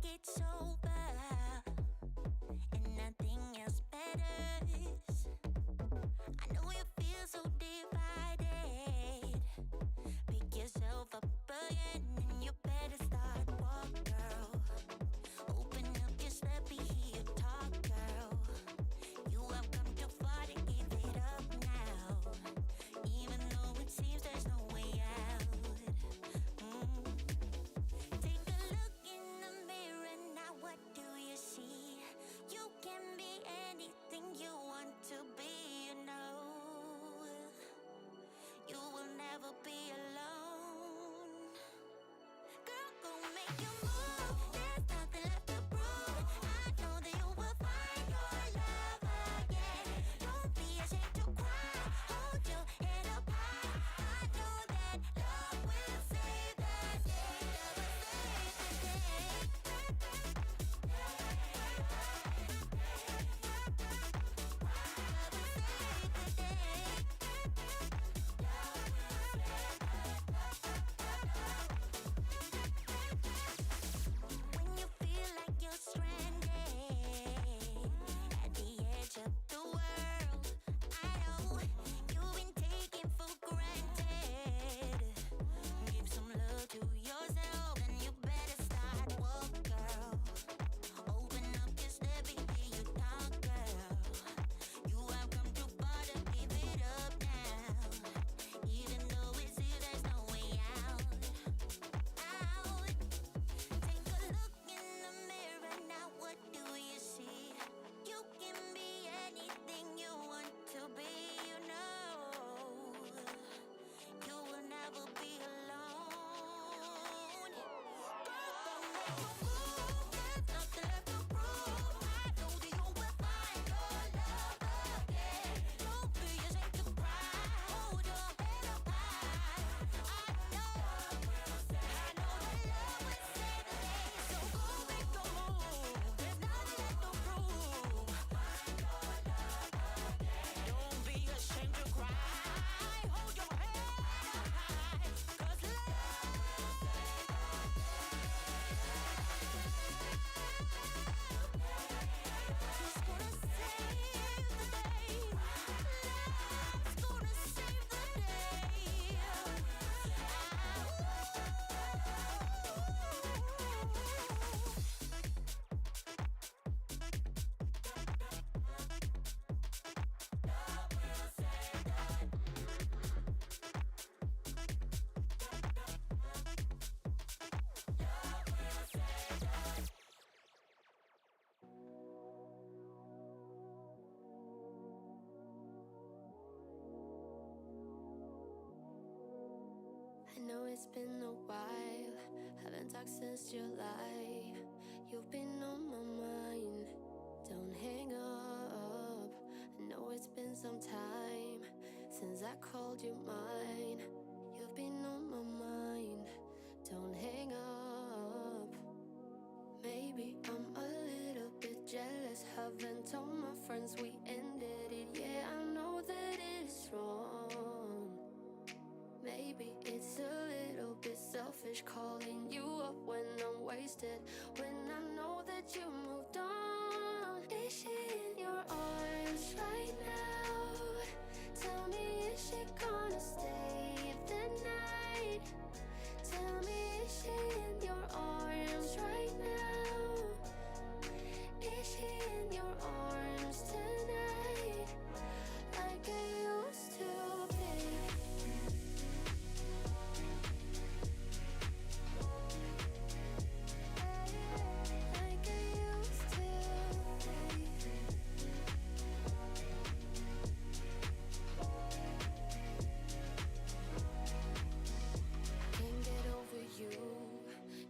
like it's over and nothing else matters. I know you feel so divided. Pick yourself up again and you better start walk, girl. Open up your let me hear you talk, girl. You have come too far to give it up now, even though it seems there's no way out. Take a look in the mirror now, what do you see? You can be anything you want to be, you know. You will never be alone. Girl, go make your move. There's nothing left to prove. I know that you will find your love again. Don't be ashamed to cry. Hold your head up high. I know that love will save the day. Love will save the day. Love will save the When you feel like you're stranded at the edge of the world, I know you've been taken for granted. Give some love to yourself and you better start walk, girl. Open up your step and hear you talk, girl. You have come too far to give it up now, even though it seems there's no way out. Take a look in the mirror now, what do you see? You can be anything you want to be, you know. You will never be alone. Girl, go make your move. There's nothing left to prove. I know that you will find your love again. Don't be ashamed to cry. Hold your head up high. I know that love will save the day. So go make your move. There's nothing left to prove. Don't be ashamed to cry. Hold your head up high. 'Cause love is gonna save the day. Love's gonna save the day. I know it's been a while, haven't talked since July. You've been on my mind, don't hang up. I know it's been some time since I called you mine. You've been on my mind, don't hang up. Maybe I'm a little bit jealous, haven't told my friends we ended it. Yeah, I know that it's wrong. Maybe it's a little bit selfish calling you up when I'm wasted, when I know that you moved on. Is she in your arms right now? Tell me, is she gonna stay the night? Tell me, is she in your arms right now? Is she in your arms tonight? Like I used to be. Like I used to be. Can't get over you,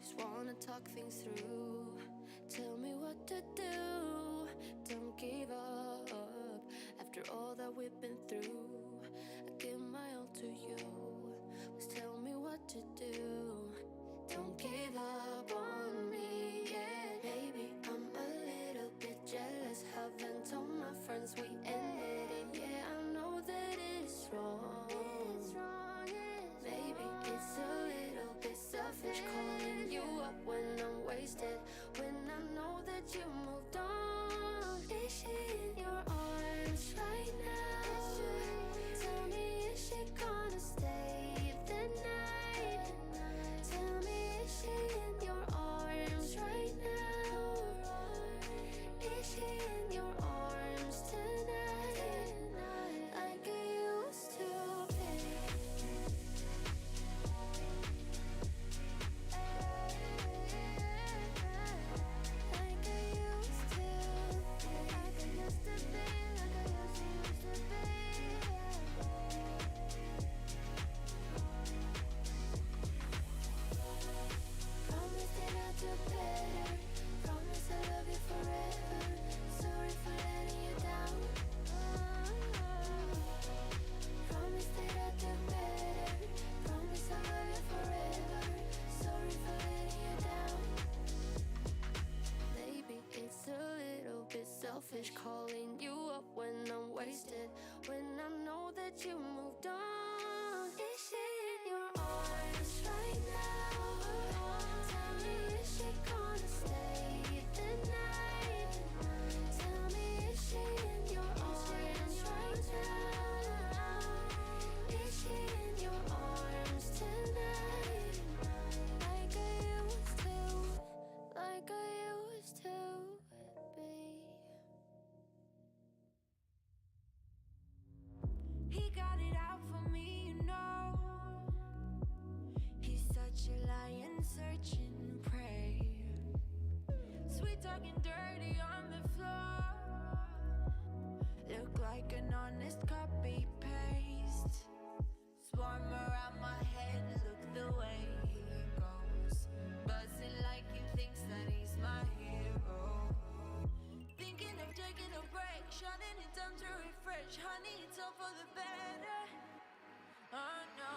just wanna talk things through. Tell me what to do, don't give up. After all that we've been through, I give my all to you. Please tell me what to do, don't give up on me yet. Maybe I'm a little bit jealous, haven't told my friends we ended it. Yeah, I know that it's wrong. Maybe it's a little bit selfish calling you up when I'm wasted, when strange calling you up when I'm wasted, when I know that you moved on. Is she in your arms right now? Tell me, is she gonna stay the night? Tell me, is she in your arms right now? Is she in your arms tonight? Like I used to, like I used to be. He got it out for me, you know. He's such a lion searching prey. Sweet talking dirty on the floor. Look like an honest copy paste. Swarm around my head, look the way he goes. Buzzing like he thinks that he's my hero. Thinking of taking a break, shutting it down to refresh. Honey, it's all for the better. Oh no.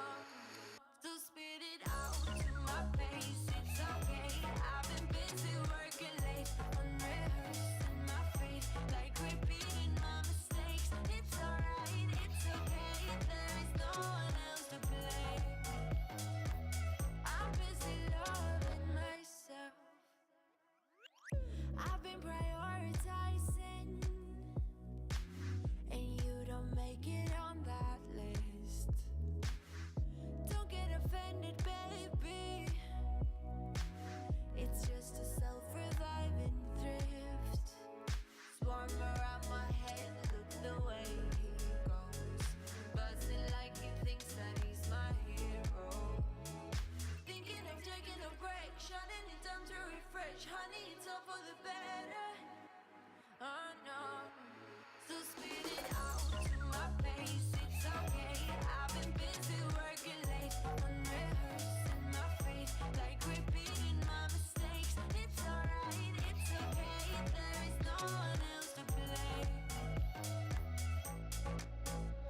So spit it out to my face, it's okay. I've been busy working late, unrehearsing my fate, like repeating my mistakes. It's alright, it's okay. There is no one else to blame. I'm busy loving myself. I've been prioritizing, and you don't make it on that list. Don't get offended, baby. It's just a self-reviving thrift. Swarm around my head, look the way he goes. Buzzing like he thinks that he's my hero. Thinking of taking a break, shutting it down to refresh. Honey, it's all for the better. Oh no. So spit it out to my face, it's okay. I've been busy working late, unrehearsing my fate, like repeating my mistakes. It's alright, it's okay. There is no one else to blame.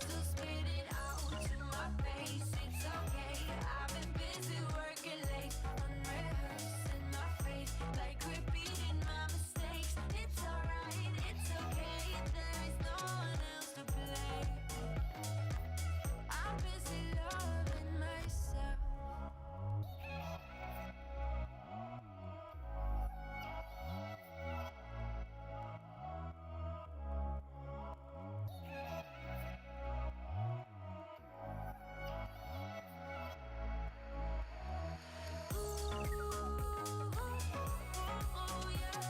So spit it out to my face, it's okay. I've been busy working late, unrehearsing my fate, like repeating my mistakes. It's alright, it's okay. There is no one else to blame. I'm busy loving myself. Ooh, yeah.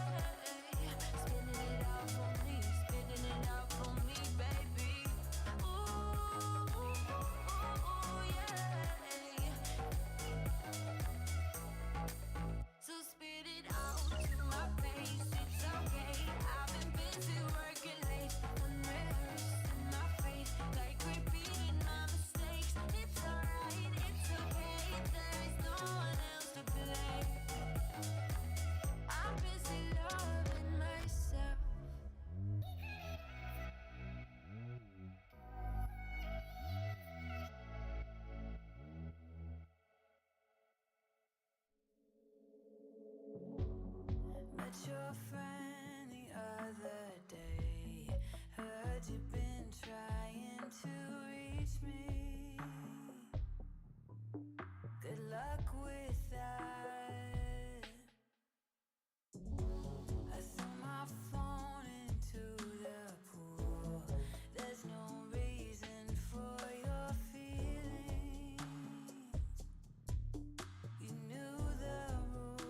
Spinning it out for me, spinning it out for me, baby. Ooh, yeah. So spit it out to my face, it's okay. I've been busy working late, unrehearsing my fate, like repeating my mistakes. It's alright, it's okay. There is no one else to blame. I'm busy loving myself. Met your friend the other day. Heard you've been trying to reach me. Good luck with that. I threw my phone into the pool. There's no reason for your feelings. You knew the rules.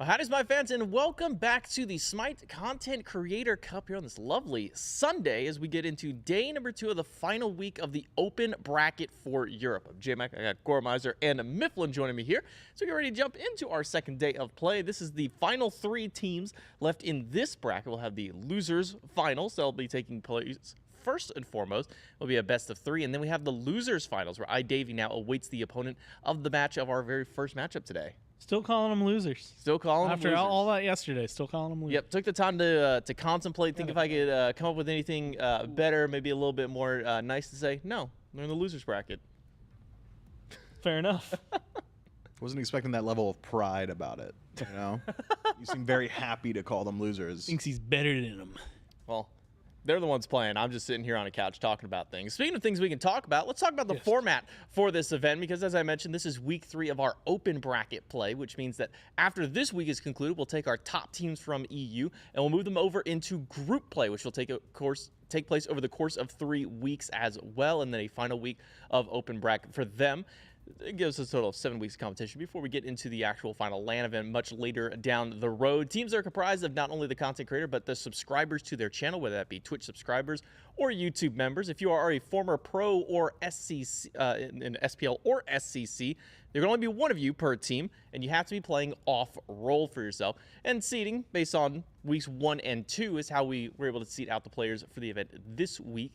Well, howdy, SMITE fans, and welcome back to the SMITE Content Creator Cup here on this lovely Sunday as we get into day number 2 of the final week of the open bracket for Europe. I'm J-Mac, I got Gormizer and Mifflin joining me here. So get ready to jump into our second day of play. This is the final 3 teams left in this bracket. We'll have the losers finals that'll be taking place. First and foremost will be a best of 3, and then we have the losers finals where Davey now awaits the opponent of the match of our very first matchup today. Still calling them losers. Still calling them losers. After all that yesterday, still calling them losers. Yep, took the time to contemplate, think if I could come up with anything better, maybe a little bit more nice to say. No, they're in the losers bracket. Fair enough. Wasn't expecting that level of pride about it, you know? You seem very happy to call them losers. Thinks he's better than them. Well, they're the ones playing. I'm just sitting here on a couch talking about things. Speaking of things we can talk about, let's talk about the format for this event because, as I mentioned, this is week 3 of our open bracket play, which means that after this week is concluded, we'll take our top teams from EU and we'll move them over into group play, which will take place over the course of 3 weeks as well, and then a final week of open bracket for them. It gives us a total of 7 weeks of competition before we get into the actual final LAN event much later down the road. Teams are comprised of not only the content creator, but the subscribers to their channel, whether that be Twitch subscribers or YouTube members. If you are a former pro or SCC, in SPL or SCC, there can only be one of you per team, and you have to be playing off-role for yourself. And seeding, based on weeks 1 and 2, is how we were able to seed out the players for the event this week,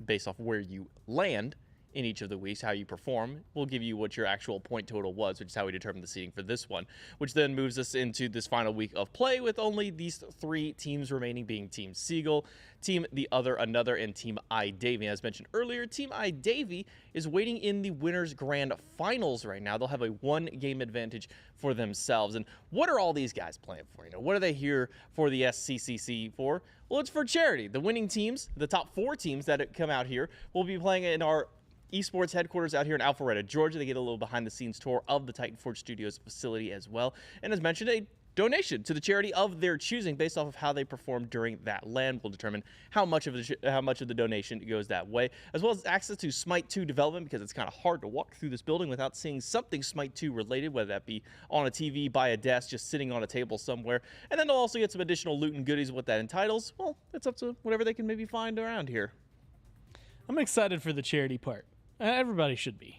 based off where you land in each of the weeks. How you perform will give you what your actual point total was, which is how we determine the seeding for this one, which then moves us into this final week of play with only these 3 teams remaining, being Team Seagull, Team The Other Another, and Team Davey. As mentioned earlier, Team Davey is waiting in the winners grand finals right now. They'll have a 1-game advantage for themselves. And what are all these guys playing for? You know, what are they here for the SCCC for? Well, it's for charity. The winning teams, the top 4 teams that come out here, will be playing in our esports headquarters out here in Alpharetta, Georgia. They get a little behind-the-scenes tour of the Titan Forge Studios facility as well. And as mentioned, a donation to the charity of their choosing based off of how they perform during that LAN will determine how much of the donation goes that way, as well as access to SMITE 2 development, because it's kind of hard to walk through this building without seeing something SMITE 2 related, whether that be on a TV, by a desk, just sitting on a table somewhere. And then they'll also get some additional loot and goodies. What that entitles, well, it's up to whatever they can maybe find around here. I'm excited for the charity part. Everybody should be.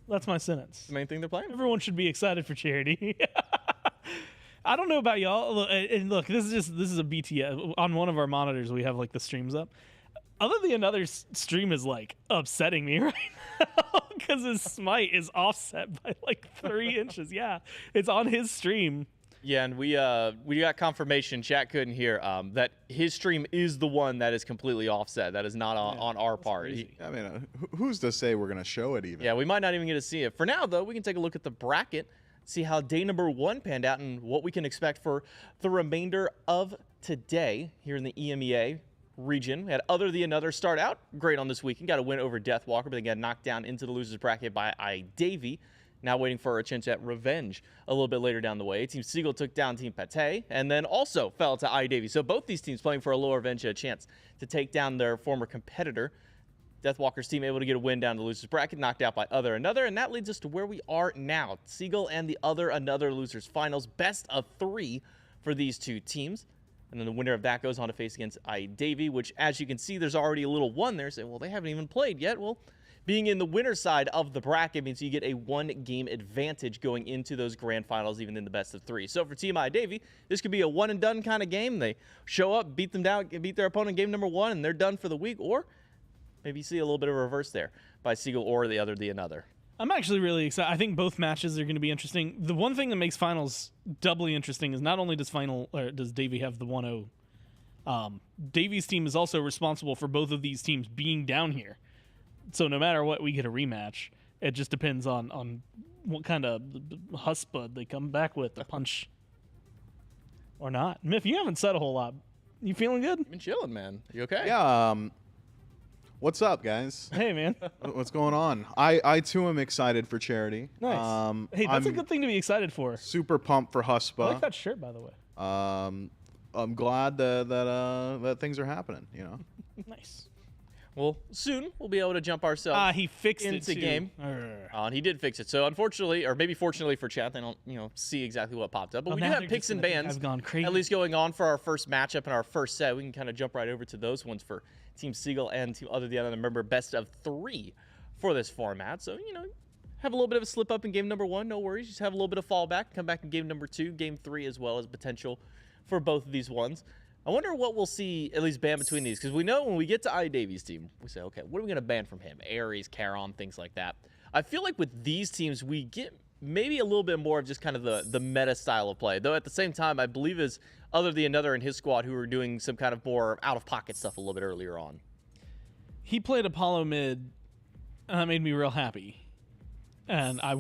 That's my sentence. The main thing they're playing. Everyone should be excited for charity. I don't know about y'all. And look, this is a BTS. On one of our monitors, we have like the streams up. Other than another stream is like upsetting me right now because his SMITE is offset by like 3 inches. Yeah, it's on his stream. Yeah, and we got confirmation, chat couldn't hear, that his stream is the one that is completely offset. That is not on our part. I mean, who's to say we're going to show it even? Yeah, we might not even get to see it. For now, though, we can take a look at the bracket, see how day number 1 panned out and what we can expect for the remainder of today here in the EMEA region. We had Other The Another start out great on this weekend. Got a win over Deathwalker, but they got knocked down into the losers bracket by Davey. Now waiting for a chance at revenge a little bit later down the way. Team Seagull took down Team Pate and then also fell to Davey. So both these teams playing for a lower revenge, a chance to take down their former competitor. Deathwalker's team able to get a win down the losers bracket, knocked out by Other Another, and that leads us to where we are now. Seagull and the Other Another losers finals, best of 3 for these 2 teams. And then the winner of that goes on to face against Davey, which, as you can see, there's already a little 1 there. Saying, well, they haven't even played yet. Well, being in the winner's side of the bracket means you get a 1-game advantage going into those grand finals, even in the best of 3. So for Team Davey, this could be a one-and-done kind of game. They show up, beat them down, beat their opponent game number 1, and they're done for the week. Or maybe you see a little bit of a reverse there by Seagull or the Another. I'm actually really excited. I think both matches are going to be interesting. The one thing that makes finals doubly interesting is not only does Davey have the 1-0, Davey's team is also responsible for both of these teams being down here. So no matter what, we get a rematch. It just depends on what kind of huspud they come back with, the punch or not. Miff, you haven't said a whole lot. You feeling good? I've been chilling, man. You okay? Yeah. What's up, guys? Hey, man. What's going on? I too am excited for charity. Nice. Hey, that's a good thing to be excited for. Super pumped for Huspa. I like that shirt, by the way. I'm glad that things are happening. You know. Nice. Well, soon we'll be able to jump ourselves He fixed it into too. game. And he did fix it. So unfortunately, or maybe fortunately for chat, they don't see exactly what popped up. But Well, we do now have they're picks just and gonna think bans I've gone crazy. at least going on for our first matchup and our first set. We can kind of jump right over to those ones for Team Seagull and Team Other the Other. Remember, best of 3 for this format. So have a little bit of a slip up in game number 1. No worries. Just have a little bit of fallback. Come back in game number 2, game 3 as well as potential for both of these ones. I wonder what we'll see at least ban between these, because we know when we get to I Davies' team, we say, okay, what are we going to ban from him? Ares, Charon, things like that. I feel like with these teams, we get maybe a little bit more of just kind of the meta style of play. Though at the same time, I believe is Other the Another and his squad who were doing some kind of more out-of-pocket stuff a little bit earlier on. He played Apollo mid, and that made me real happy. And I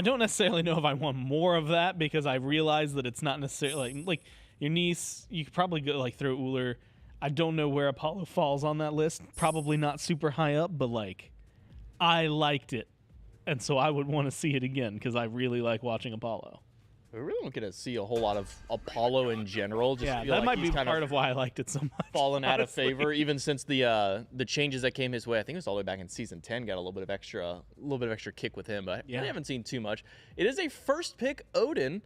don't necessarily know if I want more of that, because I realize that it's not necessarily like your niece, you could probably go like throw Uller. I don't know where Apollo falls on that list. Probably not super high up, but like I liked it. And so I would want to see it again because I really like watching Apollo. We really don't get to see a whole lot of Apollo in general. Just Yeah, feel that like might he's be kind part of why I liked it so much. fallen out of honestly. favor, even since the changes that came his way. I think it was all the way back in season 10. Got a little bit of extra kick with him, but Yeah. I haven't seen too much. It is a first pick Odin.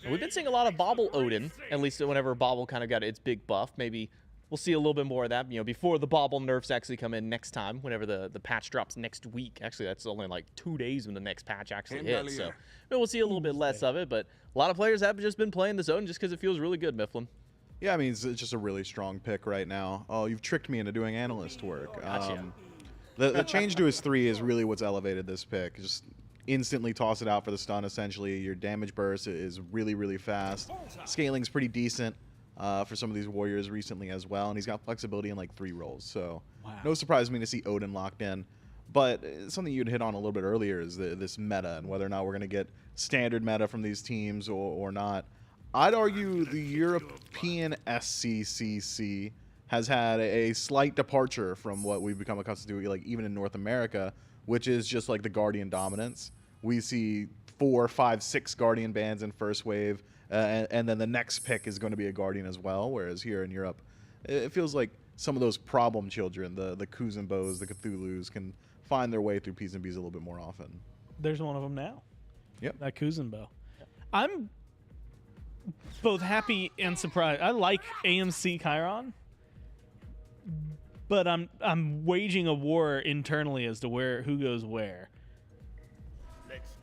We've been seeing a lot of Bobble Odin, at least whenever Bobble kind of got its big buff. Maybe we'll see a little bit more of that, before the Bobble nerfs actually come in next time, whenever the patch drops next week. Actually, that's only like 2 days when the next patch actually hits. So maybe we'll see a little bit less of it, but a lot of players have just been playing this Odin just because it feels really good, Mifflin. Yeah, I mean, it's just a really strong pick right now. Oh, you've tricked me into doing analyst work. Gotcha. The change to his 3 is really what's elevated this pick. Just instantly toss it out for the stun, essentially. Your damage burst is really, really fast. Scaling's pretty decent for some of these warriors recently as well, and he's got flexibility in like 3 roles. So no surprise to me to see Odin locked in. But something you'd hit on a little bit earlier is this meta and whether or not we're going to get standard meta from these teams or not. I'd argue the European SCCC has had a slight departure from what we've become accustomed to, like even in North America, which is just like the Guardian dominance. We see 4, 5, 6 Guardian bans in first wave, and then the next pick is going to be a Guardian as well, whereas here in Europe, it feels like some of those problem children, the Kuzenbos, the Cthulhus, can find their way through P's and B's a little bit more often. There's one of them now. Yep. That Kuzenbo. I'm both happy and surprised. I like AMC Chiron, but I'm waging a war internally as to who goes where.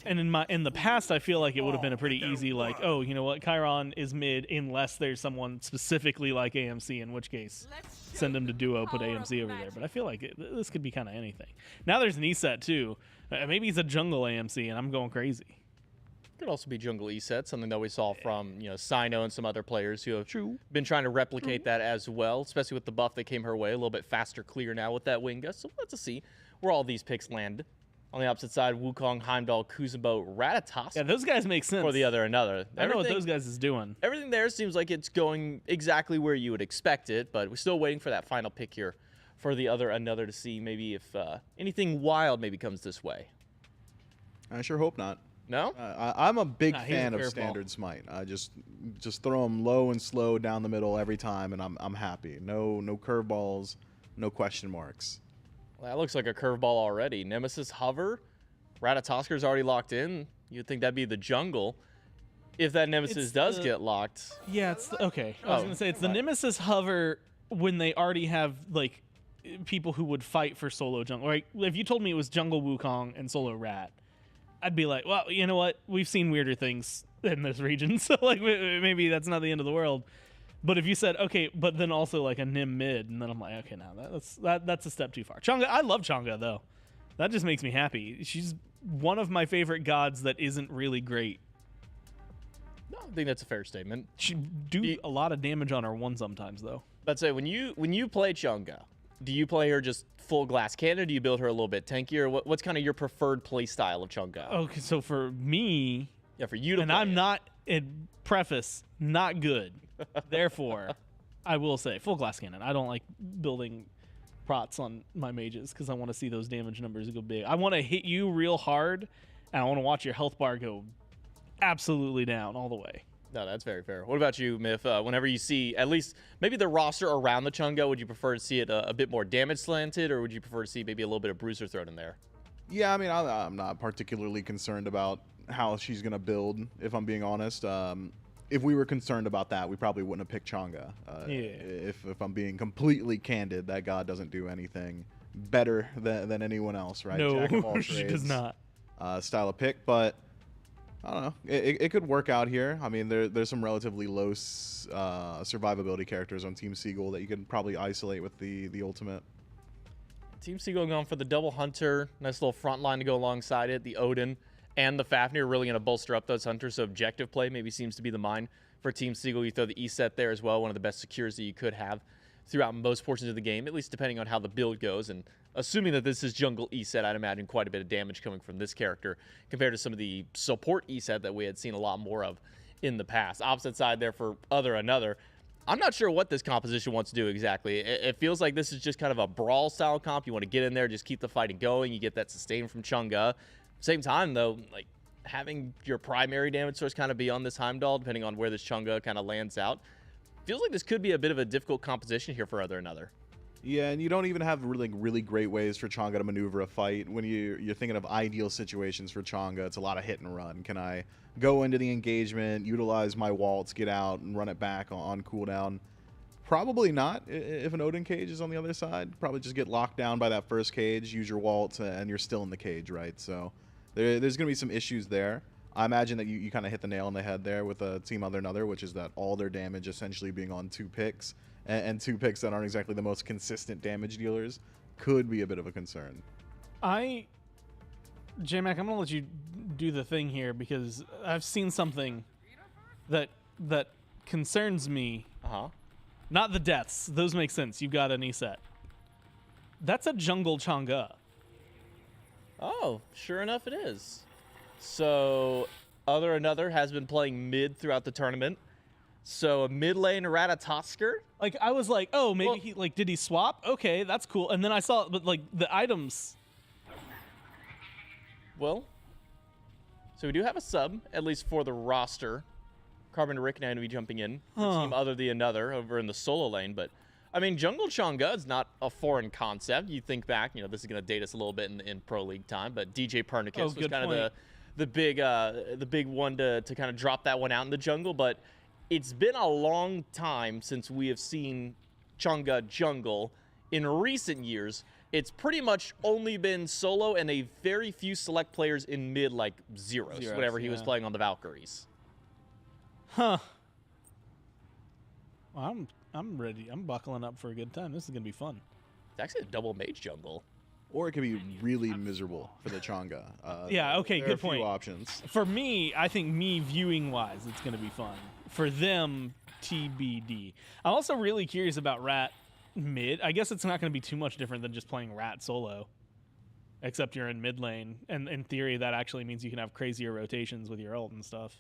And in the past, I feel like it would have been a pretty easy, like, oh, you know what, Chiron is mid unless there's someone specifically like AMC, in which case send him to duo, put AMC over there. But I feel like this could be kind of anything. Now there's an ESET too. Maybe he's a jungle AMC, and I'm going crazy. Could also be jungle ESET, something that we saw from Sino and some other players who have been trying to replicate that as well, especially with the buff that came her way. A little bit faster clear now with that wing gust. So let's see where all these picks land. On the opposite side, Wukong, Heimdall, Kuzenbo, Ratatosk. Yeah, those guys make sense. For the other another. I know what those guys is doing. Everything there seems like it's going exactly where you would expect it, but we're still waiting for that final pick here for the other another to see maybe if anything wild maybe comes this way. I sure hope not. No? I'm a big He's fan a of curveball. standard smite. I just throw them low and slow down the middle every time, and I'm happy. No curveballs, no question marks. Well, that looks like a curveball already. Nemesis hover. Ratatosker's already locked in. You'd think that'd be the jungle. If that Nemesis does get locked. Yeah, okay. I was going to say, it's the Nemesis hover when they already have, like, people who would fight for solo jungle. Right? If you told me it was jungle Wukong and solo Rat, I'd be like, well, you know what? We've seen weirder things in this region, so, like, maybe that's not the end of the world. But if you said, okay, but then also like a Nim mid, and then I'm like, okay, now that's a step too far. Chang'e, I love Chang'e though. That just makes me happy. She's one of my favorite gods that isn't really great. No, I think that's a fair statement. She do a lot of damage on her one sometimes though. Let's say when you play Chang'e, do you play her just full glass cannon? Or do you build her a little bit tankier? What's kind of your preferred play style of Chang'e? Okay, so for me, yeah, for you to and play I'm it. not in preface, not good. Therefore, I will say full glass cannon. I don't like building prots on my mages because I want to see those damage numbers go big. I want to hit you real hard, and I want to watch your health bar go absolutely down all the way. No, that's very fair. What about you, Myth? Whenever you see at least maybe the roster around the Chunga, would you prefer to see it a bit more damage slanted, or would you prefer to see maybe a little bit of bruiser thrown in there? Yeah, I mean, I'm not particularly concerned about how she's going to build, if I'm being honest. If we were concerned about that, we probably wouldn't have picked Chunga. If I'm being completely candid, that god doesn't do anything better than anyone else, right? No, Jack of all she does trades, not. Style of pick, but I don't know. It could work out here. I mean, there's some relatively low survivability characters on Team Seagull that you can probably isolate with the ultimate. Team Seagull going for the double hunter, nice little front line to go alongside it. The Odin and the Fafnir really going to bolster up those hunters. So objective play maybe seems to be the mine for Team Seagull. You throw the E-set there as well, one of the best secures that you could have throughout most portions of the game, at least depending on how the build goes. And assuming that this is jungle E-set, I'd imagine quite a bit of damage coming from this character compared to some of the support E-set that we had seen a lot more of in the past. Opposite side there for Another. I'm not sure what this composition wants to do exactly. It feels like this is just kind of a brawl style comp. You want to get in there, just keep the fighting going. You get that sustain from Chunga. Same time though, like having your primary damage source kind of be on this Heimdall, depending on where this Chunga kind of lands out, feels like this could be a bit of a difficult composition here for Another. Yeah, and you don't even have really great ways for Chunga to maneuver a fight. When you're thinking of ideal situations for Chunga, it's a lot of hit and run. Can I go into the engagement, utilize my waltz, get out, and run it back on cooldown? Probably not. If an Odin cage is on the other side, probably just get locked down by that first cage, use your waltz, and you're still in the cage, right? So there's going to be some issues there. I imagine that you kind of hit the nail on the head there with Team Another, which is that all their damage essentially being on 2 picks, and 2 picks that aren't exactly the most consistent damage dealers could be a bit of a concern. J-Mac, I'm going to let you do the thing here because I've seen something that concerns me. Uh-huh. Not the deaths. Those make sense. You've got an E-set. That's a jungle Chunga. Oh, sure enough it is. So, Another has been playing mid throughout the tournament. So, a mid lane Ratatosker. Like, I was like, oh, maybe did he swap? Okay, that's cool. And then I saw, but like, the items. Well, so we do have a sub, at least for the roster. Carbon and Rick now going to be jumping in. Team Other the Another over in the solo lane. But, I mean, Jungle Chunga is not a foreign concept. You think back, this is going to date us a little bit in Pro League time, but DJ Pernicus was kind of the big one to kind of drop that one out in the jungle. But it's been a long time since we have seen Chunga jungle. In recent years, it's pretty much only been solo and a very few select players in mid, like Zeros whenever he was playing on the Valkyries. Huh. Well, I'm ready. I'm buckling up for a good time. This is going to be fun. It's actually a double mage jungle. Or it could be really miserable for the Chunga. Yeah, okay, there good are a few point. options. For me, I think viewing-wise, it's going to be fun. For them, TBD. I'm also really curious about Rat mid. I guess it's not going to be too much different than just playing Rat solo. Except you're in mid lane. And in theory, that actually means you can have crazier rotations with your ult and stuff.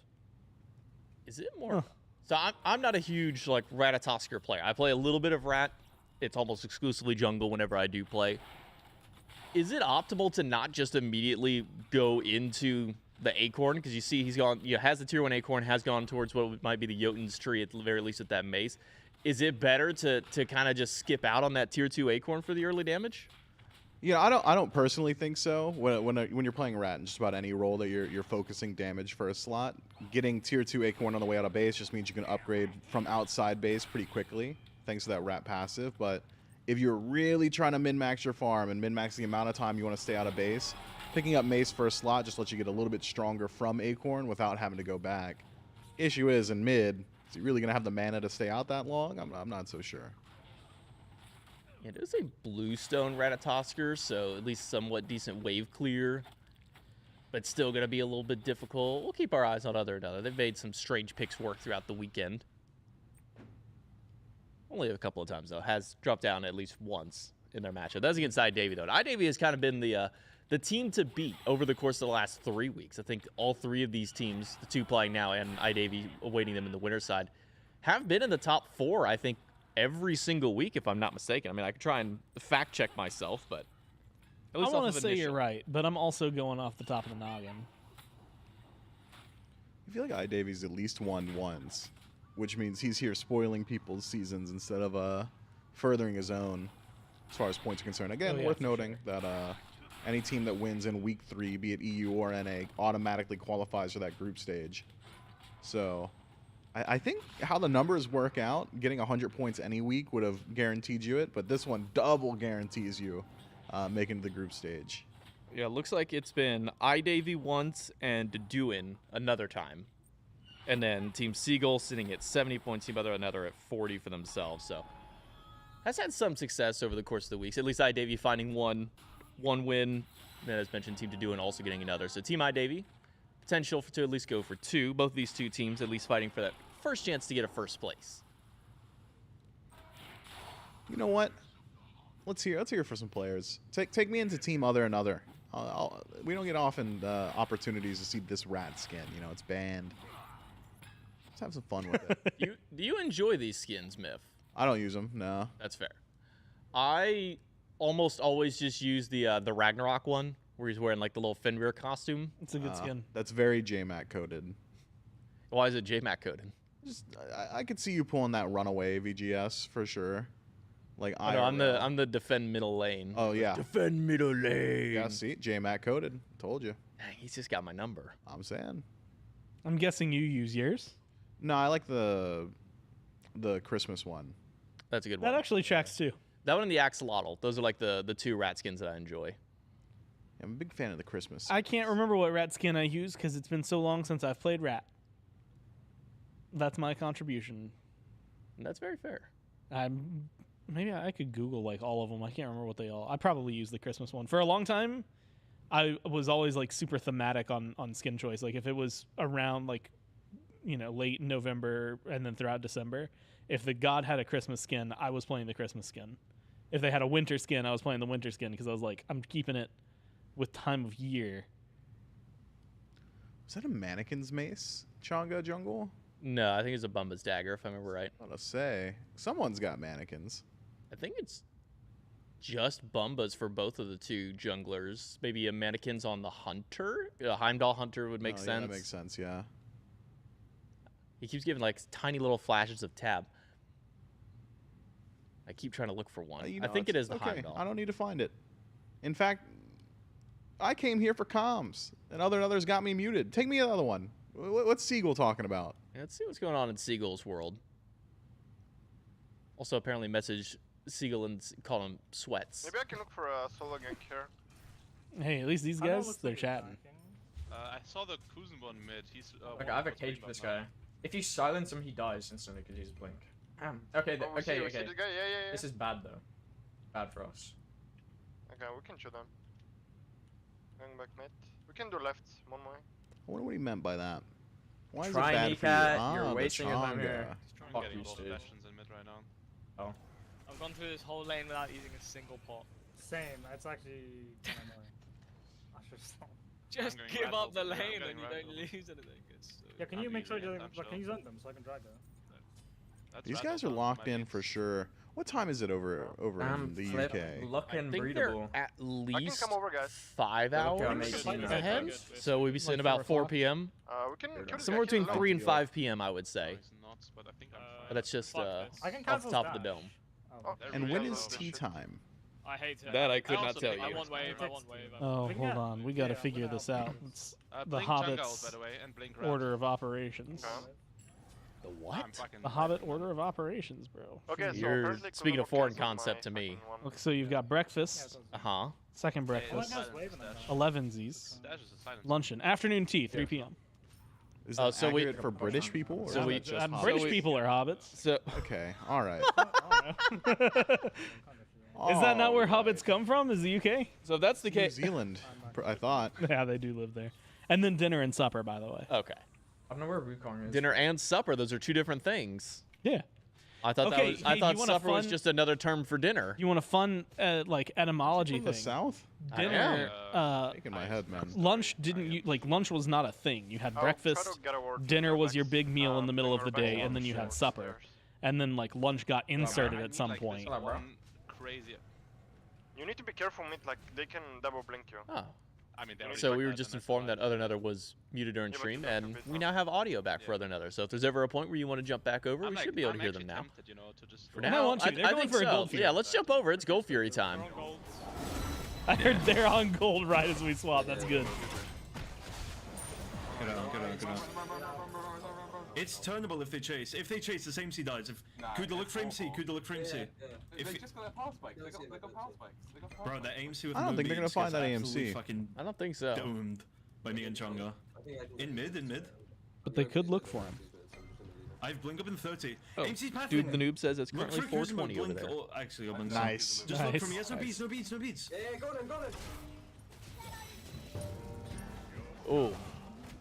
Is it more? So I'm not a huge Ratatosker player. I play a little bit of Rat. It's almost exclusively jungle whenever I do play. Is it optimal to not just immediately go into the Acorn? Because you see he's gone, has the tier 1 Acorn, has gone towards what might be the Jotun's tree at the very least with that mace. Is it better to kind of just skip out on that tier 2 Acorn for the early damage? Yeah, I don't personally think so. When you're playing Rat in just about any role that you're focusing damage for a slot, getting tier 2 Acorn on the way out of base just means you can upgrade from outside base pretty quickly, thanks to that Rat passive. But if you're really trying to min-max your farm and min-max the amount of time you want to stay out of base, picking up mace for a slot just lets you get a little bit stronger from Acorn without having to go back. Issue is, in mid, is he really going to have the mana to stay out that long? I'm not so sure. Yeah, it is a Bluestone Ratatosker, so at least somewhat decent wave clear, but still going to be a little bit difficult. We'll keep our eyes on Another. They've made some strange picks work throughout the weekend. Only a couple of times, though. Has dropped down at least once in their matchup. That's against iDavy, though. iDavy has kind of been the team to beat over the course of the last 3 weeks. I think all 3 of these teams, the 2 playing now and iDavy awaiting them in the winner's side, have been in the top 4, I think, every single week, if I'm not mistaken. I mean, I could try and fact check myself, but at least I want to say you're right, but I'm also going off the top of the noggin. I feel like iDavy's at least won once, which means he's here spoiling people's seasons instead of furthering his own as far as points are concerned. Again, Oh, yeah, worth for noting that any team that wins in week 3, be it EU or NA, automatically qualifies for that group stage. So I think how the numbers work out, getting 100 points any week would have guaranteed you it, but this one double guarantees you making the group stage. Yeah, it looks like it's been iDavy once and Deduin another time. And then Team Seagull sitting at 70 points, Team Other another at 40 for themselves. So has had some success over the course of the weeks. At least iDavy finding one win. And as mentioned, Team Deduin also getting another. So Team iDavy, potential to at least go for 2. Both of these 2 teams at least fighting for that first chance to get a first place. You know what? Let's hear for some players. Take me into Team Other and Other. We don't get often opportunities to see this rat skin. You know, it's banned. Let's have some fun with it. Do you enjoy these skins, Myth? I don't use them. No. That's fair. I almost always just use the Ragnarok one, where he's wearing like the little Fenrir costume. It's a good skin. That's very JMAC coded. Why is it JMAC coded? Just I could see you pulling that runaway VGS for sure. Like Oh, no, I'm the defend middle lane. Oh yeah. Defend middle lane. Yeah, see, JMAC coded. Told you. Dang, he's just got my number. I'm saying. I'm guessing you use yours. No, I like the Christmas one. That's a good one. That actually tracks too. That one and the Axolotl. Those are like the 2 rat skins that I enjoy. I'm a big fan of the Christmas. I can't remember what rat skin I use because it's been so long since I've played rat. That's my contribution. And that's very fair. Maybe I could Google like all of them. I can't remember what they all. I probably used the Christmas one for a long time. I was always like super thematic on skin choice. Like if it was around like, you know, late November and then throughout December, if the god had a Christmas skin, I was playing the Christmas skin. If they had a winter skin, I was playing the winter skin because I was like, I'm keeping it with time of year. Was that a mannequin's mace, Changa Jungle? No, I think it's a Bumba's dagger, if I remember right. I want to say someone's got mannequins. I think it's just Bumba's for both of the 2 junglers. Maybe a mannequins on the Hunter. A Heimdall Hunter would make sense. Yeah, that makes sense. Yeah. He keeps giving like tiny little flashes of tab. I keep trying to look for one. You I know, think it is the okay. Heimdall. I don't need to find it. In fact, I came here for comms, and others got me muted. Take me another one. What's Seagull talking about? Yeah, let's see what's going on in Seagull's world. Also, apparently, message Seagull and call him Sweats. Maybe I can look for a solo gank here. Hey, at least these guys, they're chatting. I saw the Kuzenborn mid. He's Okay, I have a cage for this guy. If you silence him, he dies instantly because he's blink. Okay, Oh, we see okay. this guy? Yeah. This is bad though. Bad for us. Okay, we can shoot them. Going back mid. We can do left, one more. I wonder what he meant by that. Why is Try it bad me, for you? getting the wasting his time Changa. here. I'm Fuck getting you, a lot of Steve. bastions in mid right now. I've gone through this whole lane without using a single pot. Same, that's actually kind of annoying. I should stop. Just going give randall, up the yeah, I'm lane getting and you don't randall. lose anything. It's, Yeah, can you I'm make sure usually you in like, can you touch, zone them so I can drag them? That's These randall guys are down to locked my in mates. for sure. What time is it over in the Flip, UK? luck I and think they're breedable. at I can least come over, guys. 5 Okay, hours I'm 18 ahead. good. So we'd be sitting Like about 4 4 o'clock? p.m. We can kill this Somewhere guy, kill between him 3 and Yeah. 5 p.m. I would No, say. he's not, but I think I'm Uh, fine. But that's just Fuck off this. I can the cancel top of the dash. dome. Oh. They're And really when low, is they tea should- time? I hate it. That I could not also tell think I you. want wave. I It want takes wave. Oh, We hold got- on. We got to yeah, figure I'm gonna this help. out. It's the Blink Jungle, by Hobbit's the way, and Blink Rat. order of operations. Okay. The I'm what? fucking The Hobbit order of operations, bro. Okay, so You're apparently speaking of Kuzenborn foreign cancelled concept my to me. fucking one. Look, so you've got breakfast, Uh huh. second Hey, breakfast, has silence wave in them, dash. though. 11sies, Dash is a silence. luncheon, afternoon tea, 3 p.m. Is Oh, that so we- accurate for British people? Or so is we- that just British we- people are hobbits. So Okay, all right. Is that not where All right. hobbits come from? Is the UK? if that's the New case, Zealand, I thought. Yeah, they do live there. And then dinner and supper, by the way. okay. I don't know where Wukong is. Dinner and supper; those are 2 different things. Yeah. I thought Okay, that was. I hey, thought you want a supper was fun- just another term for dinner. You want a fun, like, etymology From the thing? south? Dinner, Shaking my head, man. lunch didn't you like lunch was not a thing. You had I'll try breakfast, to get a word dinner from was the your next, big meal in the middle of the thing or day, back and then you on had the supper, stairs. and then like lunch got inserted I at some need, like, point. this one crazy. You need to be careful, mid, like, they can double blink you. Oh, I mean, they already So tried we were that, just and that's informed why. that Other Another was muted during Yeah, but stream, you have to and bid we one. now have audio back for Yeah. Other Another. So if there's ever a point where you want to jump back over, we should be able to hear them now. Tempted, you know, to just For go- I now, want to. They're going think for a so. gold fury. Yeah, let's jump over. It's Gold Fury time. We're on gold. I heard they're on gold right as we swap. That's good. Good on. It's turnable if they chase. If they chase, the same C dies. If Kuda look frame C, Kuda look frame C. If They just got their power spikes. They got power spikes. They got power bro, that AMC with I don't no think they're gonna beats find gets that absolutely AMC. Fucking I don't think so. domed by me and Chunga. In mid. But they could look for him. I've blink up in 30. Oh, AMC's pathing. Dude, the noob says it's Look currently for Kuzma, 420 over blink. there. Oh, actually, I'll blink. Nice. Just look for me. Nice. Yes, no beats. Yeah, got him. Oh,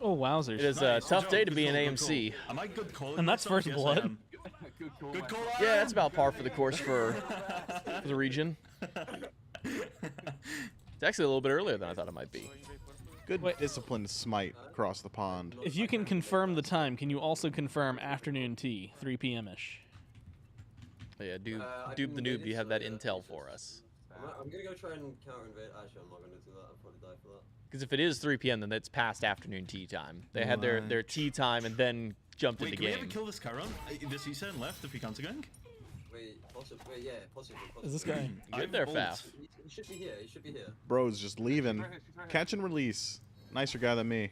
Oh, wowzers. it is a Nice, tough good day job, to good be an call, good call. AMC. Am I good calling And that's myself? first Yes, blood. I am. Good call. Yeah, that's about par for the course for the region. It's actually a little bit earlier than I thought it might be. Good Wait. disciplined smite across the pond. If you can confirm the time, can you also confirm afternoon tea, 3 p.m.-ish? But yeah, Doob, I Doob can the get noob, do you it, have so that yeah, intel it's for just- us? I'm gonna go try and counter invade. Actually, I'm not gonna do that. I'll probably die for that. Because if it is 3 p.m., then it's past afternoon tea time. They had their Right. tea time and then jumped Wait, into can we ever game. kill this Chiron? This E7 left if we counter gang? Possibly. Yeah, possibly. Is this guy? Good there, Faf. He should be here. He should be here. Bro's just leaving. Catch and release. Nicer guy than me.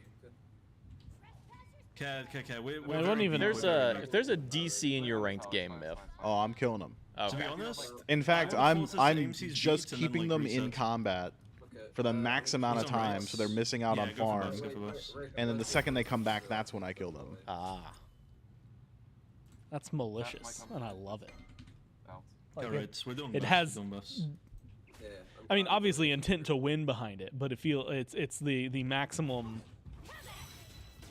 Okay. I wouldn't even- If there's a DC in your ranked game, Myth. Oh, I'm killing him. To be Okay. honest, In fact, I would I'm force us to I'm AMC's just beats and then, keeping like, them in reset. combat Okay. for the max amount of He's on time, Reds. so they're missing out Yeah, on go for farm. buffs, go for buffs. And then the second they come back, that's when I kill them. Ah. That's malicious, and I love it. Like, Alright, we're doing it buffs, has- we're doing buffs. Yeah. I mean, obviously intent to win behind it, but it's the maximum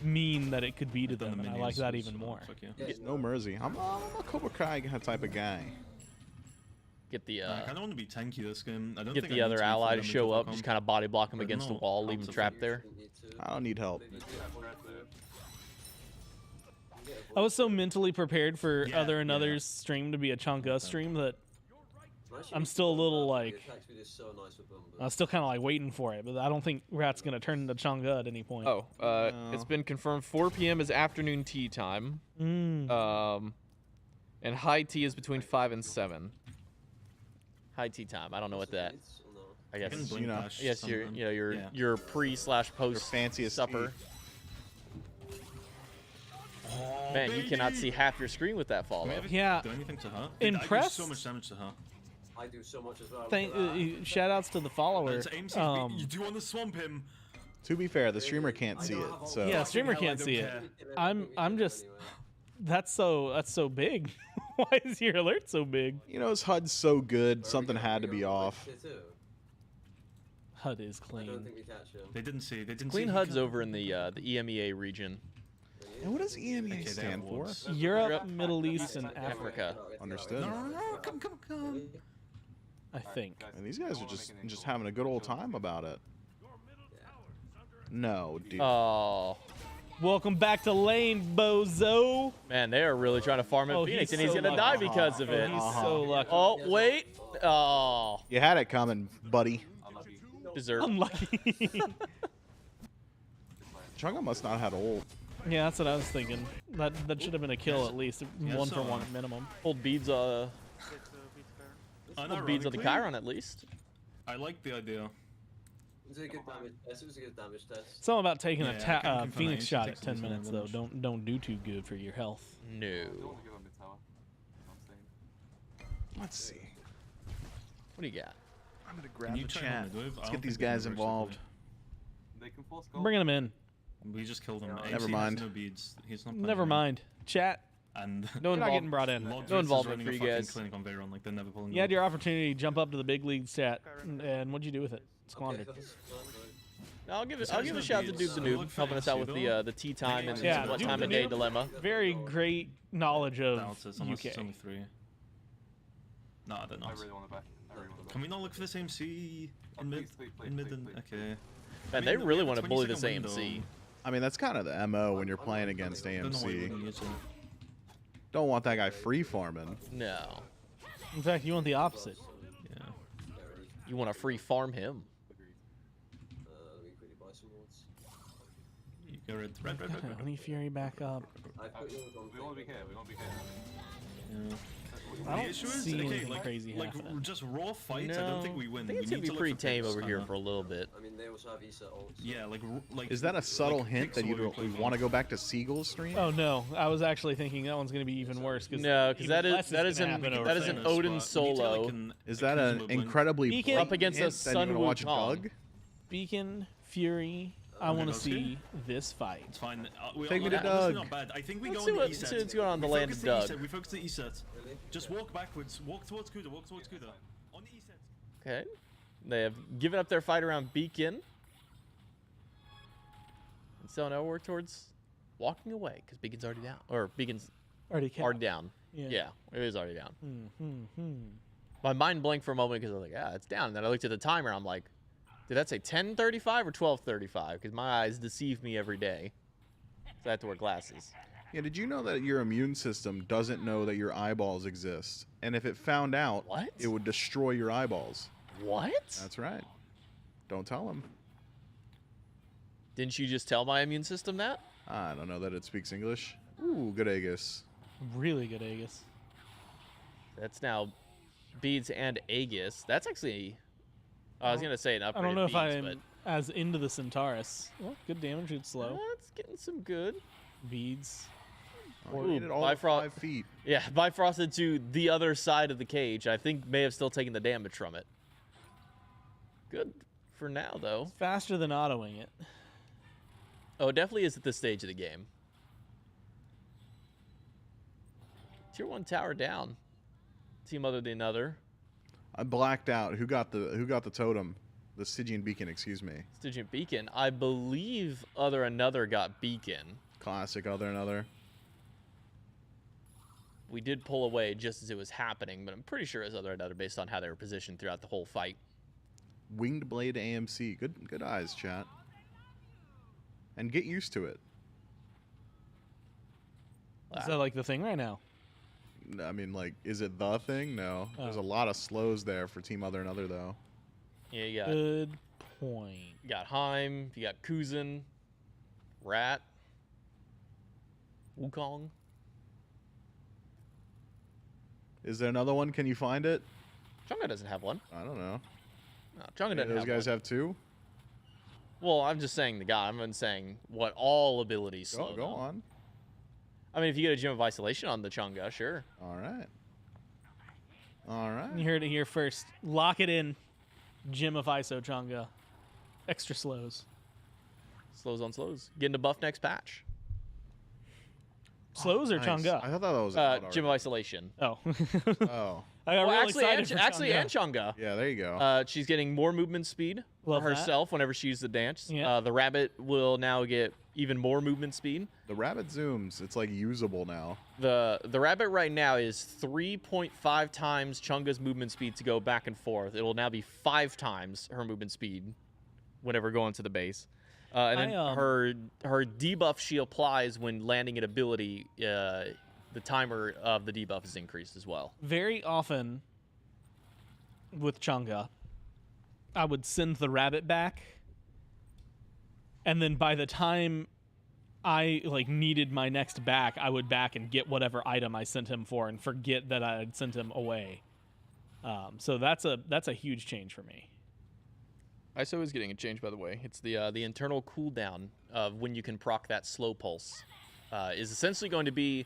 mean that it could be to them, and I like that even more. Fuck yeah. No mercy. I'm a Cobra Kai type of guy. Get the I kind of want to be tanky this game. I don't get think the I need other to be ally to fully show under up, full just comp. kind of body block him But against the no, wall, leave him absolutely. trapped there. I don't need help. I was so mentally prepared for Yeah, Other yeah. Another's stream to be a Chunga stream that I'm still a little like I was still kind of like waiting for it, but I don't think Rat's gonna turn into Chunga at any point. Oh, it's been confirmed 4 p.m. is afternoon tea time. And high tea is between 5 and 7. High tea time. I don't know what that. I guess can blink know, dash yes, your sometime. Yeah. your pre/post fanciest supper. Oh, Man, you cannot baby! see half your screen with that Do follow. we ever Yeah. do anything to her? Impressed? I do so much damage to her. I do so much as well. Shout outs to the follower. It's AMC's Um, you do want to swamp him? To be fair, the streamer can't see it, so yeah, streamer Fucking hell, I can't don't see it. care. I'm just that's so big. Why is your alert so big? you know his HUD's so good, something had to be off. HUD is I don't clean. think we catch him. They didn't see. They didn't Clean see. HUD's over in the EMEA region. And what does EMEA Okay, they stand have for? wards. Europe, Middle East, and Africa, Understood. No, come. I think. And these guys are just having a good old time about it. No, dude. Oh Welcome back to lane, bozo. man, they are really trying to farm in Oh, Phoenix, he's and he's so gonna die lucky. because of Oh, it. he's so lucky. Oh wait. Oh, You had it coming, buddy. deserve. Unlucky. Chunga must not have had ult. Yeah, that's what I was thinking. That should have been a kill at least, Yeah, one for so, one minimum. Hold beads. Hold beads on the Unironically, Chiron at least. I like the idea. It was a good damage test. It was a good damage test. Something about taking Yeah, I a can't confirm Phoenix that. shot Takes at 10 decent minutes though. damage. Don't do too good for your health. No. Let's see. What do you got? I'm gonna Can grab you the try chat. and move? I Let's don't get these think they guys can reverse it, involved. I'm bringing him in. We just killed him. Never AC mind. Has no beads. He's not. playing Never around. mind. Chat. And No You're not getting involvement. brought in. Modric No is involvement running for a you fucking guys. clinic on Veyron, like they're never pulling. You had it your opportunity to jump up to the big leagues, chat, and what'd you do with it? Squandered. I'll give This a has shout no to Doob beads. the Look Noob, for helping us out with Pseudo. the tea time and Yeah, what Doob time the of day Noob. dilemma. Very great knowledge of Doubts unless it's only UK. 3. No, I don't know. Can we not look for this AMC in mid? Okay. Man, they we really have a want to bully 20 this second AMC. window. I mean, that's kind of the MO when you're playing against Don't know why you AMC. wouldn't use it. Don't want that guy free farming. No. In fact, you want the opposite. Yeah. You want to free farm him. Let me quickly Red. Oni Fury back up. I put you on We won't be here. We won't be here. I The don't issue is, see okay, anything like, crazy like happen. just raw fights. I No, don't think we win. I think it's we gonna need be to look pretty for tame picks. over here for a little bit. I mean, they also have ESA ults. Yeah, like. Is that a subtle like hint that pixel you where we play want to go back to Seagull's stream? Oh no, I was actually thinking that one's gonna be even worse. No, because that is an Odin solo. Is that an incredibly Beacon blatant up against hint a that you're gonna Sun watch Wukong. Doug? Beacon Fury. I want to Doug's see here? this fight. It's fine. Take me to honestly Doug. Not bad. I think we Let's go see on what- the E set. see what's going on in the We land focus of the E Doug. set, we focus the E set. Really? Just walk backwards. Walk towards Kuda. Walk towards Kuda. On the E set. Okay. They have given up their fight around Beacon. And so now we're towards walking away because Beacon's already down. Or Beacon's Already already down. Yeah, it is already down. Hmm. My mind blanked for a moment because I was like, it's down. And then I looked at the timer. I'm like, did that say 10:35 or 12:35? Because my eyes deceive me every day. So I have to wear glasses. Yeah, did you know that your immune system doesn't know that your eyeballs exist? And if it found out, What? it would destroy your eyeballs. What? That's right. Don't tell them. Didn't you just tell my immune system that? I don't know that it speaks English. Ooh, good Aegis. Really good Aegis. That's now Beads and Aegis. That's actually... I was going to say an upgrade I don't know if Beads, I'm but as into the Centaurus. Well, good damage, good slow. it's getting some good. Beads. Oh, Ooh, you made it all to Bifrost- 5 feet. Yeah, Bifrosted to the other side of the cage. I think may have still taken the damage from it. Good for now, though. Faster than autoing it. Oh, it definitely is at this stage of the game. Tier 1 tower down. Team other than other. I blacked out. Who got the totem? The Stygian beacon, excuse me. Stygian Beacon. I believe other another got Beacon. Classic other another. We did pull away just as it was happening, but I'm pretty sure it was other another based on how they were positioned throughout the whole fight. Winged blade AMC. Good eyes, chat. And get used to it. Is that like the thing right now? I mean, like, is it the thing? No. There's a Oh. lot of slows there for Team Other Another, though. Yeah, you got Good point. You got Heim, you got Kuzin, Rat, Wukong. Is there another one? Can you find it? Chunga doesn't have one. I don't know. No, Chunga doesn't Those have guys one. have two? Well, I'm just saying the guy. I'm not saying what all abilities slow Go down. on. I mean, if you get a Gem of Isolation on the Chunga, sure. All right. All right. You heard it here first. Lock it in. Gym of ISO Chunga. Extra slows. Slows on slows. Getting a buff next patch. Slows or Nice. Chunga? I thought that was out Gem of already. Isolation. Oh. Oh. I got Well, real actually, excited for actually, and Chunga. Chunga. Yeah, there you go. She's getting more movement speed Love for that. herself whenever she uses the dance. Yeah. The rabbit will now get even more movement speed. The rabbit zooms. It's like usable now. The rabbit right now is 3.5 times Chunga's movement speed to go back and forth. It will now be 5 times her movement speed whenever going to the base. And then her debuff she applies when landing an ability, the timer of the debuff is increased as well. Very often with Chunga, I would send the rabbit back, and then by the time I needed my next back, I would back and get whatever item I sent him for, and forget that I had sent him away. So that's a huge change for me. ISO is getting a change, by the way. It's the internal cooldown of when you can proc that slow pulse. Is essentially going to be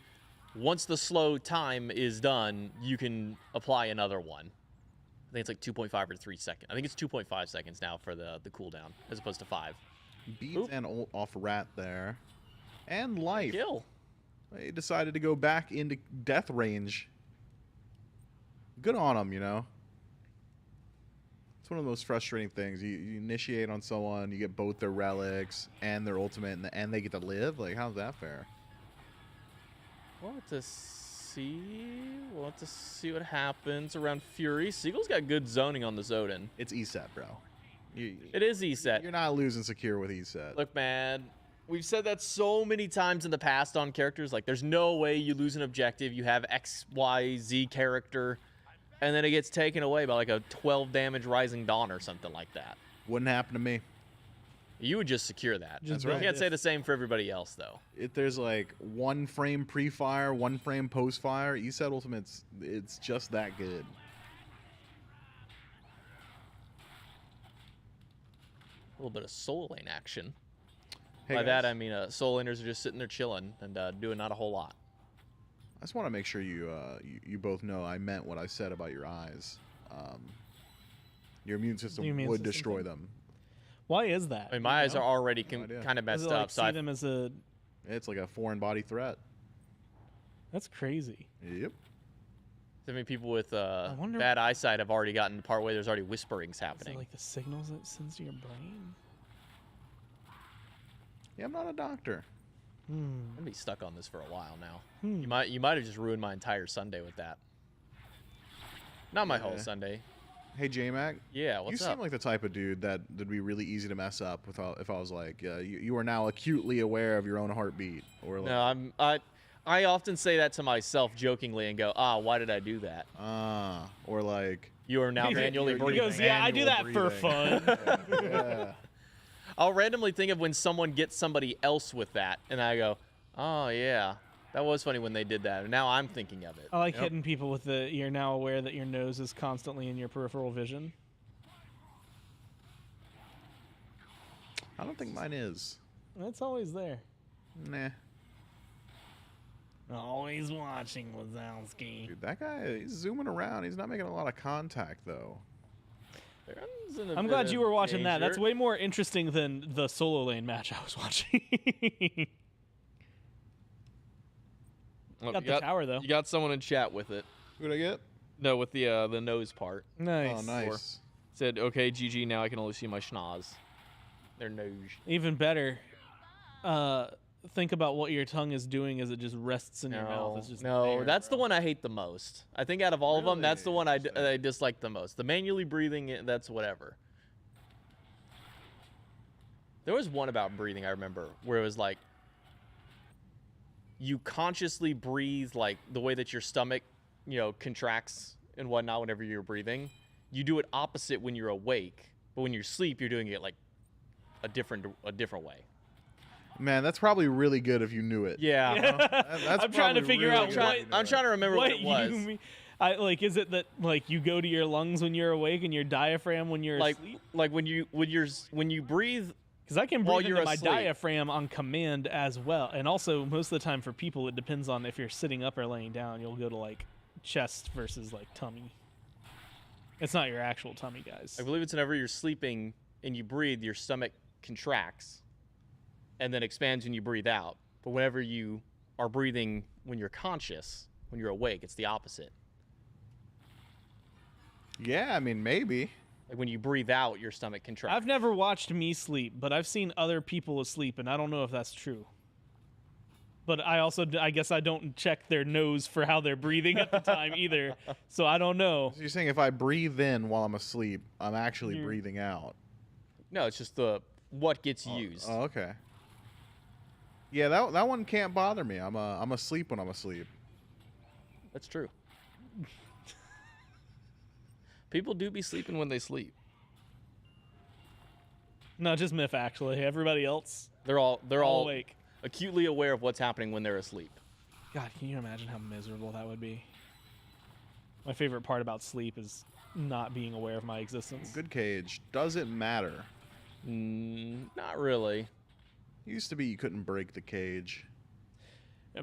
once the slow time is done, you can apply another one. I think it's like 2.5 or 3 seconds. I think it's 2.5 seconds now for the cooldown, as opposed to 5. Beats and off rat there. And life. Kill. He decided to go back into death range. Good on him, you know. It's one of the most frustrating things. You initiate on someone, you get both their relics and their ultimate, and they get to live? Like, how's that fair? We'll have to see what happens around Fury. Seagull's got good zoning on the Zodin. It's ESET, bro. It is ESET. You're not losing secure with ESET. Look, man, we've said that so many times in the past on characters. Like, there's no way you lose an objective. You have X, Y, Z character, and then it gets taken away by like a 12 damage Rising Dawn or something like that. Wouldn't happen to me. You would just secure that. Just You right. can't say the same for everybody else, though. If there's like 1 frame pre-fire, 1 frame post-fire, ESET Ultimate's it's just that good. A little bit of soul lane action. Hey By guys, that, I mean soul laners are just sitting there chilling and doing not a whole lot. I just want to make sure you both know I meant what I said about your eyes. Your immune system The immune would system destroy thing. them. Why is that? I mean, my eyes are already No idea. kind of Does messed it, like, up, so see I them as a. It's like a foreign body threat. That's crazy. Yep. I mean, people with wonder- bad eyesight have already gotten to the part where there's already whisperings Is it happening. like the signals it sends to your brain? Yeah, I'm not a doctor. Hmm. I'm gonna be stuck on this for a while now. Hmm. You might have just ruined my entire Sunday with that. Not my whole Yeah. Sunday. Hey, J-Mac. Yeah, You what's seem up? like the type of dude that would be really easy to mess up if I was like, you are now acutely aware of your own heartbeat, or like, No, I often say that to myself jokingly and go, why did I do that? or like, You are now manually He breathing. goes, yeah, I do that Manual for breathing. fun. yeah. I'll randomly think of when someone gets somebody else with that, and I go, oh yeah, that was funny when they did that. And now I'm thinking of it. I like hitting people with the. You're now aware that your nose is constantly in your peripheral vision. I don't think mine is. That's always there. Nah. Always watching Wazowski. Dude, that guy, he's zooming around. He's not making a lot of contact, though. I'm glad you were watching that. That's way more interesting than the solo lane match I was watching. Oh, Got you the tower, though. You got someone in chat with it. Who'd I get? No, with the nose part. Nice. Oh, nice. Said, okay, GG, now I can only see my schnoz. Their nose. Even better, think about what your tongue is doing as it just rests in your mouth. It's just No, there, that's bro. the one I hate the most. I think out of all of them, that's the Really? one I dislike the most. The manually breathing, that's whatever. There was one about breathing I remember where it was like you consciously breathe like the way that your stomach, contracts and whatnot whenever you're breathing. You do it opposite when you're awake, but when you sleep, you're doing it like a different way. Man, that's probably really good if you knew it. Yeah. That's I'm trying to probably figure really out good what- if you knew I'm it. trying to remember what it was. you mean. Is it that like you go to your lungs when you're awake and your diaphragm when you're asleep? Like when you breathe. Because I can while breathe you're into my asleep. diaphragm on command as well. And also, most of the time for people, it depends on if you're sitting up or laying down. You'll go to like chest versus like tummy. It's not your actual tummy, guys. I believe it's whenever you're sleeping and you breathe, your stomach contracts and then expands when you breathe out. But whenever you are breathing when you're conscious, when you're awake, it's the opposite. Yeah, I mean, maybe. Like when you breathe out, your stomach contracts. I've never watched me sleep, but I've seen other people asleep, and I don't know if that's true. But I guess I don't check their nose for how they're breathing at the time either, so I don't know. So you're saying if I breathe in while I'm asleep, I'm actually breathing out? No, it's just what gets used. Oh, okay. Yeah, that one can't bother me. I'm asleep when I'm asleep. That's true. People do be sleeping when they sleep. No, just Miff, actually. Everybody else, They're all awake. acutely aware of what's happening when they're asleep. God, can you imagine how miserable that would be? My favorite part about sleep is not being aware of my existence. Good cage. Does it matter? Not really. Used to be you couldn't break the cage.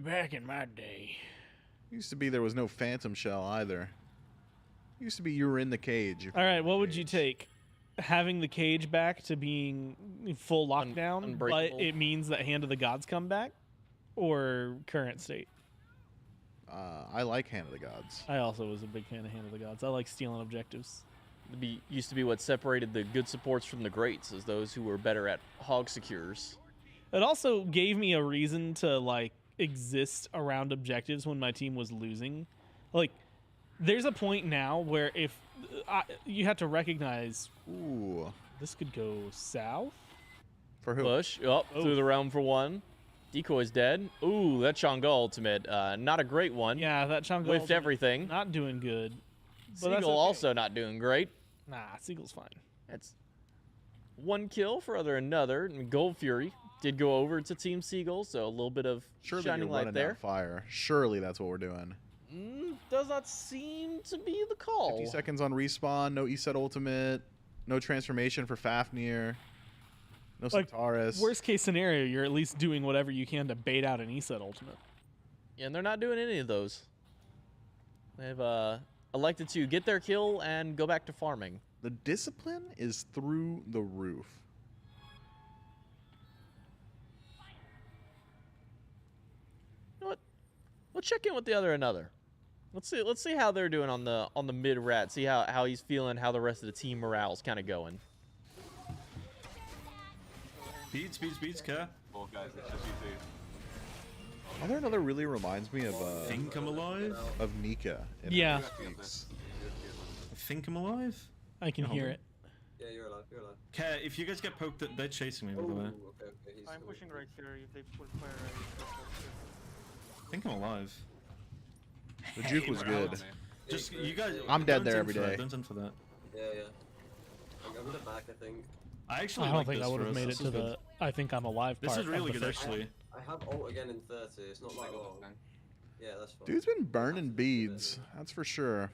Back in my day. Used to be there was no phantom shell either. Used to be you were in the cage. All right, what would you take? Having the cage back to being full lockdown, but unbreakable. it means that Hand of the Gods come back? Or current state? I like Hand of the Gods. I also was a big fan of Hand of the Gods. I like stealing objectives. Used to be what separated the good supports from the greats, as those who were better at hog secures. It also gave me a reason to like exist around objectives when my team was losing. Like, there's a point now where if you have to recognize, Ooh. this could go south. For who? Push up through the realm for one. Decoy's dead. Ooh, that Chang'e ultimate. Not a great one. Yeah, that Chang'e Whiffed ultimate, everything. Not doing good. But Seagull that's okay. also not doing great. Nah, Seagull's fine. That's one kill for other another. And Gold Fury did go over to Team Seagull, so a little bit of Surely shining you're light running there. that fire. Surely that's what we're doing. Does not seem to be the call. 50 seconds on respawn. No ESET ultimate. No transformation for Fafnir. No Like, Centaurus. Worst case scenario, you're at least doing whatever you can to bait out an ESET ultimate. Yeah, and they're not doing any of those. They've elected to get their kill and go back to farming. The discipline is through the roof. You know what? Let's check in with the other another. Let's see how they're doing on the mid rat. See how he's feeling, how the rest of the team morale's kind of going. Beats, care. Well, guys, it's just you two. Other another really reminds me of Think I'm alive? of Nika. in Yeah. Speaks. Think I'm alive? I can hear it. Yeah, you're alive, you're alive. Care, if you guys get poked, they're chasing me, by the way. Okay, he's I'm pushing right here. If they pull fire, I think I'm alive. The juke was good. Just, you guys... I'm dead don't there end every for that, day. Don't end for that. Yeah. I'm in the back, I think. I actually I don't like think this I would for have us. made it This to is the good. I think I'm alive This part is really of the good, first actually. I have ult again in 30. It's not that long. Yeah, that's fine. Dude's been burning beads. That's for sure.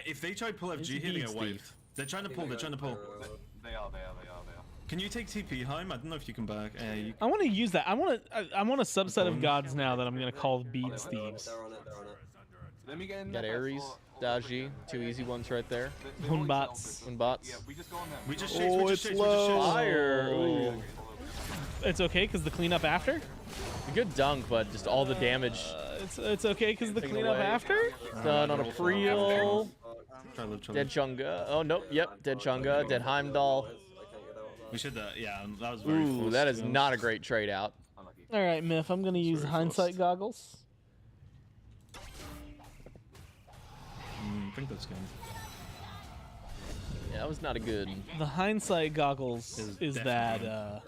If they try pull FG It's here, they beads, get wiped. They're trying to pull, They are. They are. Can you take TP, Heim? I don't know if you can back. You... I want to use that. I want a subset of gods now that I'm going to call beads thieves. They're on it. Let me get in Got there Ares, first. Daji, two easy ones right there. Hunbots. Hunbots. Yeah, we just go on them. We just chase, Oh, we it's just chase, low. we just chase. Fire. Ooh. It's okay because the cleanup after. A good dunk, but just all the damage It's okay because the Taken cleanup away. after. done on a Preel. Try live, try Dead live. Chunga. Oh, nope. Yep. Dead Chunga. Dead Heimdall. We should, yeah, that was very Ooh, close, that to is be not a honest. great trade out. Unlucky. All right, Myth. I'm going to use Very hindsight forced. goggles. I think that's good. Yeah, that was not a good. The hindsight goggles is that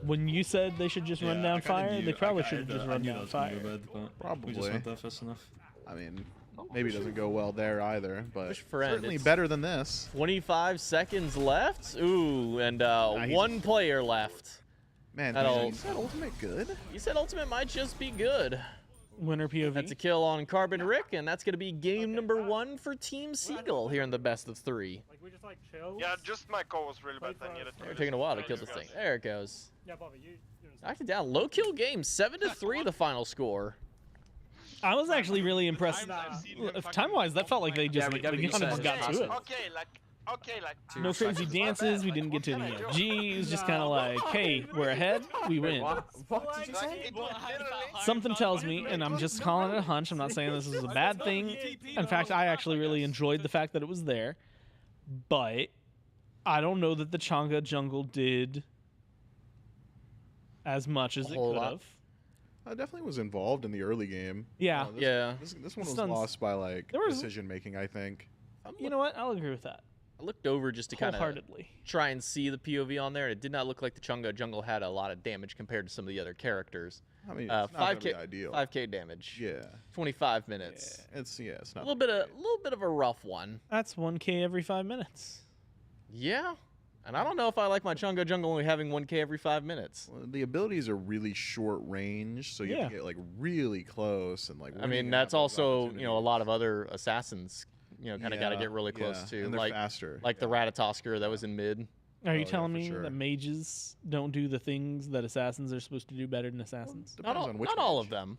when you said they should just run Yeah, down I kinda fire, knew- they probably I should have kinda- just I run knew that down was gonna go fire. bad, but We Probably. just went there fast enough. I mean, maybe it doesn't go well there either, but Push for end. certainly It's- better than this. 25 seconds left. Ooh, and he's- one player left. Man, That'll- is that ultimate good? You said ultimate might just be good. Winner POV. That's a kill on Carbon Rick, and that's going to be game number 1 for Team Seagull here in the best of 3. Like we just like chill. Yeah, just my call was really bad. I needed to They're taking a while to kill this thing. There it goes. Yeah, Bobby, you're Knocked it down. Low kill game. 7-3 the final score. I was actually really impressed. Time-wise, that felt like they just, we gotta they get kind of just excited. got to it. Okay, like. No crazy dances. We didn't get to any FG. It was just kind of like, hey, we're ahead. We win. What did you say? Something tells me, and I'm just calling it a hunch. I'm not saying this is a bad thing. In fact, I actually really enjoyed the fact that it was there. But I don't know that the Changa jungle did as much as it whole could lot. have. I definitely was involved in the early game. Yeah. This, Yeah. This one was Stuns. lost by like There was- decision making, I think. You know what? I'll agree with that. I looked over just to kind of Wholeheartedly. try and see the POV on there, and it did not look like the Chunga jungle had a lot of damage compared to some of the other characters. I mean, it's not gonna be ideal. 5K damage. Yeah. 25 minutes. It's it's A not little bit of a rough one. That's 1K every 5 minutes. Yeah. And I don't know if I like my Chunga jungle only having 1K every 5 minutes. Well, the abilities are really short range, so you have to get like really close and like. I when are you mean, gonna that's have those also, a lot of opportunities? other assassins, kind of got to get really close yeah, to. and they're like faster. like the Ratatosker that was in mid. Are you yeah, telling for me sure. that mages don't do the things that assassins are supposed to do better than assassins? Not Depends on which all mage. of them.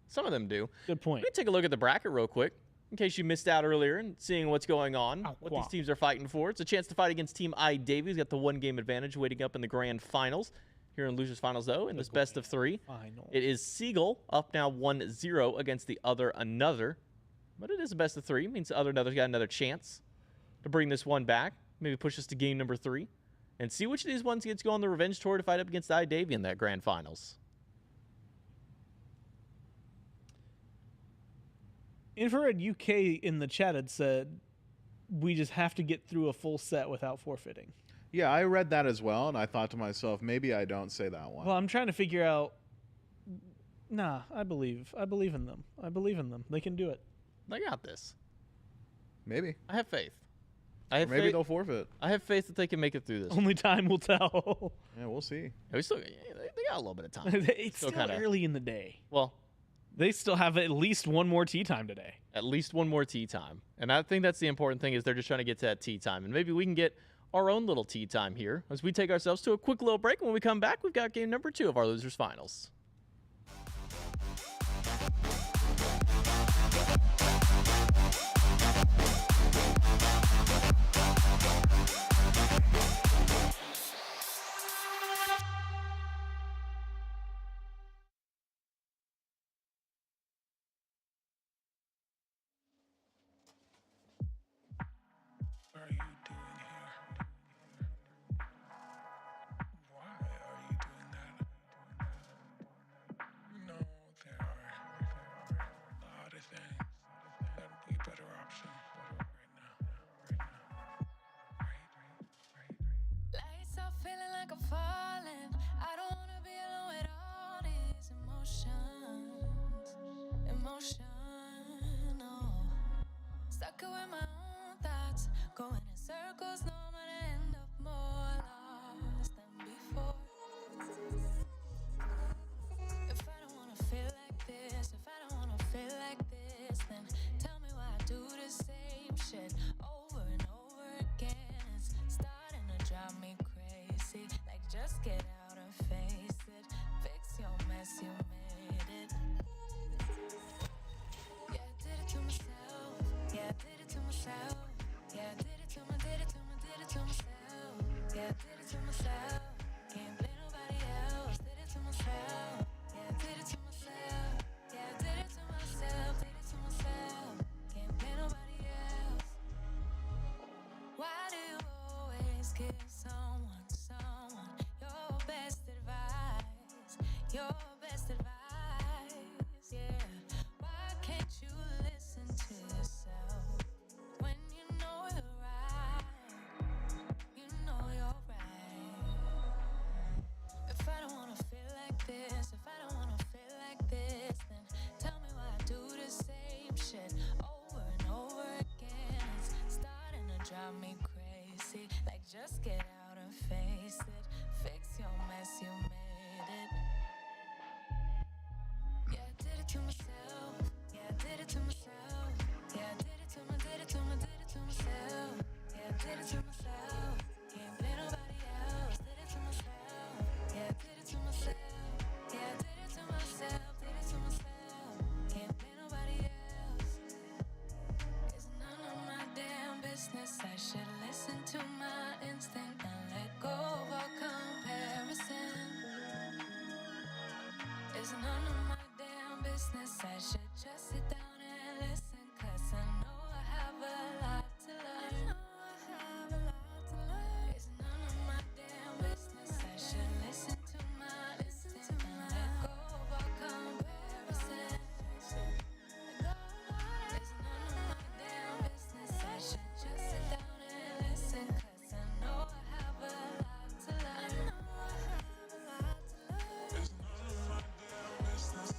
Some of them do. Good point. Let me take a look at the bracket real quick, in case you missed out earlier and seeing what's going on, what these teams are fighting for. It's a chance to fight against Team I Davey, who's got the 1-game advantage waiting up in the grand finals. Here in losers finals, though, in this best of 3, Final. it is Seagull up now 1-0 against the other another. But it is a best of 3, means the other another's got another chance to bring this one back. Maybe push us to game number 3 and see which of these ones gets to go on the revenge tour to fight up against I Davey in that grand finals. Infrared UK in the chat had said we just have to get through a full set without forfeiting. Yeah, I read that as well, and I thought to myself, maybe I don't say that one. Well, I'm trying to figure out. Nah, I believe in them. I believe in them. They can do it. They got this. Maybe. I have faith. I have Maybe faith, they'll forfeit. I have faith that they can make it through this. Only time will tell. Yeah, we'll see. Yeah, they got a little bit of time. It's still early in the day. Well, they still have at least one more tea time today. At least one more tea time. And I think that's the important thing is they're just trying to get to that tea time. And maybe we can get our own little tea time here as we take ourselves to a quick little break. When we come back, we've got game number 2 of our Losers Finals. Lights off, feeling like I'm falling. I don't wanna be alone with all these emotions. Emotional. Stuck with my own thoughts. Going in circles, no, I'm gonna end up more lost than before. If I don't wanna feel like this, if I don't wanna feel like this, then tell me why I do the same shit over and over again. It's starting to drive me crazy. Like, just get out and face it. Fix your mess, you made it. Yeah, I did it to myself. Yeah, I did it to myself. Yeah, I did it to myself. Yeah, I did it to myself. Can't blame nobody else. Did it to myself. Yeah, I did it to myself. Yeah, I did it to myself. Did it to myself. Can't blame nobody else. Why do you always give someone your best advice? Your best advice, yeah. Why can't you listen to yourself when you know you're right? You know you're right. If I don't wanna feel like this, if I don't wanna feel like this, then tell me why I do the same shit over and over again. It's starting to drive me crazy. Like, just get out and face it. Fix your mess, you made it. Yeah, I did it to myself. Yeah, I did it to myself. Yeah, I did it to myself. Yeah, I did it to myself. Can't blame nobody else. Did it to myself. Yeah, I did it to myself. Yeah, I did it to myself. Did it to myself. Can't blame nobody else. It's none of my damn business. I should listen to my instinct and let go of all comparison. It's none of my damn business. I should just sit down and listen, 'cause I know I have a lot to learn. It's none of my damn business. I should listen to my instinct and let go of all comparison. It's none of my damn business. I should just sit down and listen, 'cause I know I have a lot to learn. It's none of my damn business.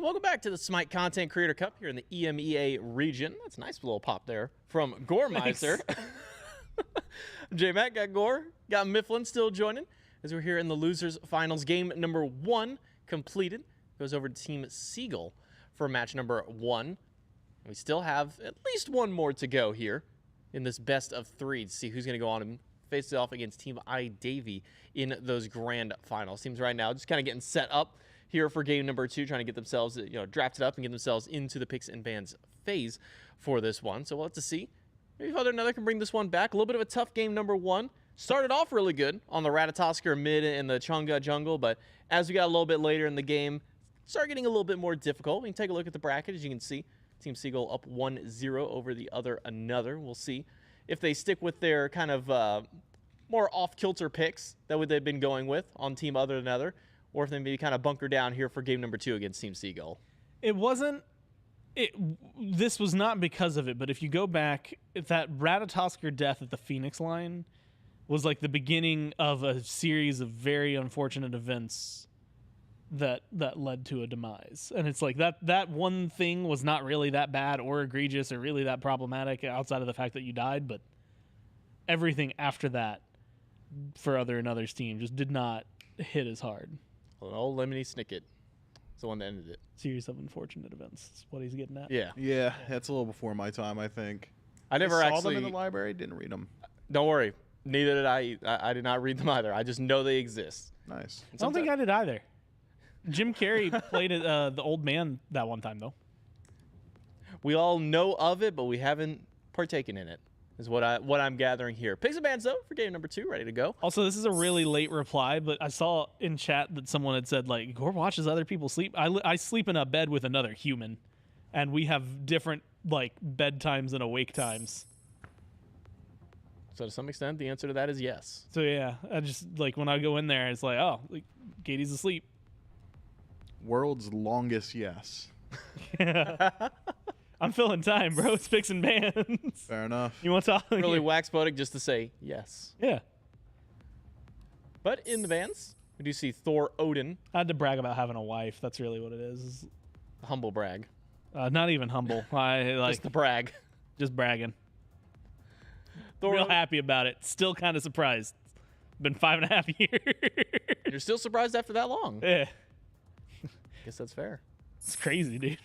welcome back to the SMITE Content Creator Cup here in the EMEA region. That's a nice little pop there from Goremizer. J-Mac got Gore, got Mifflin still joining as we're here in the losers finals. Game number 1 completed. Goes over to Team Seagull for match number 1. We still have at least one more to go here in this best of 3 to see who's going to go on and face it off against Team I Davey in those grand finals. Teams right now just kind of getting set up here for game number 2, trying to get themselves, drafted up and get themselves into the picks and bans phase for this one. So we'll have to see. Maybe Father Another can bring this one back. A little bit of a tough game number 1. Started off really good on the Ratatoskr mid and the Chunga jungle, but as we got a little bit later in the game, started getting a little bit more difficult. We can take a look at the bracket. As you can see, Team Seagull up 1-0 over the other Another. We'll see if they stick with their kind of more off-kilter picks that they've been going with on Team Other Another, or if they maybe kind of bunker down here for game number 2 against Team Seagull. This was not because of it, but if you go back, that Ratatoskr death at the Phoenix line was like the beginning of a series of very unfortunate events that led to a demise. And it's like that one thing was not really that bad or egregious or really that problematic outside of the fact that you died, but everything after that for Other Another's team just did not hit as hard. Well, an old Lemony Snicket is the one that ended it. Series of unfortunate events is what he's getting at. Yeah, that's a little before my time, I think. I never saw actually them in the library, didn't read them. Don't worry. Neither did I. I did not read them either. I just know they exist. Nice. I don't think I did either. Jim Carrey played the old man that one time, though. We all know of it, but we haven't partaken in it, is what I'm gathering here. Picks and bans, though, for game number 2, ready to go. Also, this is a really late reply, but I saw in chat that someone had said, like, Gore watches other people sleep. I sleep in a bed with another human, and we have different, like, bedtimes and awake times. So to some extent, the answer to that is yes. So, yeah, I just, like, when I go in there, it's like, oh, like, Katie's asleep. World's longest yes. I'm filling time, bro. It's picks and bans. Fair enough. You want to talk? Really wax poetic just to say yes. Yeah. But in the bans, we do see Thor Odin. I had to brag about having a wife. That's really what it is. Humble brag. Not even humble. Just the brag. Just bragging. Thor Real happy about it. Still kind of surprised. Been 5.5 years. You're still surprised after that long? Yeah. Guess that's fair. It's crazy, dude.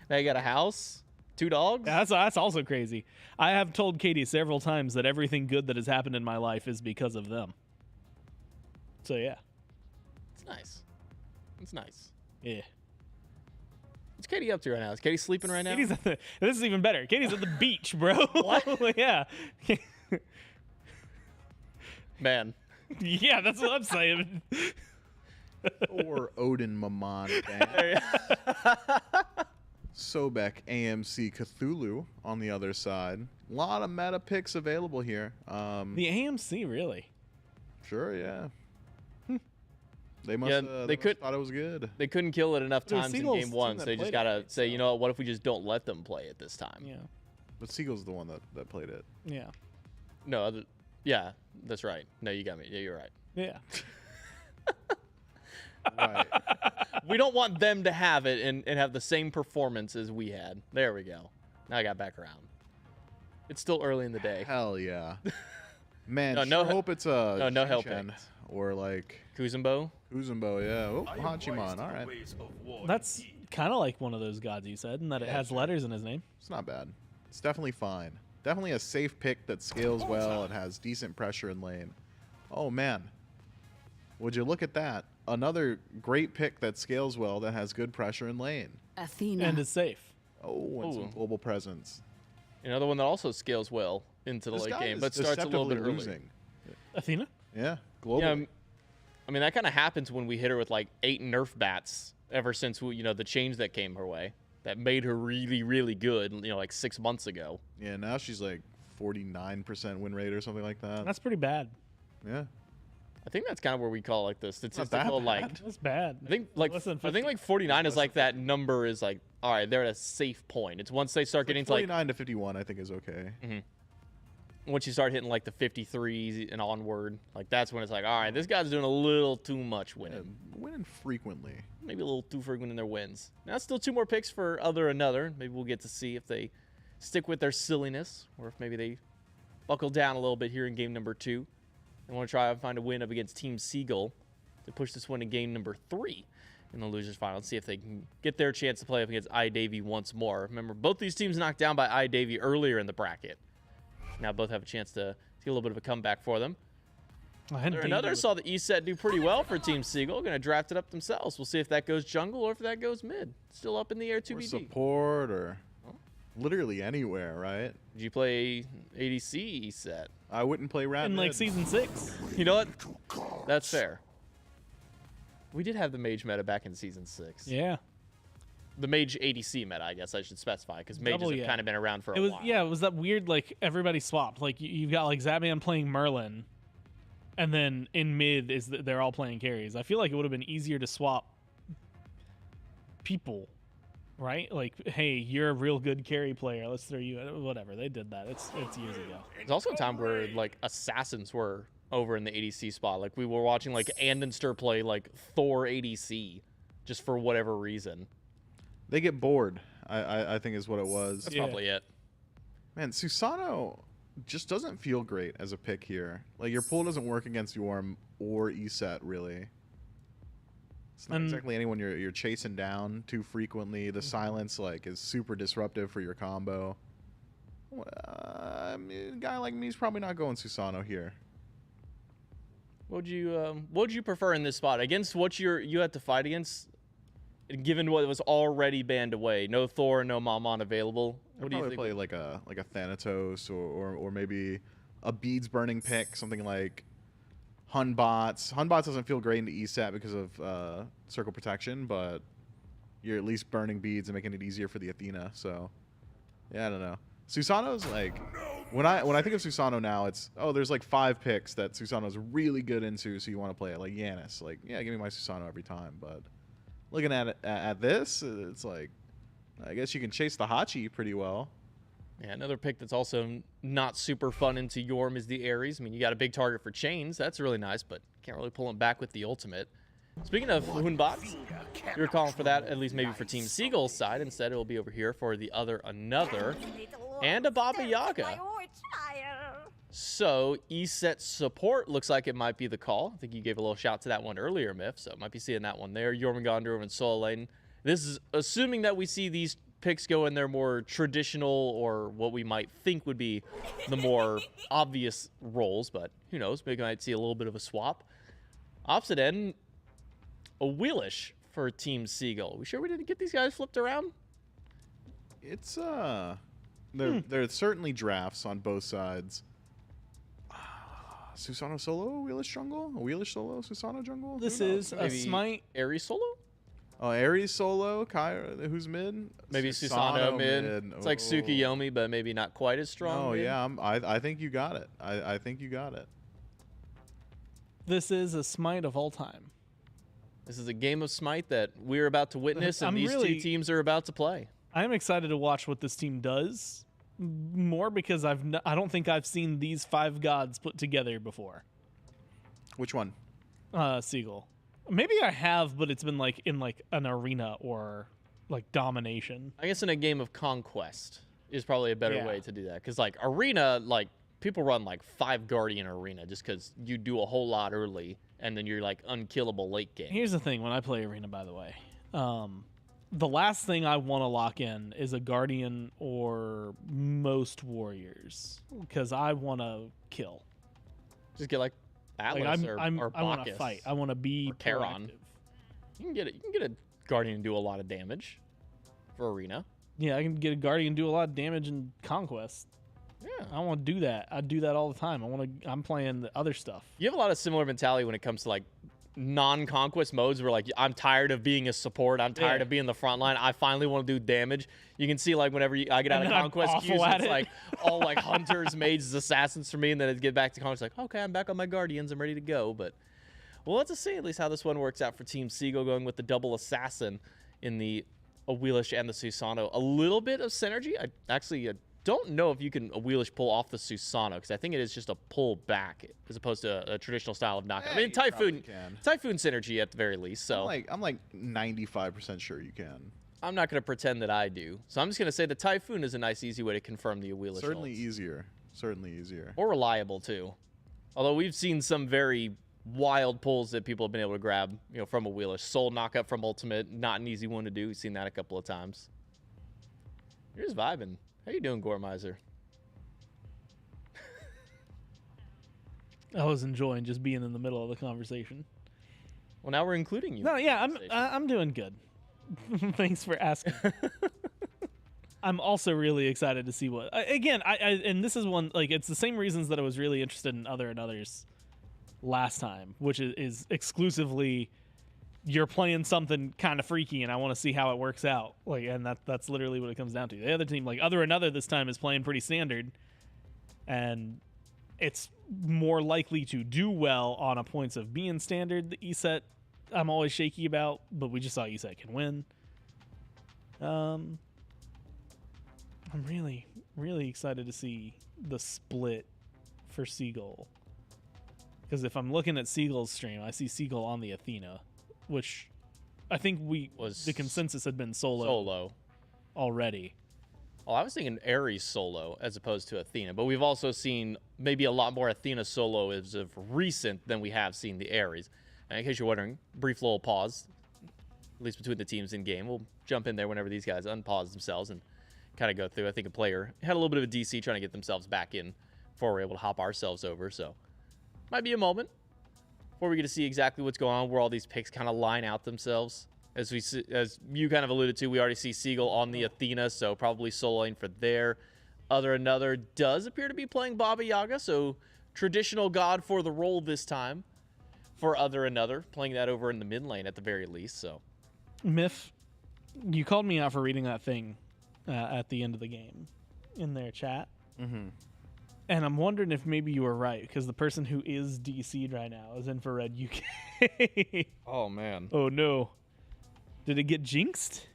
Now you got a house, 2 dogs. Yeah, that's also crazy. I have told Katie several times that everything good that has happened in my life is because of them. So yeah, it's nice. It's nice. Yeah. What's Katie up to right now? Is Katie sleeping right now? Katie's this is even better. Katie's at the beach, bro. What? Yeah. Man. Yeah, that's what I'm saying. Or Odin Maman. Sobek AMC Cthulhu on the other side. A lot of meta picks available here. The AMC, really? Sure, yeah. They must thought it was good. They couldn't kill it enough Dude, times in Seagull's game 1, so they just gotta say, you know what if we just don't let them play it this time? Yeah. But Seagull's the one that played it. Yeah. No, yeah, that's right. No, you got me. Yeah, you're right. Yeah. Right. We don't want them to have it and have the same performance as we had. There we go. Now I got back around. It's still early in the day. Hell yeah. Man, No hope it's a no help Shin-Chan or like Kuzumbo. Yeah. Oh, Hachiman. All right. That's kind of like one of those gods you said, in that it has letters in his name. It's not bad. It's definitely fine. Definitely a safe pick that scales well. It has decent pressure in lane. Oh, man. Would you look at that? Another great pick that scales well that has good pressure in lane. Athena. And is safe. Oh, and some global presence. Another one that also scales well into the This late guy game, is but starts a little bit deceptively early. losing. Athena? Yeah, global. Yeah, I mean, that kind of happens when we hit her with like 8 Nerf bats ever since the change that came her way. That made her really, really good, like 6 months ago. Yeah, now she's like 49% win rate or something like that. That's pretty bad. Yeah. I think that's kind of where we call like the that statistical bad. That's bad. I think like 49 is like that number is like, all right, they're at a safe point. It's once they start getting to like 49 to 51, I think is okay. Mm-hmm. once you start hitting like the 53s and onward, like that's when it's like, all right, this guy's doing a little too much winning. Winning frequently. Maybe a little too frequent in their wins. Now, still 2 more picks for Other Another. Maybe we'll get to see if they stick with their silliness or if maybe they buckle down a little bit here in game number 2. They want to try and find a win up against Team Seagull to push this one in game number 3 in the losers final and see if they can get their chance to play up against iDavy once more. Remember, both these teams knocked down by iDavy earlier in the bracket. Now both have a chance to get a little bit of a comeback for them. Another saw the E set do pretty well for Team Seagull. Going to draft it up themselves. We'll see if that goes jungle or if that goes mid. Still up in the air, 2BD. Or support or literally anywhere, right? Did you play ADC E set? I wouldn't play Rat in like season 6. You know what? That's fair. We did have the mage meta back in season 6. Yeah. The mage ADC meta, I guess I should specify, because mages have kind of been around for a while. Yeah, it was that weird, like, everybody swapped. Like, you've got, like, Zabian playing Merlin, and then in mid is they're all playing carries. I feel like it would have been easier to swap people, right? Like, hey, you're a real good carry player. Let's throw you whatever. They did that. It's years ago. There's also a time where, like, assassins were over in the ADC spot. Like, we were watching, like, Andenster play, like, Thor ADC just for whatever reason. They get bored, I think is what it was. That's probably it. Man, Susano just doesn't feel great as a pick here. Like, your pull doesn't work against Yorm or ESET, really. It's not exactly anyone you're chasing down too frequently. The silence, like, is super disruptive for your combo. I mean, a guy like me is probably not going Susano here. What would you prefer in this spot against what you had to fight against? Given what was already banned away, no Thor, no Mammon available. What do you think? Play like a Thanatos or maybe a beads burning pick, something like Hunbots. Hunbots doesn't feel great into ESAT because of circle protection, but you're at least burning beads and making it easier for the Athena. So yeah, I don't know. Susano's like when I think of Susano now, it's there's like 5 picks that Susano's really good into, so you want to play it. Like Yanis, like yeah, give me my Susano every time, but. Looking at this, it's like, I guess you can chase the Hachi pretty well. Yeah, another pick that's also not super fun into Yorm is the Ares. I mean, you got a big target for chains. That's really nice, but can't really pull him back with the ultimate. Speaking of Hunbots, you're calling for that, at least maybe for Team Seagull's side. Instead, it will be over here for the Other Another and a Baba Yaga. So, ESET support looks like it might be the call. I think you gave a little shout to that one earlier, Myth, so might be seeing that one there. Jormungandr over in Soul Lane. This is assuming that we see these picks go in their more traditional or what we might think would be the more obvious roles, but who knows? Maybe we might see a little bit of a swap. Opposite end, a Wheelish for Team Seagull. We sure we didn't get these guys flipped around? It's, there's certainly drafts on both sides. Susano solo, Wheelish jungle? A Wheelish solo, Susano jungle? This is a SMITE. Ares solo? Oh, Ares solo, Kyra, who's mid? Maybe Susano mid. It's like Tsukuyomi, but maybe not quite as strong. Oh, yeah, I think you got it. I think you got it. This is a SMITE of all time. This is a game of SMITE that we're about to witness, and these two teams are about to play. I'm excited to watch what this team does. More because I don't think I've seen these 5 gods put together before. Which one? Seagull. Maybe I have, but it's been like in like an arena or like domination. I guess in a game of conquest is probably a better way to do that. Because like arena, like people run like 5 Guardian arena just because you do a whole lot early and then you're like unkillable late game. Here's the thing when I play arena, by the way. The last thing I want to lock in is a Guardian or most Warriors because I want to kill. Just get like Atlas or I want to Bacchus fight. I want to be Charon. You can get a Guardian and do a lot of damage for arena. Yeah, I can get a Guardian and do a lot of damage in Conquest. Yeah, I want to do that. I do that all the time. I'm playing the other stuff. You have a lot of similar mentality when it comes to like non-conquest modes where like I'm tired of being a support, I'm tired of being the front line, I finally want to do damage. You can see like whenever I get out of conquest queues, it's like all like hunters, mages, assassins for me, and then it get back to conquest like okay, I'm back on my guardians, I'm ready to go. But well, let's just see at least how this one works out for Team Seagull, going with the double assassin in the Wheelish and the Susano. A little bit of synergy. don't know if you can a wheelish pull off the Susano, because I think it is just a pull back as opposed to a traditional style of knockout. I mean, you probably Typhoon synergy at the very least. So I'm like 95% sure you can. I'm not going to pretend that I do. So I'm just going to say the Typhoon is a nice, easy way to confirm the wheelish. Certainly holds. easier. Certainly easier. Or reliable too. Although we've seen some very wild pulls that people have been able to grab, from a wheelish. Soul knockup from Ultimate, not an easy one to do. We've seen that a couple of times. You're just vibing. How you doing, Gormizer? I was enjoying just being in the middle of the conversation. Well, now we're including you. No, yeah, I'm doing good. Thanks for asking. I'm also really excited to see what. Again, and this is one, like, it's the same reasons that I was really interested in Other and Others last time, which is exclusively you're playing something kind of freaky and I want to see how it works out. Like, and that's literally what it comes down to. The other team, like Other and Other this time, is playing pretty standard, and it's more likely to do well on a points of being standard. The ESET I'm always shaky about, but we just saw ESET can win. I'm really, really excited to see the split for Seagull. Because if I'm looking at Seagull's stream, I see Seagull on the Athena, which I think the consensus had been solo already. Oh, I was thinking Ares solo as opposed to Athena, but we've also seen maybe a lot more Athena solo as of recent than we have seen the Ares. And in case you're wondering, brief little pause, at least between the teams in game. We'll jump in there whenever these guys unpause themselves and kind of go through. I think a player had a little bit of a DC trying to get themselves back in before we're able to hop ourselves over. So might be a moment before we get to see exactly what's going on, where all these picks kind of line out themselves. As you kind of alluded to, we already see Seagull on the Athena, so probably soloing for there. Other Another does appear to be playing Baba Yaga, so traditional god for the role this time for Other Another, playing that over in the mid lane at the very least. So, Myth, you called me out for reading that thing at the end of the game in their chat. Mm-hmm. And I'm wondering if maybe you were right, because the person who is DC'd right now is Infrared UK. Oh, man. Oh, no. Did it get jinxed?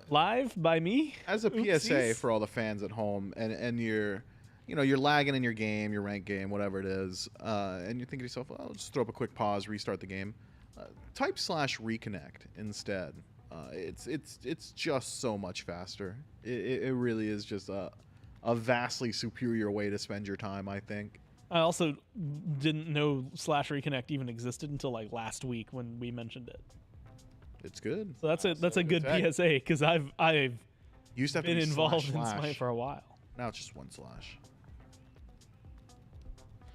Live by me? As a PSA for all the fans at home, and you're lagging in your game, your ranked game, whatever it is, and you think to yourself, well, I'll just throw up a quick pause, restart the game. Type /reconnect instead. It's just so much faster. It really is just a vastly superior way to spend your time, I think. I also didn't know /reconnect even existed until like last week when we mentioned it. It's good. So that's a good PSA, because I've used to have been to be involved in / SMITE for a while. Now it's just 1/.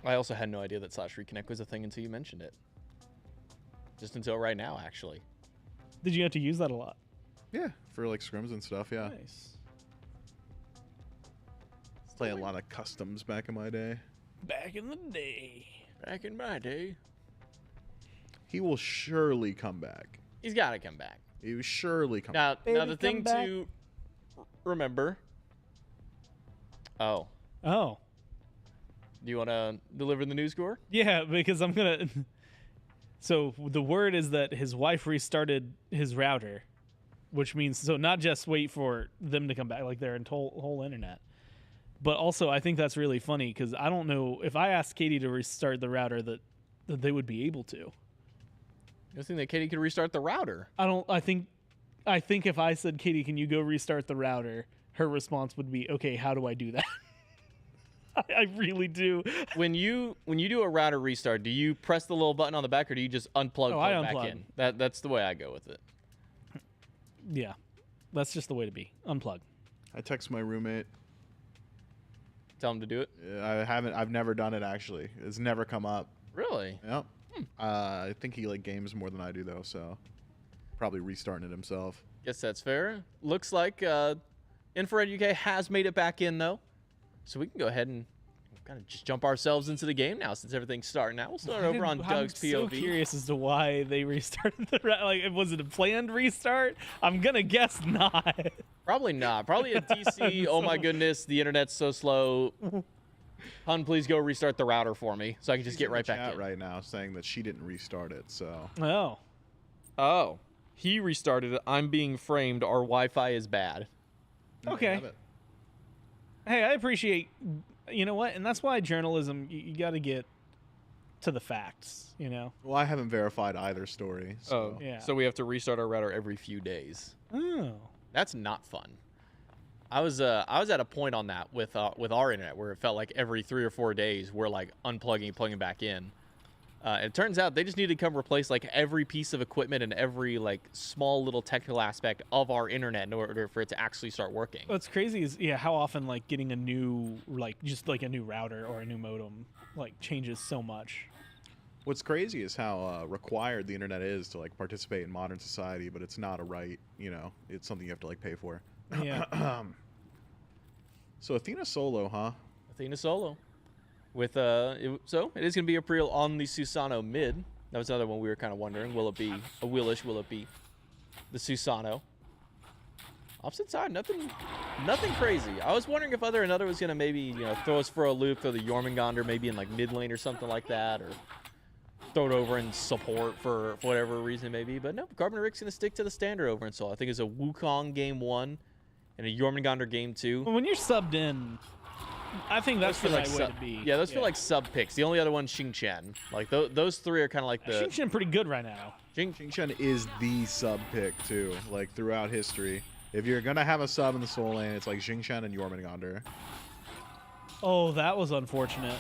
I also had no idea that /reconnect was a thing until you mentioned it. Just until right now, actually. Did you have to use that a lot? Yeah, for like scrims and stuff, yeah. Nice. Play a lot of customs back in my day. Back in the day. Back in my day. He will surely come back. He's got to come back. He will surely come back. Baby, now the thing back. to remember. Oh. Oh. Do you want to deliver the news, Gore? Yeah, because I'm going to... So the word is that his wife restarted his router, which means, so not just wait for them to come back, like their whole internet, but also I think that's really funny, because I don't know if I asked Katie to restart the router that they would be able to. You think that Katie could restart the router? I think if I said, Katie, can you go restart the router, her response would be, okay, how do I do that? I really do. When you do a router restart, do you press the little button on the back, or do you just unplug I back unplug. in? That's the way I go with it. Yeah, that's just the way to be. Unplug. I text my roommate. Tell him to do it? I've never done it, actually. It's never come up. Really? Yep. I think he games more than I do, though, so probably restarting it himself. Guess that's fair. Looks like Infrared UK has made it back in, though. So we can go ahead and kind of just jump ourselves into the game now, since everything's starting now. We'll start over on Doug's POV. I'm so curious as to why they restarted the like, was it a planned restart? I'm gonna guess not. Probably not. Probably a DC. Oh my goodness, the internet's so slow. Hun, please go restart the router for me, so I can just get right back in. Right now, saying that she didn't restart it. So. Oh. He restarted it. I'm being framed. Our Wi-Fi is bad. Okay. Hey, I appreciate, you know what? And that's why journalism, you got to get to the facts, you know? Well, I haven't verified either story. So. Oh, Yeah. So we have to restart our router every few days. Oh. That's not fun. I was at a point on that with our internet where it felt like every 3 or 4 days we're like unplugging, plugging back in. It turns out they just need to come replace like every piece of equipment and every like small little technical aspect of our internet in order for it to actually start working. What's crazy is how often like getting a new just a new router or a new modem like changes so much. What's crazy is how required the internet is to like participate in modern society, but it's not a right. You know, it's something you have to like pay for. Yeah. So Athena solo, huh? Athena solo. With so it is gonna be a Priel on the Susano mid. That was another one we were kind of wondering. Will it be a Willish? Will it be the Susano? Opposite side, nothing crazy. I was wondering if another was gonna maybe throw us for a loop, throw the Jormungandr maybe in like mid lane or something like that, or throw it over in support for whatever reason maybe. But no, Carbon Rick's gonna stick to the standard over in Seoul. I think it's a Wukong game 1 and a Jormungandr game 2. When you're subbed in, I think that's the right way to be. Yeah, those feel like sub picks. The only other one's Xingqian. Like those three are kind of like the. Xingqian pretty good right now. Xingqian is the sub pick too, like throughout history. If you're gonna have a sub in the Soul Lane, it's like Xingqian and Jormungandr. Oh, that was unfortunate.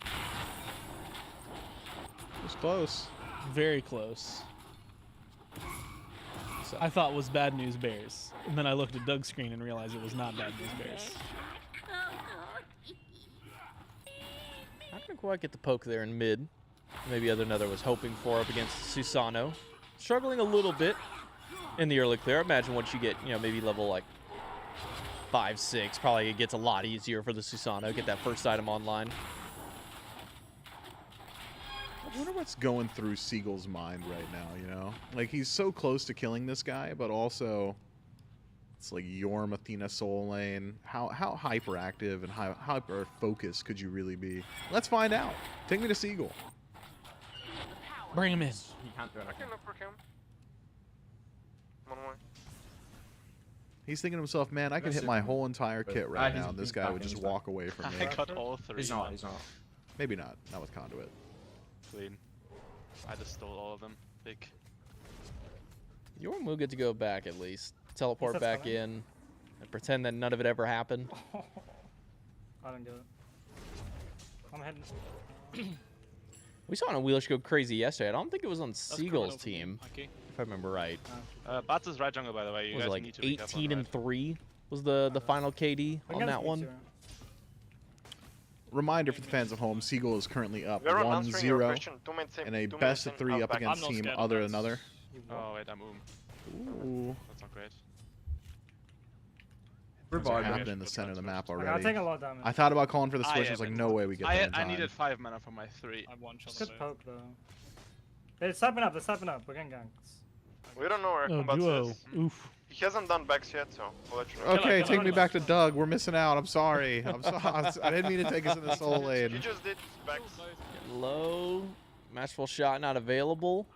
It was close. Very close. So I thought it was Bad News Bears, and then I looked at Doug's screen and realized it was not Bad News Bears. Not gonna quite get the poke there in mid. Maybe another was hoping for up against Susano. Struggling a little bit in the early clear. Imagine once you get, maybe level like 5, 6, probably it gets a lot easier for the Susano. Get that first item online. I wonder what's going through Siegel's mind right now, Like, he's so close to killing this guy, but also it's like Yorm, Athena, Soul Lane. How hyperactive and how hyper-focused could you really be? Let's find out. Take me to Siegel. Bring him in. He can't do I anything. can look for him. One more. He's thinking to himself, man, I could hit my whole entire kit right now, and this guy would just walk away from me. I got all 3. He's not. Maybe not. Not with Conduit. Clean. I just stole all of them. Big. Yorm will get to go back at least. Teleport He's back fine. in and pretend that none of it ever happened. I don't get it. I'm heading. We saw on Wheelish go crazy yesterday. I don't think it was on Siegel's team, Okay. if I remember right. Bats is right jungle, by the way. You Was guys it like need to be careful 18 on and that. 3 was the final KD on that one? Reminder for the fans at home, Siegel is currently up We are answering your 1-0 question. 2 minutes in. in a 2 best of minutes in, 3 I'll up back. against I'm not team scared of other that. another. Oh, wait, I'm Ooh. That's not great. What happened in the center of the map I already? take a lot of damage. I thought about calling for the switch. I was haven't. like, no way we get there in I time. needed 5 mana for my 3. I one-shot Good the poke though. They're stepping up. We're getting ganks. We don't know where Oh, Combat duo. is. Oof. He hasn't done backs yet, so we'll let you know. Okay, Kill take him. me back to Doug. We're missing out. I'm sorry. I didn't mean to take us in the Soul You Lane. just did backs. Low. Matchful shot not available.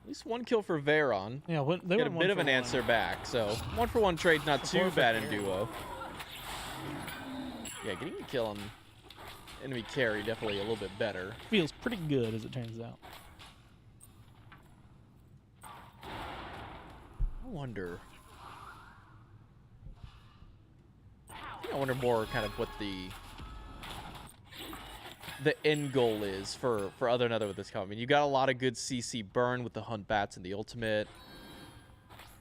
At least 1 kill for Veron. Yeah, they Get a went bit of 1 an for 1. answer back. So 1-for-1 trade's not too Support for bad in carry. duo. Yeah, getting a kill on enemy carry definitely a little bit better. Feels pretty good as it turns out. I wonder. I wonder more kind of what the end goal is for other another with this comp. I mean, you got a lot of good CC burn with the Hunt Bats and the ultimate.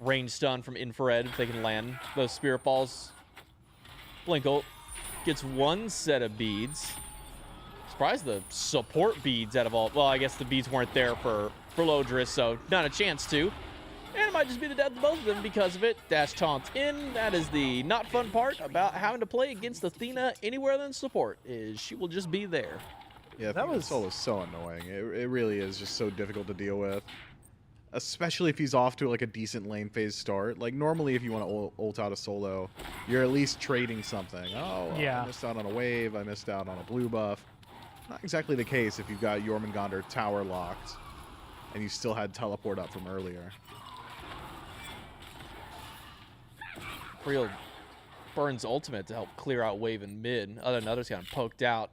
Range stun from infrared if they can land those spirit balls. Blink ult gets 1 set of beads. Surprised the support beads out of all. Well, I guess the beads weren't there for Lodris, so not a chance to. And it might just be the death of both of them because of it. Dash taunt in. That is the not fun part about having to play against Athena anywhere than support, is she will just be there. Yeah, that was solo so annoying. It really is just so difficult to deal with. Especially if he's off to like a decent lane phase start. Like normally if you want to ult out a solo, you're at least trading something. Oh, Yeah. I missed out on a wave, I missed out on a blue buff. Not exactly the case if you've got Jormungandr tower locked and you still had teleport up from earlier. Real burns ultimate to help clear out wave in mid. Other than others got poked out.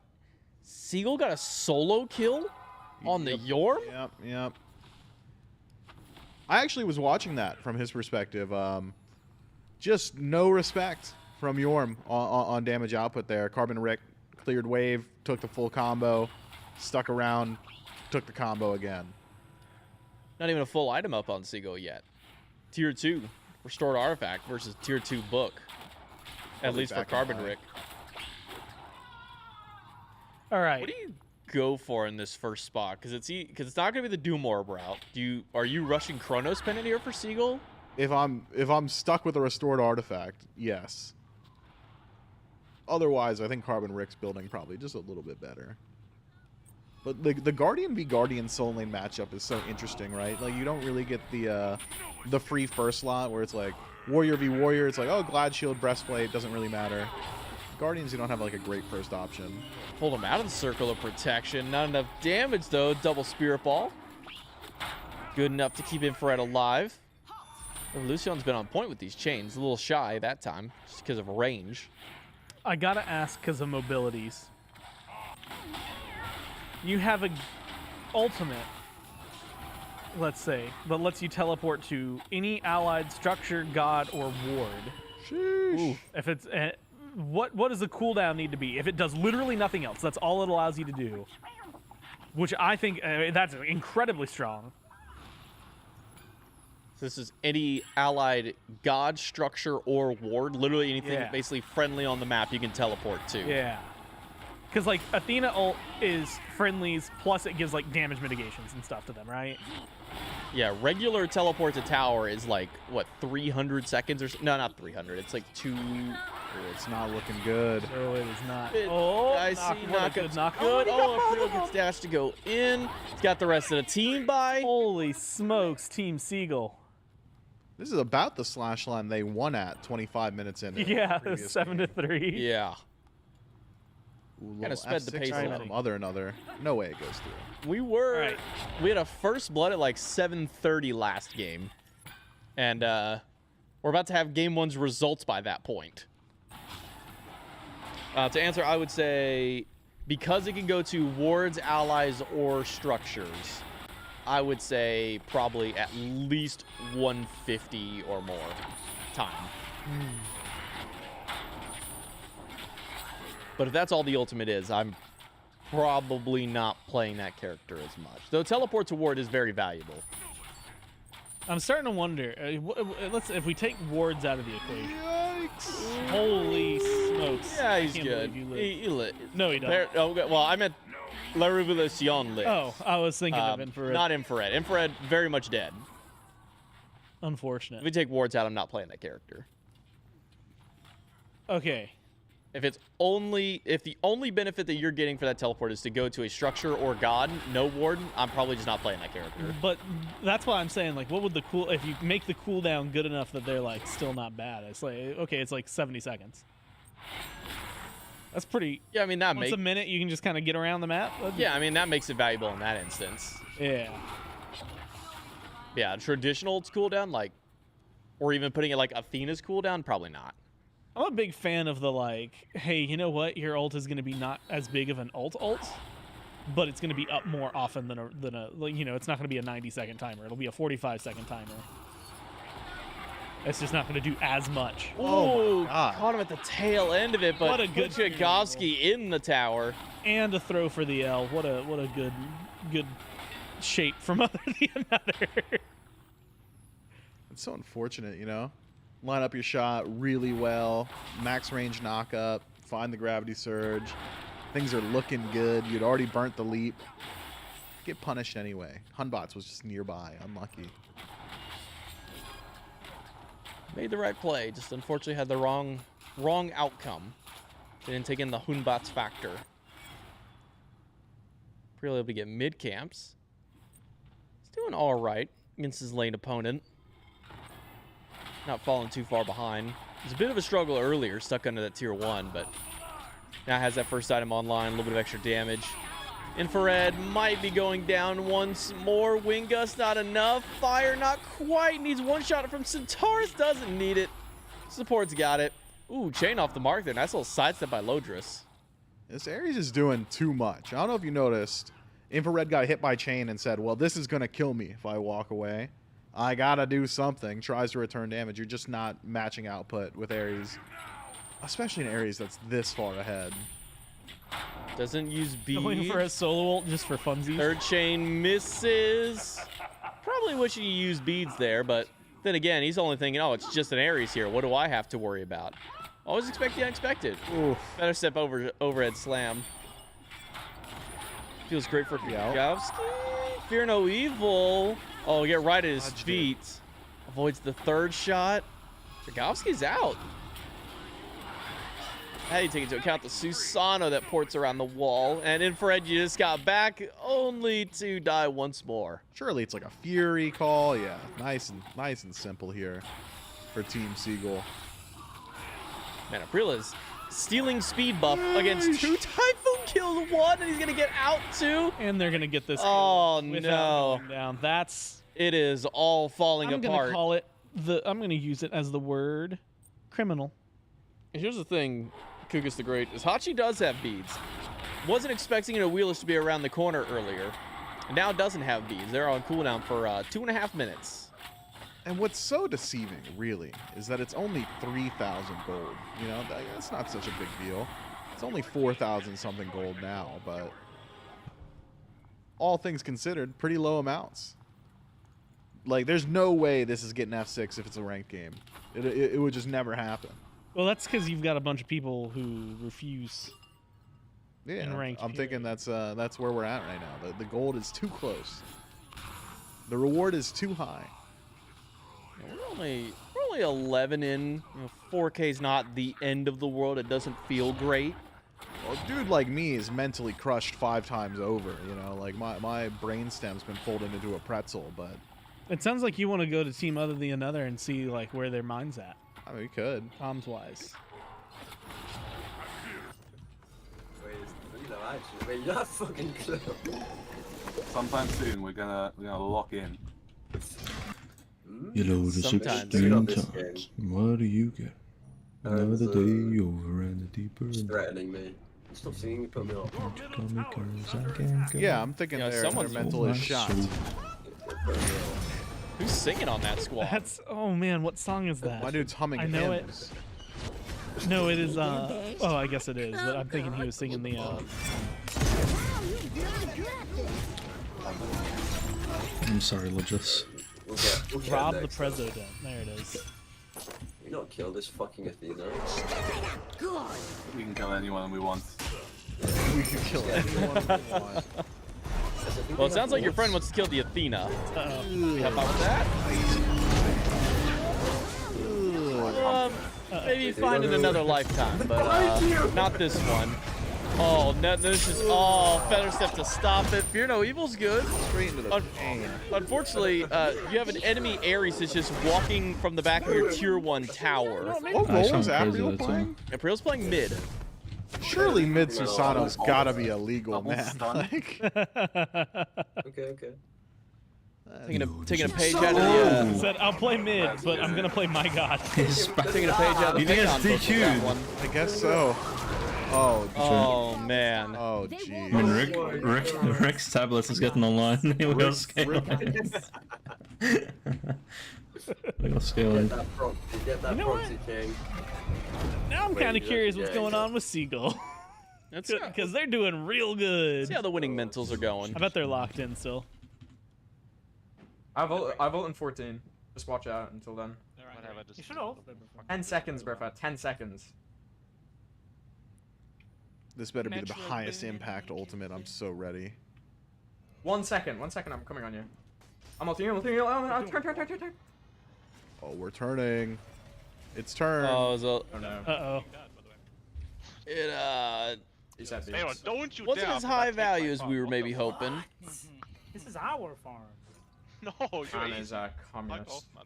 Seagull got a solo kill on the Yorm? Yep. I actually was watching that from his perspective. Just no respect from Yorm on damage output there. Carbon Rick cleared wave, took the full combo, stuck around, took the combo again. Not even a full item up on Seagull yet. Tier 2 restored artifact versus Tier 2 book. At least for Carbon Rick. All right. What do you go for in this first spot? Because it's not going to be the Doom Orb route. Are you rushing Chronos Pendant here for Seagull? If I'm stuck with a restored artifact, yes. Otherwise, I think Carbon Rick's building probably just a little bit better. But the Guardian v Guardian Soul Lane matchup is so interesting, right? Like, you don't really get the free first slot where it's like Warrior v Warrior. It's like, oh, Glad Shield, Breastplate, doesn't really matter. Guardians, you don't have like a great first option. Pulled him out of the circle of protection. Not enough damage though. Double Spirit Ball. Good enough to keep Infrared alive. Well, Lucion's been on point with these chains. A little shy that time, just because of range. I gotta ask because of mobilities. You have a ultimate, let's say, that lets you teleport to any allied structure, god, or ward. Sheesh. If it's what does the cooldown need to be? If it does literally nothing else, that's all it allows you to do. Which I think that's incredibly strong. So this is any allied god, structure, or ward. Literally anything basically friendly on the map you can teleport to. Yeah. Because, like, Athena ult is friendlies, plus it gives, like, damage mitigations and stuff to them, right? Yeah, regular teleport to tower is, like, what, 300 seconds or so? No, not 300. It's, like, 2... It's not looking good. No, it is not. I see knock good. Imperial gets dashed to go in. He's got the rest of the team by. Holy smokes, Team Seagull. This is about the slash line they won at 25 minutes in. Yeah, 7-3. Yeah. Kind of sped the pace a little. Another. No way it goes through. We had a first blood at like 7:30 last game. And we're about to have game one's results by that point. To answer, I would say because it can go to wards, allies, or structures, I would say probably at least 150 or more time. But if that's all the ultimate is, I'm probably not playing that character as much. Though teleport to ward is very valuable. I'm starting to wonder. If we take wards out of the equation. Yikes! Holy smokes! Yeah, he's good. He lit. No, he doesn't. Well, I meant La Revolution lit. Oh, I was thinking of infrared. Not infrared. Infrared very much dead. Unfortunate. If we take wards out, I'm not playing that character. Okay. If the only benefit that you're getting for that teleport is to go to a structure or god, no ward, I'm probably just not playing that character. But that's why I'm saying, like, what would if you make the cooldown good enough that they're like still not bad? It's like, okay, it's like 70 seconds. That's pretty. Yeah, I mean that once a minute you can just kind of get around the map. Yeah, I mean that makes it valuable in that instance. Yeah. Yeah, traditional cooldown, like, or even putting it like Athena's cooldown, probably not. I'm a big fan of the, like, hey, you know what? Your ult is going to be not as big of an ult, but it's going to be up more often than a like, you know, it's not going to be a 90-second timer. It'll be a 45-second timer. It's just not going to do as much. Oh, caught him at the tail end of it, but what a good Tchaikovsky in the tower. And a throw for the L. What a good shape from other the another. It's so unfortunate, you know? Line up your shot really well, max range knock up, find the gravity surge. Things are looking good. You'd already burnt the leap. Get punished anyway. Hunbots was just nearby. Unlucky. Made the right play, just unfortunately had the wrong outcome. They didn't take in the Hunbots factor. Really able to get mid camps. He's doing all right against his lane opponent. Not falling too far behind. It was a bit of a struggle earlier, stuck under that tier 1, but now has that first item online, a little bit of extra damage. Infrared might be going down once more. Wind Gust not enough. Fire not quite. Needs one shot from Centaurus. Doesn't need it. Support's got it. Ooh, chain off the mark there. Nice little sidestep by Lodris. This Ares is doing too much. I don't know if you noticed. Infrared got hit by chain and said, well, this is going to kill me if I walk away. I got to do something. Tries to return damage. You're just not matching output with Ares. Especially in Ares that's this far ahead. Doesn't use bead. Going for a solo ult just for funsies. Third chain misses. Probably wishing he used beads there, but then again, he's only thinking, oh, it's just an Ares here. What do I have to worry about? Always expect the unexpected. Oof. Better step overhead slam. Feels great for Kwiatkowski. Fear no evil. Oh, get right at his feet. Avoids the third shot. Kwiatkowski's out. How do you take into account the Susano that ports around the wall? And Infrared, you just got back only to die once more. Surely it's like a Fury call. Yeah, nice and simple here for Team Seagull. Man, Aprila's stealing speed buff against 2 Typhoon kills 1, and he's gonna get out 2. And they're gonna get this. Oh without no! going down. That's. It is all falling apart. I'm gonna call it I'm gonna use it as the word criminal. Here's the thing, Kugus the Great, is Hachi does have beads. Wasn't expecting a Wheelish to be around the corner earlier. Now doesn't have beads. They're on cooldown for 2.5 minutes. And what's so deceiving, really, is that it's only 3,000 gold. You know, that's not such a big deal. It's only 4,000 something gold now, but all things considered, pretty low amounts. Like, there's no way this is getting F6 if it's a ranked game. It would just never happen. Well, that's because you've got a bunch of people who refuse. Yeah, in ranked I'm thinking period. that's where we're at right now. The gold is too close. The reward is too high. Yeah, we're only 11 in. 4K's not the end of the world. It doesn't feel great. Well, a dude like me is mentally crushed 5 times over. You know, like my brain stem's been folded into a pretzel. But It sounds like you want to go to team other than another and see like where their mind's at. I mean, we could. Comms wise. Wait, you're not fucking close. Sometime soon we're gonna lock in. You load the Sometimes. 16 times. What do you get? Another day over and the deeper. It's threatening me. Stop singing, put me off. Yeah, I'm thinking You know, their someone's- mental is shot. Who's singing on that squad? That's oh man, what song is that? My dude's humming I know hymns. it. No, it is oh I guess it is, but I'm thinking he was singing the I'm sorry, Logis. We'll get Rob the next. President. There it is. We not kill this fucking Athena. We can kill anyone we want. We can kill anyone we want. Well, it sounds like your friend wants to kill the Athena. How about that? Maybe find in another lifetime, but not this one. Oh, no, this is Feather Step to stop it. Fear no evil's good. Straight into the pain. Unfortunately, you have an enemy Ares that's just walking from the back of your tier 1 tower. What role is April playing? April's playing mid. Surely mid Susano's gotta be illegal, man. Okay, okay. Taking a page out of the. Said I'll play mid, but I'm gonna play my god. Taking a page out of the You think Payton it's book with that DQ'd? one. I guess so. Oh, Oh man. oh, I jeez. mean, Rick's tablet is getting online. We are scaling. We are scaling. Get that You know proxy king. Now I'm Wait, kind of yeah, curious what's yeah, going yeah. on with Seagull. That's Because they're doing real good. see how the winning mentals are going. I bet they're locked in still. I vote in 14. Just watch out until then. Whatever, just You should have. 10 seconds, Bertha. 10 seconds. This better be the highest impact ultimate. I'm so ready. 1 second. 1 second. I'm coming on you. I'm ulting you. Turn. Oh, we're turning. It's turn. Oh, Oh no. Uh-oh. it He said Hey, beats. don't you wasn't dare as put high that thing value in as my we were farm. maybe What the hoping. This is our farm. fuck? No, you're Khan is easy. a Fuck communist. off, man.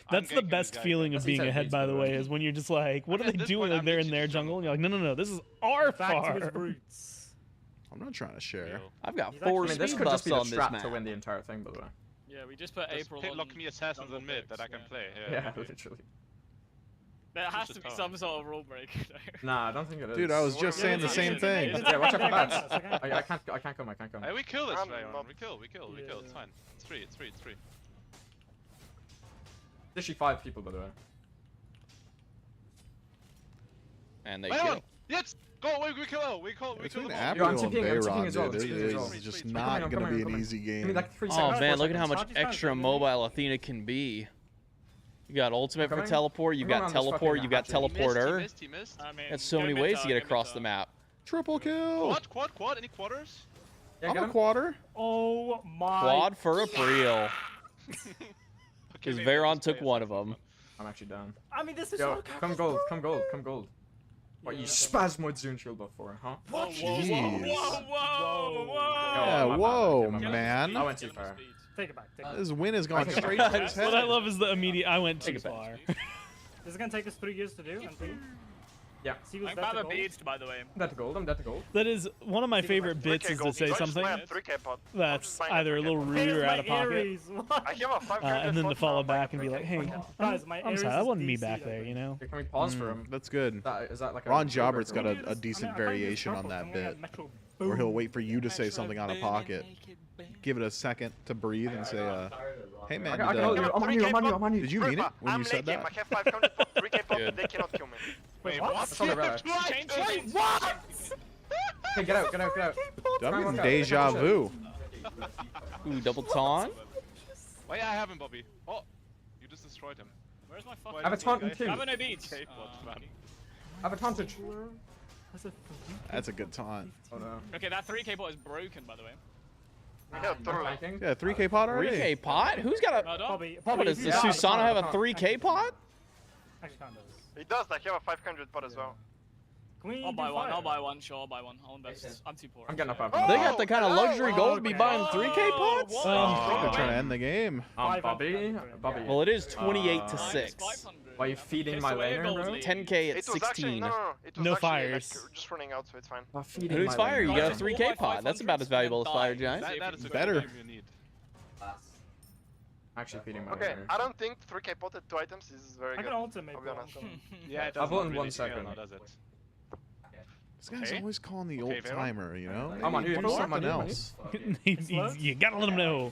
That's I'm the ganking best this guy. feeling of That's being inside ahead, beats, by the by the way, way. is when you're just like, what are At they this doing? point, Like I'm they're in literally their just jungle, and you're like, no, this is our Back to his farm. roots. I'm not trying to share. I've got He's 4 actually- This speed could buffs just be the on this strat map. to win the entire thing, by the way. Yeah, we just put Just April pit on lock me assassins jungle on mid picks, that I can yeah. play. Yeah, okay. literally. There has to be some sort of rule break. Nah, I don't think it is. Dude, I was just saying the same thing. Yeah, watch out for bats. I can't come. Hey, we kill this I'm Rayon. not- We kill. It's fine. It's free. Literally 5 people, by the way. And they Rayon! kill. Yes! Go! We kill. We kill Between them all. Abigail and TPing as well, Bayron, dude, TPing it as well. is just I'm not coming, going to I'm be an coming. easy Give me game. like 3 Oh seconds. man, 4 look at how seconds. much extra mobile Athena can be. You got ultimate for Coming? teleport, you I'm got going on this teleport, fucking you got hatchet. teleporter. He missed. I mean, That's so go many mid ways tower, to get go mid across the tower. map. Triple kill. Quad? Any quarters? Yeah, I'm get a him. quarter. Oh my. Quad for a real. Okay, Because maybe Veyron just took play one it. of them. I'm actually down. I mean, this is Yo, so come gold. What, you spasmoid Zune shield before, huh? Jeez. Whoa. Yeah, my bad, whoa, my bad. man. I went too far. Take it back. Take it back. This win has gone straight to his What I head. love is the immediate. I went too Take it back. far. This is gonna take us 3 years to do. Yeah. See who's I'm that to Baba gold? beads, by the way. I'm dead to gold. That is one of my favorite bits is to say something that's either a little rude or out of pocket, I have a 500 and then to foot follow now, back and be like, okay. "Hey, Guys, my I'm Ares sorry, that is wasn't me DC, back I there," think. you know. Here, can we pause for him? That's good. Is that like a Ron rule break Jobert's or got what? a decent I thought you variation used on that purple, and we bit, had Metro where he'll Boom. wait for you to say something out of pocket, give it a second to breathe, and say, "Hey man, I can hold you. I'm on you. did you mean it when you said I that?" have 500 pop, 3k pop, Good. they cannot kill me. Wait, what? That's all the rest. Change What? Hey, get out. I'm getting deja vu. Ooh, double taunt. Wait, I have him, Bobby. Oh, you just destroyed him. Where's my fucking... I have a taunt and 2. I have no beads. Okay, man. I have a tauntage. That's a good taunt. Oh no. Okay, that 3k bot is broken, by the way. Yeah, totally. Yeah, 3K pot already. 3k pot? Who's got a... Well done. Bobby, What is if this? you- Susana have a 3k pot? Actually, can't do this. He does, like, you have a 500 pot as well. Can we I'll do buy one, fire? I'll buy one, sure, I'll buy one. I'll invest. I'm too poor. I'm getting a 5. They got the kind of luxury gold to be okay. buying 3k pots? Oh, They're trying to end the game. Bobby. Well, it is 28 to 6. 500. Why are you feeding It's my the way laner, gold bro? league. 10k at It was actually, 16. no. It was No actually, fires. Like, just running out, so it's fine. Feeding Who's my fire? You laner. got a Guys, 3k all my pot. That's about as valuable as Fire Giant. That is a Better. good game you need. Actually feeding my Okay, laner. I don't think 3k pot at 2 items is very I good. can ultimate. I'll be bro, I'm honest. coming. Yeah, it I'll does vote not in really 1 scale second. now, does it? This guy's Okay. always calling the Okay, old Veyron. timer, you know? I'm on Maybe you, do I'm on something you, I'm on else. you gotta let them know.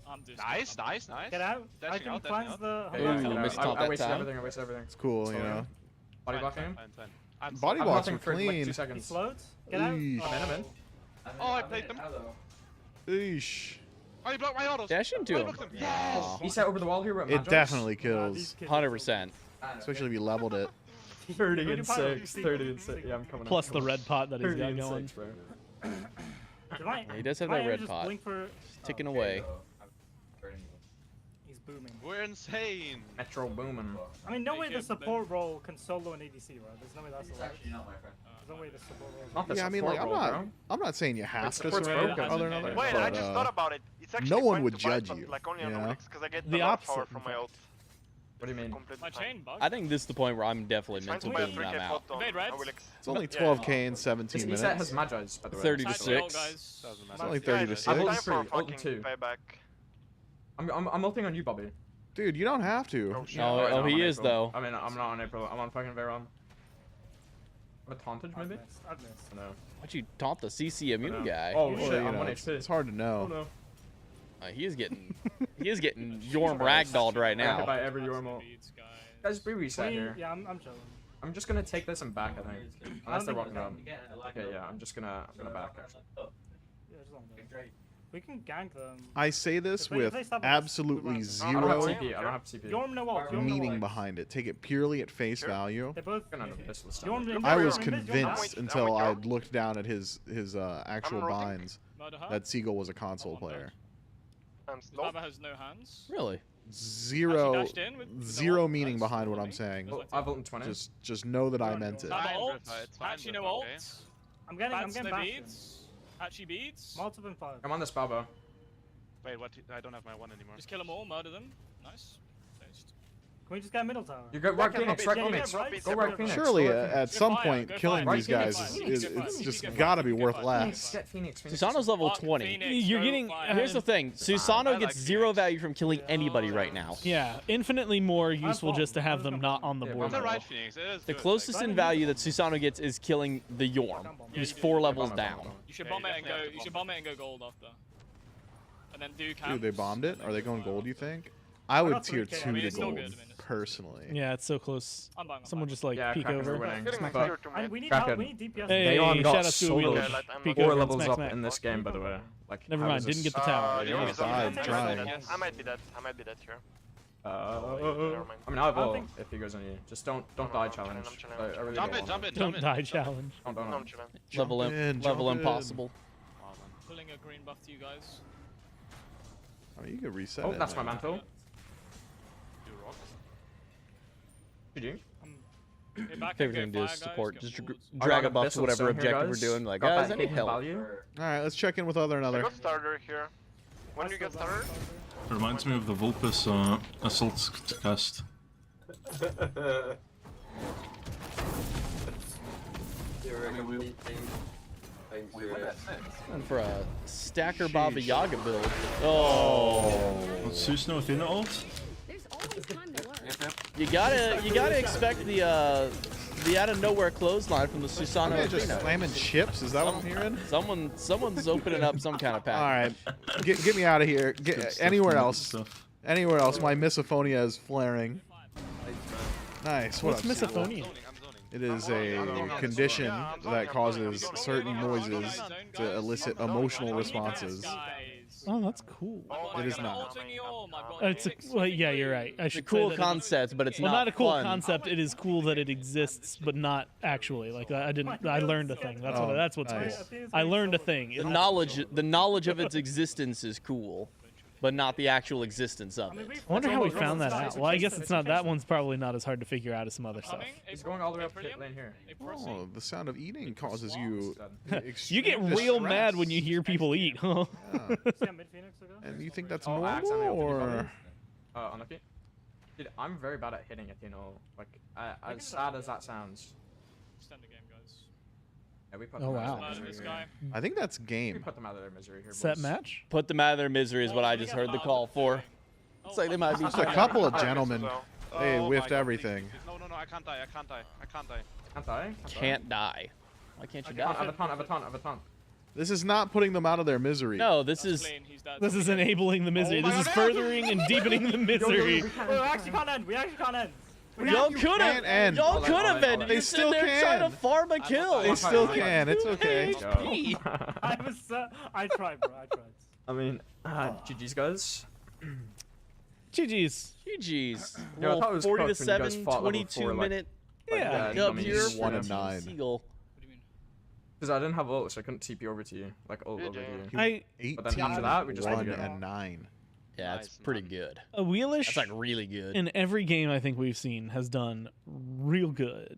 I'm just Nice. Get out. I Dashing can out, cleanse dashing the. Okay, Ooh, yeah, no, missed I top that wasted time. everything, I wasted everything. It's cool, you know? Body blocking him? Body I'm blocks nothing were for like 2 clean. He seconds. floats. Get out. Eesh. I'm in. Oh, I played them. Eesh. Oh, you blocked my autos. Dash into Oh, you him. blocked them. Yes. He sat over the wall here with It Magic. definitely These kills. kids are 100%. Especially if you leveled it. 30 Go and to pyro, 6. see. 30 and 6. Yeah, I'm coming Plus up. the red pot that he's 30 got and going. 6, bro. He does have Can I that red just pot. blink for- Ticking away. He's booming. We're insane. Metro booming. I mean, no way the AJ support role can solo an ADC, right? There's no way that's allowed. There's no way the support role. Not the Yeah, I mean, like, support role, I'm not saying you have to support's surrender broken. other than other, Wait, I just thought but about it. It's actually no one fine would to buy judge some, you, like only on you know? Olix, because I get The a lot of power opposite, from in my fact. ult. What do you mean? Completely My fine. chain bugged. I think this is the point where I'm definitely It's fine mental to buy a building 3k them out. pot on Evade reds? Olix. it's only Yeah. 12k in 17 This minutes. set has Magi's, by the way. 30 to Patch me out, 6. guys. Doesn't It's matter. only Yeah, 30 to it's 6. I've time ult for three, ult fucking two. payback. I'm ulting on you, Bobby. Dude, you don't have to. Oh, shit. No, Right now, oh, I'm he on is, April. though. I mean, I'm not on April. I'm on fucking Veyron. A tauntage, I've maybe? missed. I've missed. No. Why'd you taunt the CC immune no. guy? Oh, Well, shit, you I'm know, 1 it's, HP. it's hard to know. Oh, no. He is getting Yorm ragdolled right I got hit now. by every Yormo. Beads, guys. Guys, be reset here. Yeah, I'm chilling. I'm just gonna take this and back, I think. Unless they're think walking up. Okay, yeah, I'm gonna back, actually. Yeah, just let me know. We can gank them. I say this If they with stop us, absolutely we run. I don't have zero CP. I don't have CP. Yorm no ult. Yorm no meaning ult. behind it. Take it purely at face value. They both. I'm gonna miss this Yorm, time. Yorm, I Yorm, was Yorm, Yorm, Yorm. convinced I'm until with I you. looked down at his actual rolling. binds Murder her. that Seagull was a console I'm on player. I'm slow. Baba has no hands. Really? Zero, dashed in with no zero ult, meaning nice. behind what I'm Really? saying. That's I've ulted 20. Just know that I meant it. Baba Fine, ult. Griffith, it's fine, Actually no Griffith, ult. okay? I'm Bats getting no bastion. beads. Actually beads. Multiple 5. I'm on this Baba. Wait, what? I don't have my one anymore. Just kill them all, murder them. Nice. Finished. we just get middle tower? You go right Phoenix, right Yeah, Phoenix. right. Go right Phoenix. Surely Go right Phoenix. at some fire, point, go killing fire. these Right, guys Phoenix, is Phoenix, it's Phoenix, just Phoenix, gotta be Phoenix, worth Phoenix, less. Get Phoenix. Susano's level 20. You're getting Here's the thing. Susano gets 0 value from killing anybody right now. Yeah, infinitely more useful just to have them not on the board. The right Phoenix, it is The good, closest in value that Susano gets is killing the Yorm, who's 4 levels down. You should bomb it and go. You should bomb it and go gold after. And then do camps. Dude, they bombed it. Are they going gold? You think? I would got tier 3K. 2 I mean, to it's still gold good, I mean, it's- personally. Yeah, it's so close. I'm buying, Someone just like Yeah, peek Kraken's over. winning. Getting But- tier 2 And mid. we need Kraken. help. We need DPS. Hey, They on got shout out to solo Wheeler. Yeah, like, I'm Peek not- four over, levels smack, up smack. in this game, by the way. Like, Never how mind, is didn't this- get the tower. Yeah, Yomi's died on mid. trying. I might be dead. I might be dead here. I mean, I will if he goes on you. Just don't die I'm challenge. chilling. I really Jump don't in, jump in, Don't jump in. die challenge. Don't No, I'm don't. chilling. Level jump in. impossible. Pulling a green buff to you guys. I mean, you could reset Oh, it. that's my man. mantle. Did you? Get back and Favorite go thing to do is fire, guys, support. go Just forwards. drag a got buff Abyssal to whatever Stone here, objective we're guys. doing. Like, Got guys, that I need hidden help. value. All right, let's check in with other I another. got starter here. When you get starter? Reminds me of the Vulpes assault cast. And for a stacker Baba Yaga build. Oh. Susno Athena ult? You gotta expect the out of nowhere clothesline from the Susano. Are they just Athena. slamming chips? Is that what I'm hearing? Someone's opening up some kind of pack. All right, get me out of here. Get anywhere else. Anywhere else. My misophonia is flaring. Nice. What What's up, Seagull? misophonia? It is a condition that causes certain noises to elicit emotional responses. Oh, that's cool. It is not. It's a, well, yeah, you're right. I It's a should cool say that concept, but it's well, not not a cool fun. concept. It is cool that it exists, but not actually. Like I didn't. I learned a thing. That's Oh, that's what's nice. cool. I learned a thing. The knowledge of its existence is cool, but not the actual existence of it. I wonder how we found that out. Well, I guess it's not. That one's probably not as hard to figure out as some other stuff. He's going all the way up pit lane here. Oh, the sound of eating causes you. You get extreme real mad distress. when you hear people eat, huh? Yeah. And you think that's Oh, I normal, accidentally ulted you, or? buddy. Unlucky. Dude, I'm very bad at hitting it, you know. Like, as sad as that sounds. Extend the game, guys. Yeah, we put Oh, them out wow. of their This misery guy. here. I think that's We game. put them out of their misery here, Set boys. match. Put them out of their misery is what I just heard the call for. It's like they might be. Just a couple of gentlemen. They Oh my whiffed God, everything. please, please. No, I can't die, I can't die, I can't die. Can't die. Can't die. Why can't you I have die? a ton, I have a ton, I have a ton. This is not putting them out of their misery. No, this is. Clean, he's dead. This is enabling the misery. This is furthering and deepening the misery. We actually can't end. We actually can't end. Y'all could have. can't end. Y'all could have ended. They You still sit there trying can. to farm a kill. They still can. It's okay. I was. I tried, bro. I tried. I mean, GG's, guys. GG's. GG's. Yeah, I thought it was 40 to cooked when you guys 7, fought level 22 4, like- minute Yeah. dub dummies. here. 1 for and 9. Seagull. What do you mean? Because I didn't have ult, so I couldn't TP over to you. Like, ult over to you. I 18, But then after that, we just had to 1 get and 9. Yeah, it's Nice, pretty man. good. a wheelish That's like really good. in every game I think we've seen has done real good.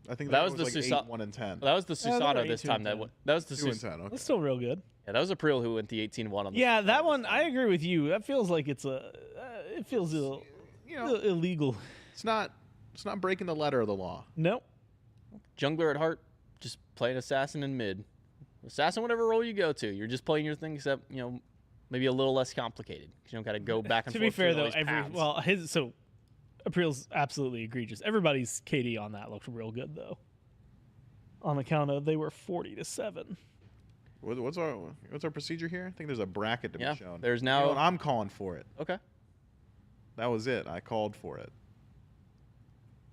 I think That that was was the like Susa- 8, 1 and 10. That was the they're Susano 8, this 2 time. and That 10. that was the 2 and 10. Susano. Okay. That's still real good. Yeah, that was April who went the 18-1 on the. Yeah, that one I agree with you. That feels like it's a. It feels You know, illegal. it's not breaking the letter of the law. Nope. Jungler at heart, just playing assassin in mid. Assassin, whatever role you go to, you're just playing your thing, except maybe a little less complicated. 'Cause you don't got to go back and To forth. be fair through all though, these paths. April's absolutely egregious. Everybody's KD on that looked real good though. On account of they were 40 to 7. What's our procedure here? I think there's a bracket to Yeah, be shown. there's You now- know what? I'm calling for it. Okay. That was it. I called for it.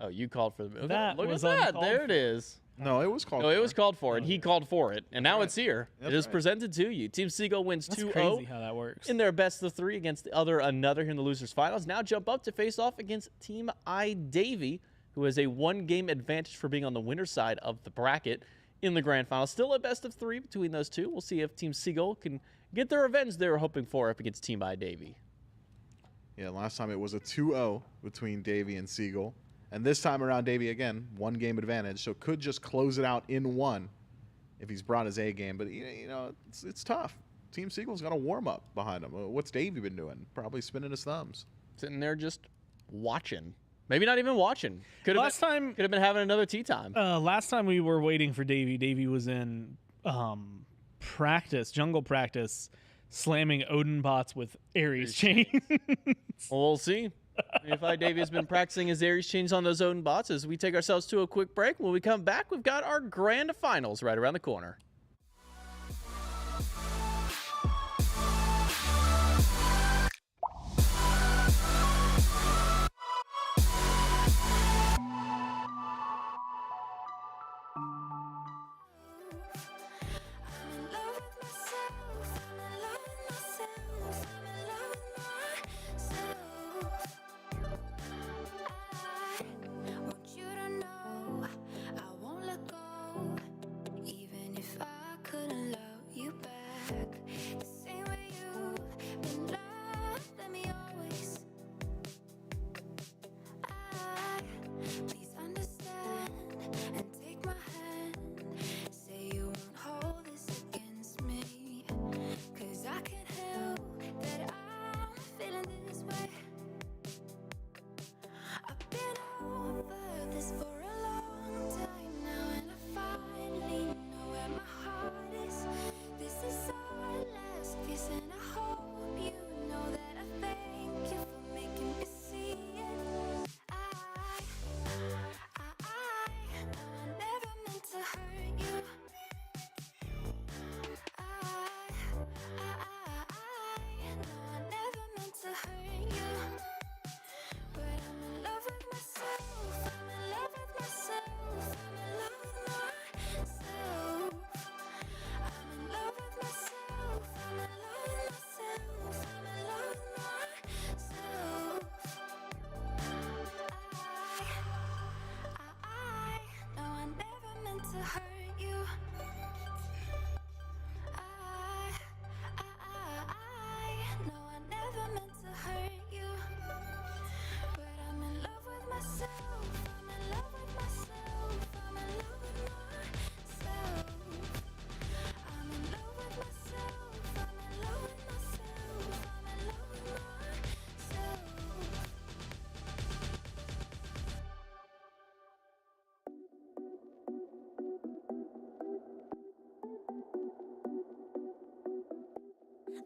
Oh, you called for the. Okay, That look was at that. uncalled There it is. No, it was called. No, it for. was called for, and he called for it, and now right. it's here. That's It is right. presented to you. Team Seagull wins That's 2-0 crazy how that works. in their best of 3 against the another here in the losers finals. Now jump up to face off against Team I Davy, who has a 1-game advantage for being on the winner side of the bracket in the grand final. Still a best of 3 between those two. We'll see if Team Seagull can get the revenge they were hoping for up against Team I Davy. Yeah, last time it was a 2-0 between Davy and Seagull. And this time around, Davy, again, 1-game advantage. So could just close it out in 1 if he's brought his A game. But, it's tough. Team Seagull's got a warm-up behind him. What's Davy been doing? Probably spinning his thumbs. sitting there just watching. Maybe not even watching. Could have been having another tea time. Last time we were waiting for Davey, Davey was in jungle practice, slamming Odin bots with Ares chains. Well, we'll see if Davey has been practicing his Ares chains on those Odin bots as we take ourselves to a quick break. When we come back, we've got our grand finals right around the corner.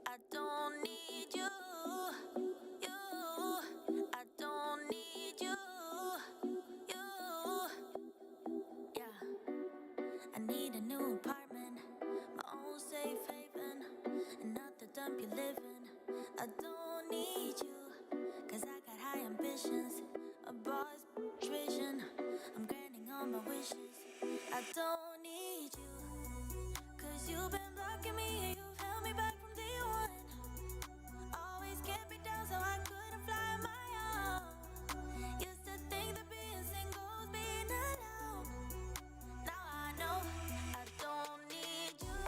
I don't need you, I don't need you, yeah. I need a new apartment, my own safe haven, and not the dump you live in. I don't need you, cause I got high ambitions, a boss vision, I'm granting all my wishes. I don't need you, cause you've been blocking me and you've held me back from day one. Always kept me down so I couldn't fly on my own. Used to think that being single was being alone. Now I know I don't need you,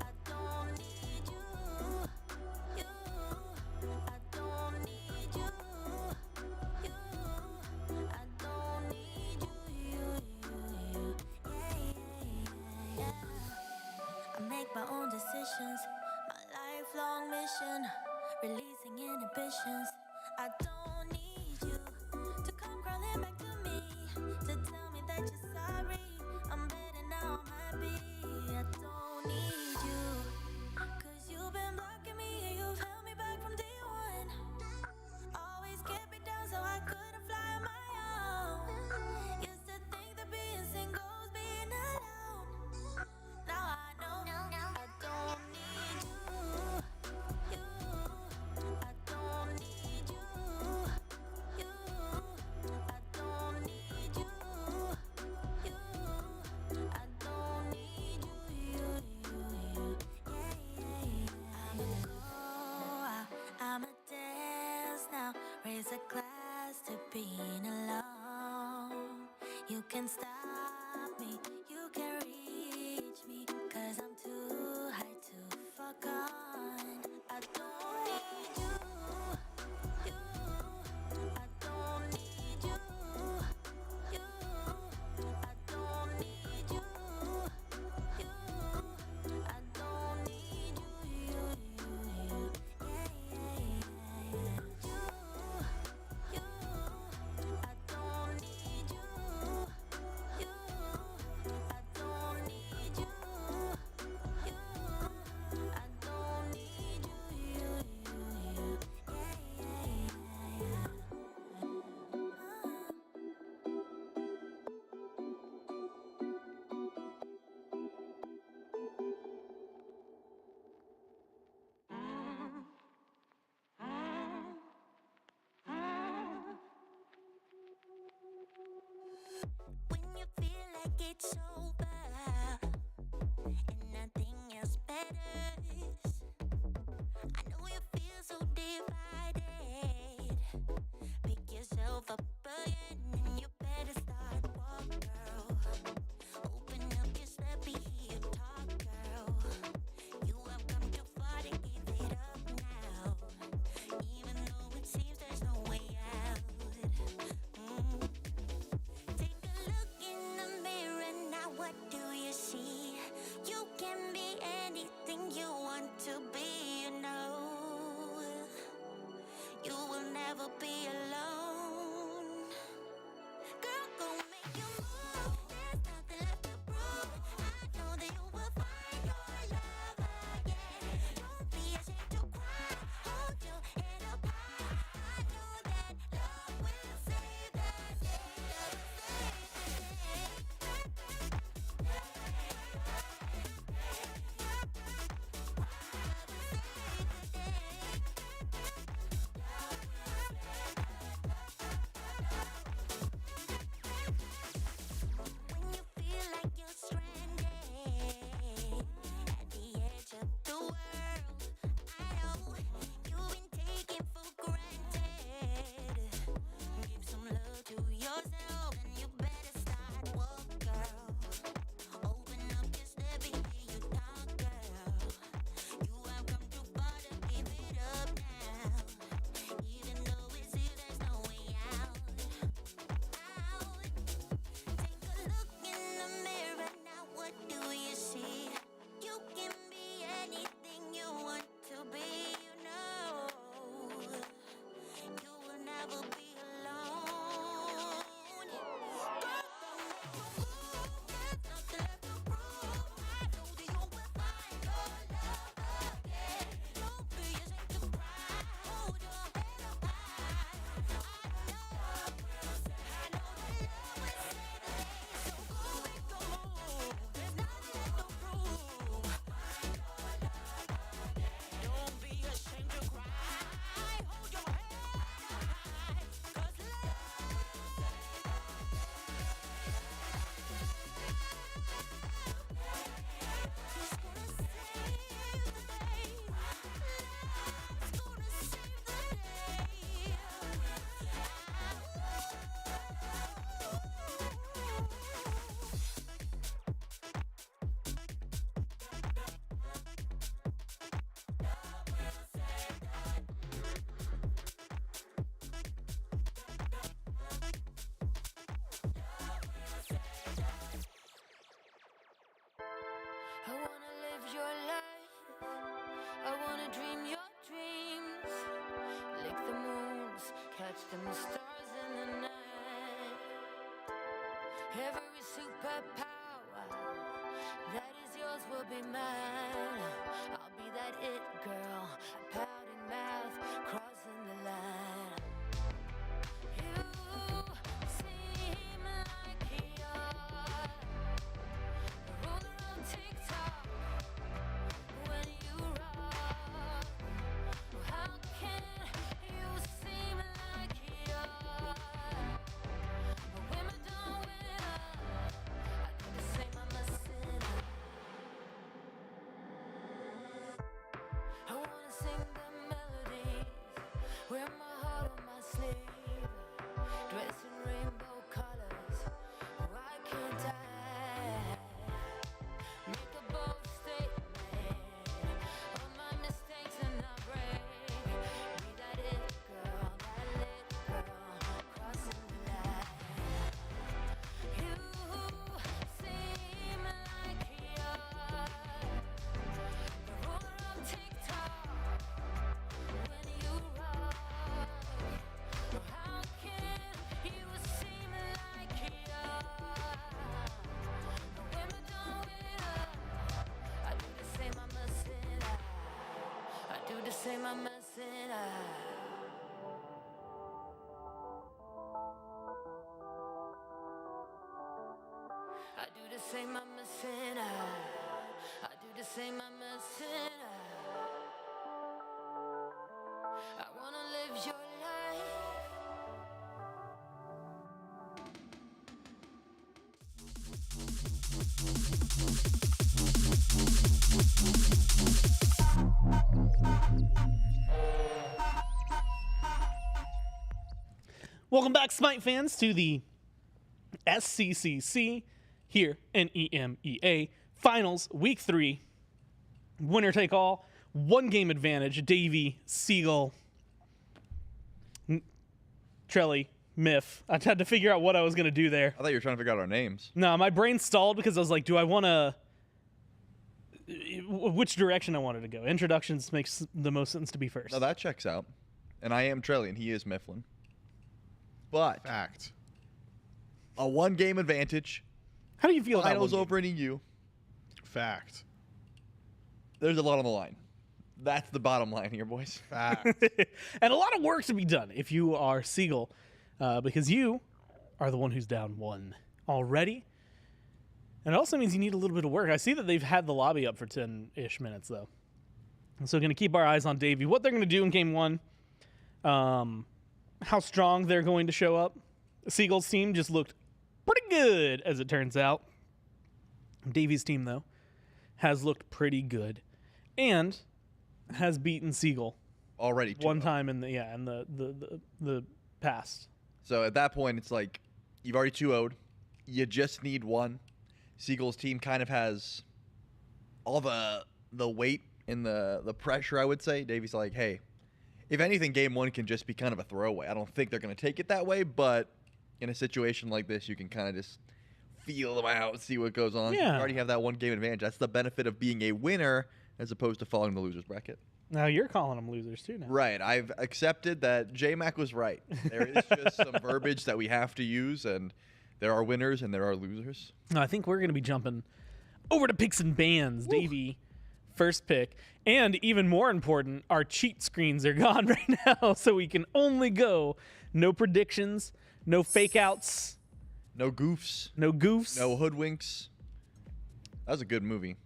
I don't need you, I don't need you, I don't need you, yeah. I make my own decisions, my lifelong mission, releasing inhibitions. I don't need you to come crawling back to me, to tell me that you're sorry. I'm better now, I'm happy. I don't need you, cause you've been blocking me and you've held me back from day one. Always kept me down so I couldn't fly on my own. Used to think that being single was being alone. Now I know I don't need you, I don't need you, I don't need you, I don't need you, I'ma go, I'ma dance now, raise a glass to being alone. You can stop me, you can reach me, cause I'm too high to fuck on. I don't need you, I don't need you, I don't need you, I don't need you, it's over and nothing else matters. I know you feel so divided. Pick yourself up again and you better start walk, girl. Open up your step, be here, talk, girl. You have come too far to give it up now. Even though it seems there's no way out. Take a look in the mirror now, what do you see? You can be anything you want to be, you know. You will never be alone. Girl, go make your move. There's nothing left to prove. I know that you will find your love again. Don't be ashamed to cry. Hold your head up high. I know that love will save the day. When you feel like you're stranded at the edge of the world, I know you've been taken for granted. Give some love to yourself and you better start walk, girl. Open up your step and hear you talk, girl. You have come too far to give it up now. Even though it seems there's no way out. Take a look in the mirror now, what do you see? You can be anything you want to be, you know. You will never be alone. Girl, go make your move. There's nothing left to prove. I know that you will find your love again. Don't be ashamed to cry. Hold your head up high. I know that love will save the day. So go make your move. There's nothing left to prove. Don't be ashamed to cry. Hold your head high. 'Cause love is gonna save the day. Love's gonna save the day. I wanna live your life. I wanna dream your dreams. Lick the moons, catch them stars in the night. Every superpower that is yours will be mine. I'll be that it girl, pouting mouth, crossing the line. You seem like you're the ruler of TikTok when you rock. How can you seem like you're a Wimbledon winner? I do the same, I'm a sinner. I wanna sing the melodies, wear my heart on my sleeve, dress in rainbow colors. Why can't I make a bold statement of my mistakes and not break? Be that it girl, that lit girl, crossing the line. You seem like you're the ruler of TikTok when you rock. How can you seem like you're a Wimbledon winner? I do the same, I'm a sinner. I do the same, I'm a sinner. I do the same, I'm a sinner. I do the same, I'm a sinner. I wanna live your life. Welcome back, Smite fans, to the SCCC here in EMEA Finals, Week 3. Winner take all, 1 game advantage. Davey, Seagull, Trelly, Myth. I had to figure out what I was going to do there. I thought you were trying to figure out our names. No, my brain stalled because I was like, do I want to... Which direction I wanted to go. Introductions makes the most sense to be first. No, that checks out. And I am Trelly, and he is Mifflin. But fact, a 1-game advantage. How do you feel about Finals over in EU? Fact. There's a lot on the line. That's the bottom line here, boys. Fact. And a lot of work to be done if you are Seagull, because you are the one who's down 1 already. And it also means you need a little bit of work. I see that they've had the lobby up for 10-ish minutes, though. So going to keep our eyes on Davey. What they're going to do in Game 1, how strong they're going to show up. Seagull's team just looked pretty good, as it turns out. Davey's team, though, has looked pretty good and has beaten Seagull already 1 time in the past. So at that point, it's like you've already 2-0'd. You just need 1. Seagull's team kind of has all the weight and the pressure, I would say. Davey's like, hey, if anything, Game 1 can just be kind of a throwaway. I don't think they're going to take it that way, but in a situation like this, you can kind of just feel them out, see what goes on. Yeah. You already have that 1-game advantage. That's the benefit of being a winner as opposed to falling in the loser's bracket. Now you're calling them losers, too, now. Right. I've accepted that J-Mac was right. There is just some verbiage that we have to use, and there are winners and there are losers. No, I think we're going to be jumping over to picks and bans. Woo. Davey, first pick. And even more important, our cheat screens are gone right now, so we can only go no predictions, no fake outs. No goofs. No goofs. No hoodwinks. That was a good movie.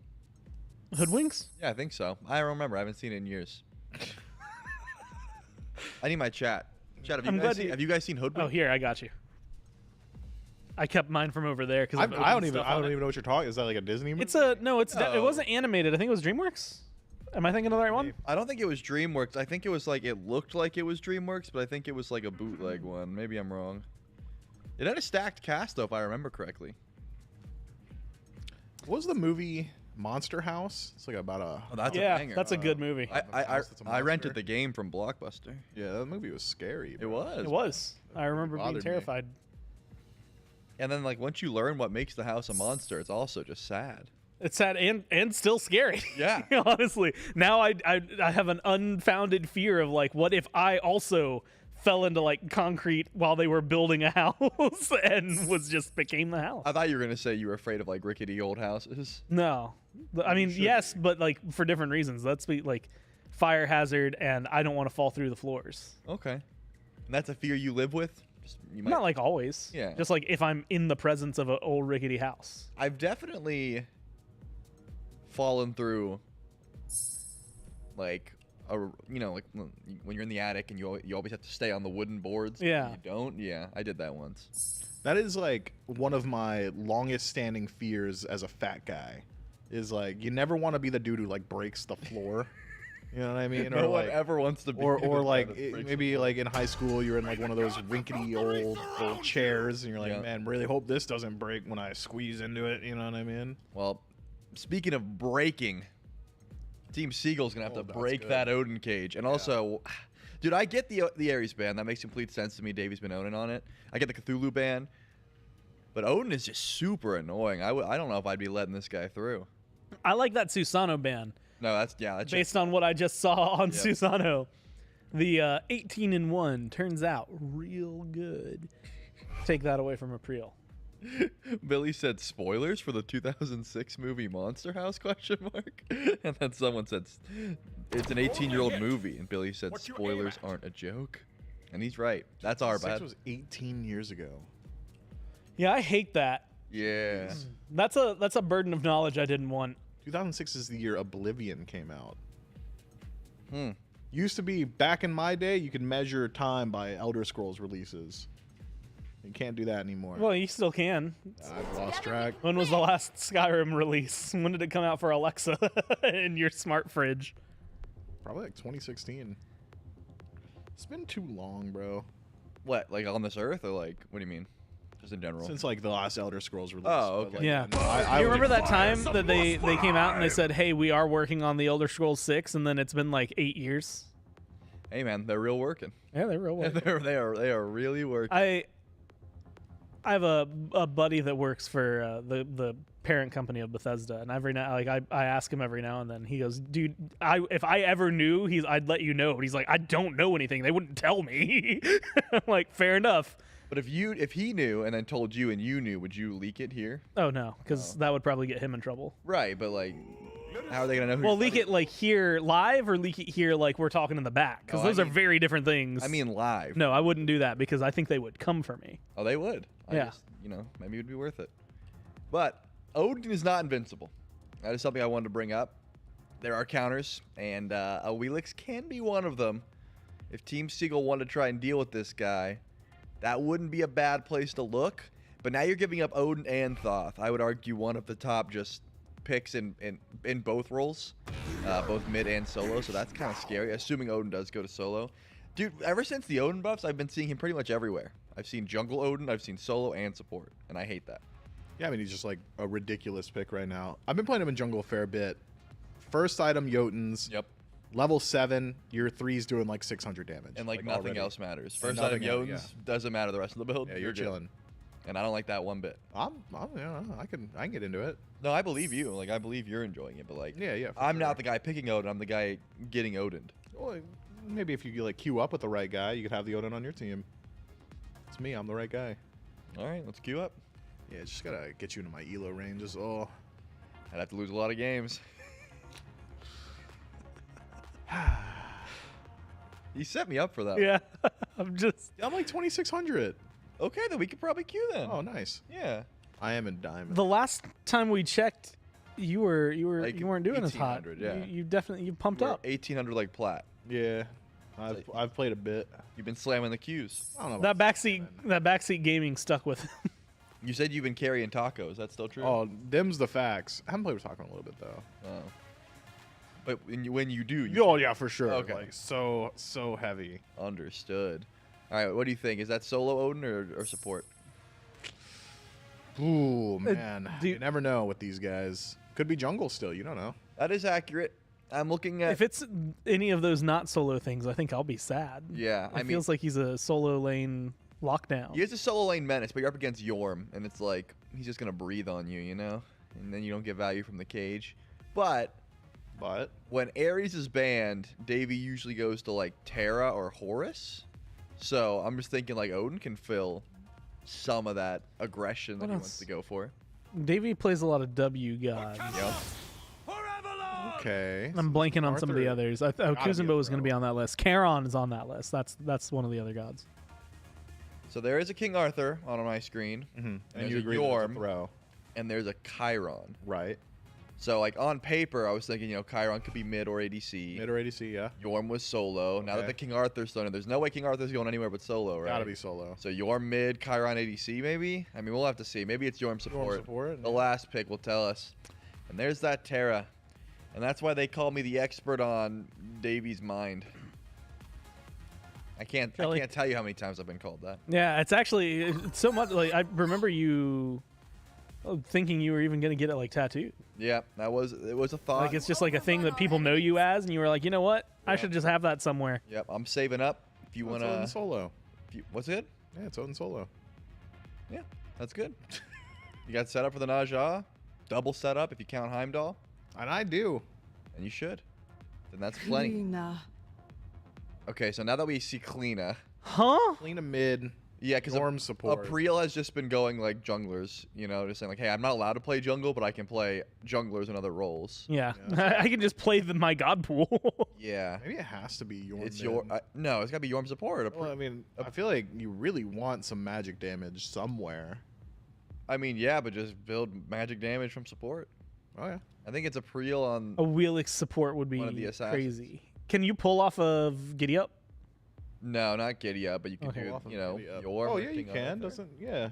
Hoodwinks? Yeah, I think so. I don't remember. I haven't seen it in years. I need my chat. Chat, have you guys seen Hoodwink? Oh, here, I got you. I kept mine from over there because I don't even know what you're talking. Is that like a Disney movie? It's a no. It wasn't animated. I think it was DreamWorks. Am I thinking of the right one? I don't think it was DreamWorks. I think it was like it looked like it was DreamWorks, but I think it was like a bootleg one. Maybe I'm wrong. It had a stacked cast though, if I remember correctly. What was the movie Monster House? It's like about a. Oh, that's a banger. That's a good movie. I rented the game from Blockbuster. Yeah, that movie was scary. It was. It was. I remember being terrified. And then, like, once you learn what makes the house a monster, it's also just sad. It's sad and still scary. Yeah. Honestly. Now I have an unfounded fear of, like, what if I also fell into, like, concrete while they were building a house and became the house? I thought you were going to say you were afraid of, like, rickety old houses. No. I mean, yes, but, like, for different reasons. Let's be, like, fire hazard and I don't want to fall through the floors. Okay. And that's a fear you live with? Not like always. Yeah. Just like if I'm in the presence of an old rickety house. I've definitely fallen through, like, like when you're in the attic and you always have to stay on the wooden boards. Yeah. You don't? Yeah, I did that once. That is like one of my longest standing fears as a fat guy. Is like you never want to be the dude who like breaks the floor. You know what I mean? No one ever wants to be. Or like maybe like in high school you're in like one of those rickety old chairs and you're like, man, really hope this doesn't break when I squeeze into it. You know what I mean? Well, speaking of breaking, Team Seagull's gonna have to break that Odin cage, and also, dude, I get the Ares ban. That makes complete sense to me. Davey's been owning on it. I get the Cthulhu ban, but Odin is just super annoying. I don't know if I'd be letting this guy through. I like that Susano ban. No, that's based on what I just saw on Susano. The 18-1 turns out real good. Take that away from April. Billy said spoilers for the 2006 movie Monster House ? And then someone said it's an 18-year-old movie, and Billy said spoilers aren't a joke. And he's right. That's our bad. This was 18 years ago. Yeah, I hate that. Yeah. That's a burden of knowledge I didn't want. 2006 is the year Oblivion came out. Used to be, back in my day, you could measure time by Elder Scrolls releases. You can't do that anymore. Well, you still can. I've lost track. When was the last Skyrim release? When did it come out for Alexa in your smart fridge? Probably like 2016. It's been too long, bro. What, like on this earth, or like, what do you mean? Just in general? Since like the last Elder Scrolls release. Oh, but, okay. like, Yeah. I you would- remember that time that they came out and they said, hey, we are working on the Elder Scrolls 6, and then it's been like 8 years? Hey, man, they're real working. Yeah, they're real working. they are really working. I have a buddy that works for the parent company of Bethesda, and every now I ask him every now and then. He goes, "Dude, if I ever knew, I'd let you know." And he's like, "I don't know anything. They wouldn't tell me." I'm like, fair enough. But if he knew and then told you and you knew, would you leak it here? Oh no, because that would probably get him in trouble. Right, but like, how are they gonna know? Well, leak it like here live, or leak it here like we're talking in the back, because those are very different things. I mean live. No, I wouldn't do that because I think they would come for me. Oh, they would. Yeah. Just, maybe it would be worth it. But Odin is not invincible. That is something I wanted to bring up. There are counters, and a Wheelix can be one of them. If Team Seagull wanted to try and deal with this guy, that wouldn't be a bad place to look. But now you're giving up Odin and Thoth. I would argue one of the top just picks in both roles, both mid and solo. So that's kind of scary, assuming Odin does go to solo. Dude, ever since the Odin buffs, I've been seeing him pretty much everywhere. I've seen jungle Odin, I've seen solo and support, and I hate that. Yeah, I mean, he's just like a ridiculous pick right now. I've been playing him in jungle a fair bit. First item, Jotuns. Yep. Level 7, your 3's doing like 600 damage. And like nothing already. else matters. And First nothing item else, Jotuns doesn't matter the rest of the build. Yeah, you're good. chilling. And I don't like that one bit. I can get into it. No, I believe you. Like, I believe you're enjoying it, but like, Yeah, I'm not the guy picking Odin. I'm the guy getting Odined. Well, maybe if you like queue up with the right guy, you could have the Odin on your team. It's me. I'm the right guy. All right, let's queue up. Yeah, just gotta get you into my elo ranges. Oh, I'd have to lose a lot of games. You set me up for that. Yeah, I'm like 2600. Okay, then we could probably queue then. Oh, nice. Yeah. I am in diamond. The last time we checked, you weren't doing as hot. 1800, yeah. You definitely pumped up. 1800 like plat. Yeah, I've played a bit. You've been slamming the queues. I don't know. That backseat gaming stuck with him. You said you've been carrying tacos. Is that still true? Oh, them's the facts. I haven't played with Taco in a little bit though. Oh. But when you do, Oh yeah, for sure. Okay. Like so heavy. Understood. All right, what do you think? Is that solo Odin or support? Ooh man, do you never know with these guys. Could be jungle still. You don't know. That is accurate. I'm looking at. If it's any of those not solo things, I think I'll be sad. Yeah, It feels like he's a solo lane lockdown. He is a solo lane menace, but you're up against Yorm, and it's like he's just gonna breathe on you, you know, and then you don't get value from the cage. But when Ares is banned, Davey usually goes to like Terra or Horus. So I'm just thinking like Odin can fill some of that aggression that he wants to go for. Davey plays a lot of W gods. Yep. Okay. I'm blanking on some of the Arthur. others. Gotta be Kuzumbo a is going to be on that list. Charon is on that list. That's one of the other gods. So there is a King Arthur on my screen, And there's you a agree there's a Yorm, throw. and there's a Chiron. Right. So like on paper, I was thinking, Chiron could be mid or ADC. Mid or ADC, yeah. Yorm was solo. Now that Okay. the King Arthur's done it, there's no way King Arthur's going anywhere but solo, right? Gotta be solo. So Yorm mid, Chiron ADC maybe? I mean, we'll have to see. Maybe it's Yorm support. support, The last pick will tell us. And there's that Terra. And that's why they call me the expert on Davy's mind. I can't tell you how many times I've been called that. Yeah, it's so much. Like I remember you thinking you were even going to get it like tattooed. Yeah, it was a thought. Like it's just like a thing that people know you as, and you were like, you know what? I should just have that somewhere. Yep, I'm saving up. If you want It's Odin to solo. What's it? Yeah, it's Odin solo. Yeah, that's good. You got set up for the Najah, double setup if you count Heimdall. And I do. And you should. Then that's plenty. Okay, so now that we see Kleena. Huh? Kleena mid. Yeah, because Yorm support. April has just been going like junglers, just saying like, hey, I'm not allowed to play jungle, but I can play junglers in other roles. Yeah, I can just play my god pool. Yeah. Maybe it has to be Yorm. It's mid. no, it's got to be Yorm support. Well, I mean, I feel like you really want some magic damage somewhere. I mean, yeah, but just build magic damage from support. Oh, yeah. I think it's April on A Wheelix support would be one of the assassins. crazy. Can you pull off of Giddy Up? No, not giddy up, but you can Okay. do, Off of you know, giddy up. your Oh yeah, you lifting can. over. Doesn't yeah.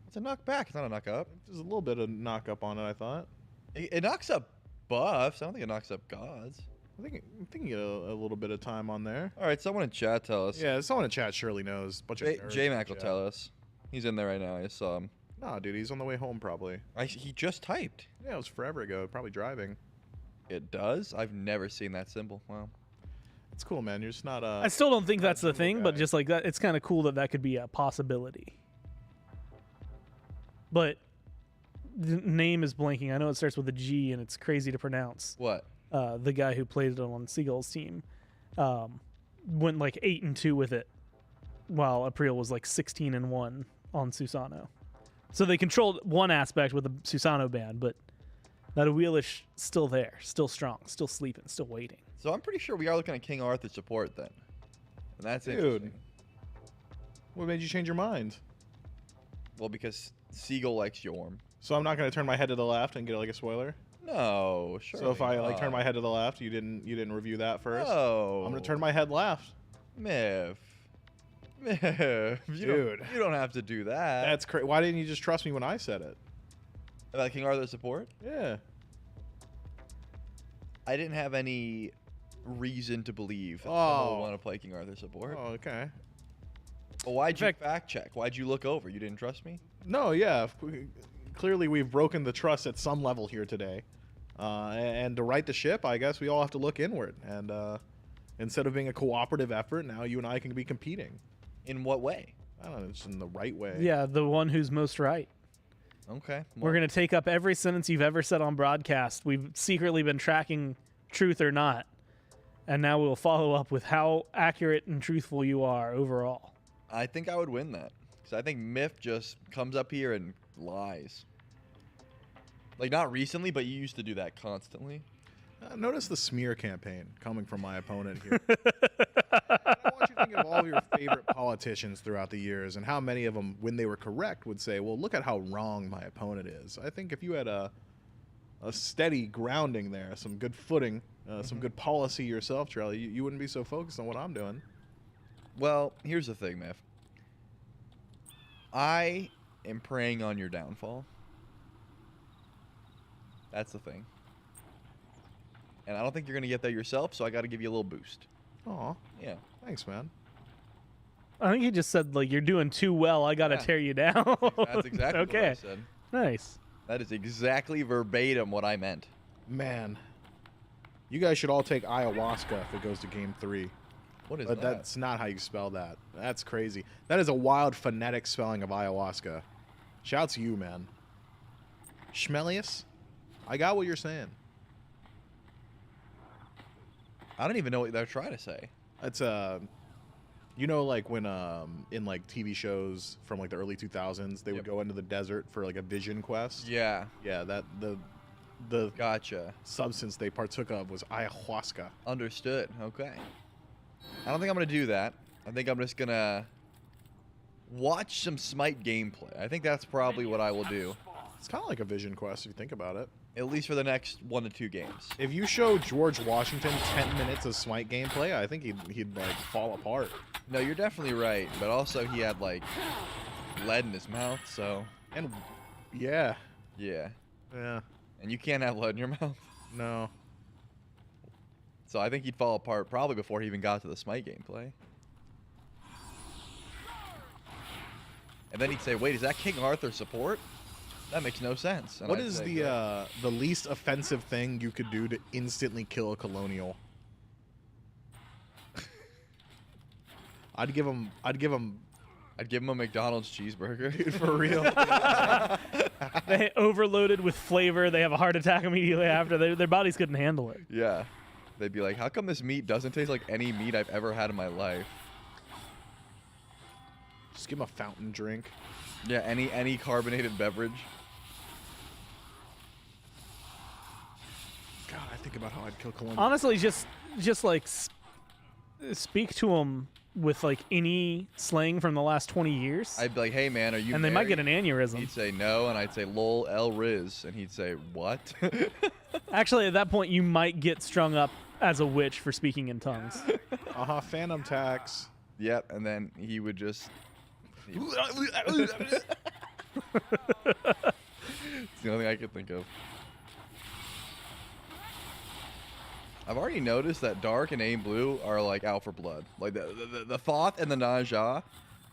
It's a knock back. It's not a knock up. There's a little bit of knock up on it. I thought. It knocks up buffs. I don't think it knocks up gods. I'm thinking you get a little bit of time on there. All right, someone in chat tell us. Yeah, someone in chat surely knows. Bunch of nerds J in Mac will chat. tell us. He's in there right now. I just saw him. Nah, dude, he's on the way home probably. He just typed. Yeah, it was forever ago. Probably driving. It does? I've never seen that symbol. Wow. It's cool, man. You're just not I still don't think that's the thing, but just like that, it's kind of cool that could be a possibility. But the name is blanking. I know it starts with a G, and it's crazy to pronounce. What? The guy who played it on Seagull's team went like 8-2 with it, while April was like 16-1 on Susano. So they controlled one aspect with the Susano ban, but that Wheelish still there, still strong, still sleeping, still waiting. So I'm pretty sure we are looking at King Arthur support then. And that's Dude. interesting. What made you change your mind? Well, because Seagull likes Yorm. So I'm not gonna turn my head to the left and get like a spoiler. No, sure. So if I like turn my head to the left, you didn't review that first. No. I'm gonna turn my head left. Miff. You don't have to do that. That's crazy. Why didn't you just trust me when I said it? About King Arthur support? Yeah. I didn't have any reason to believe that Oh. someone would want to play King Arthur support. Oh, okay. Well, why'd you fact check? Why'd you look over? You didn't trust me? No, yeah. Clearly, we've broken the trust at some level here today. And to right the ship, I guess we all have to look inward. And instead of being a cooperative effort, now you and I can be competing. In what way? I don't know, just in the right way. Yeah, the one who's most right. Okay. We're going to take up every sentence you've ever said on broadcast. We've secretly been tracking truth or not. And now we'll follow up with how accurate and truthful you are overall. I think I would win that. Because I think Miff just comes up here and lies. Like, not recently, but you used to do that constantly. Notice the smear campaign coming from my opponent here. I want you to think of all your favorite politicians throughout the years and how many of them, when they were correct, would say, well, look at how wrong my opponent is. I think if you had a steady grounding there, some good footing, some good policy yourself, Charlie, you wouldn't be so focused on what I'm doing. Well, here's the thing, Miff. I am preying on your downfall. That's the thing. And I don't think you're going to get there yourself, so I got to give you a little boost. Aw. Yeah. Thanks, man. I think he just said, like, you're doing too well. I got to tear you down. That's exactly okay. what I said. Nice. That is exactly verbatim what I meant. Man. You guys should all take ayahuasca if it goes to game 3. What is But that? that's not how you spell that. That's crazy. That is a wild phonetic spelling of ayahuasca. Shouts you, man. Schmelius? I got what you're saying. I don't even know what they're trying to say. It's you know, like when in like TV shows from like the early 2000s, they would go into the desert for like a vision quest. Yeah. Yeah, that the Gotcha. substance they partook of was ayahuasca. Understood. Okay. I don't think I'm going to do that. I think I'm just going to watch some Smite gameplay. I think that's probably what I will do. It's kind of like a vision quest if you think about it. At least for the next 1 to 2 games. If you show George Washington 10 minutes of Smite gameplay, I think he'd like fall apart. No, you're definitely right. But also he had like lead in his mouth, so. And yeah. Yeah. Yeah. And you can't have lead in your mouth. No. So I think he'd fall apart probably before he even got to the Smite gameplay. And then he'd say, wait, is that King Arthur support? That makes no sense. And What I'd is say, the least offensive thing you could do to instantly kill a colonial? I'd give him a McDonald's cheeseburger. Dude, for real. They overloaded with flavor. They have a heart attack immediately after. Their bodies couldn't handle it. Yeah. They'd be like, how come this meat doesn't taste like any meat I've ever had in my life? Just give him a fountain drink. Yeah, any carbonated beverage. God, I think about how I'd kill colonial. Honestly, just like speak to them with like any slang from the last 20 years. I'd be like, hey man, are you And they might married? get an aneurysm. He'd say no, and I'd say lol Riz, and he'd say what? Actually, at that point, you might get strung up as a witch for speaking in tongues. Phantom tax. Yep, and then he would just. It's the only thing I could think of. I've already noticed that Dark and Aim Blue are like out for blood. Like the Thoth and the Naja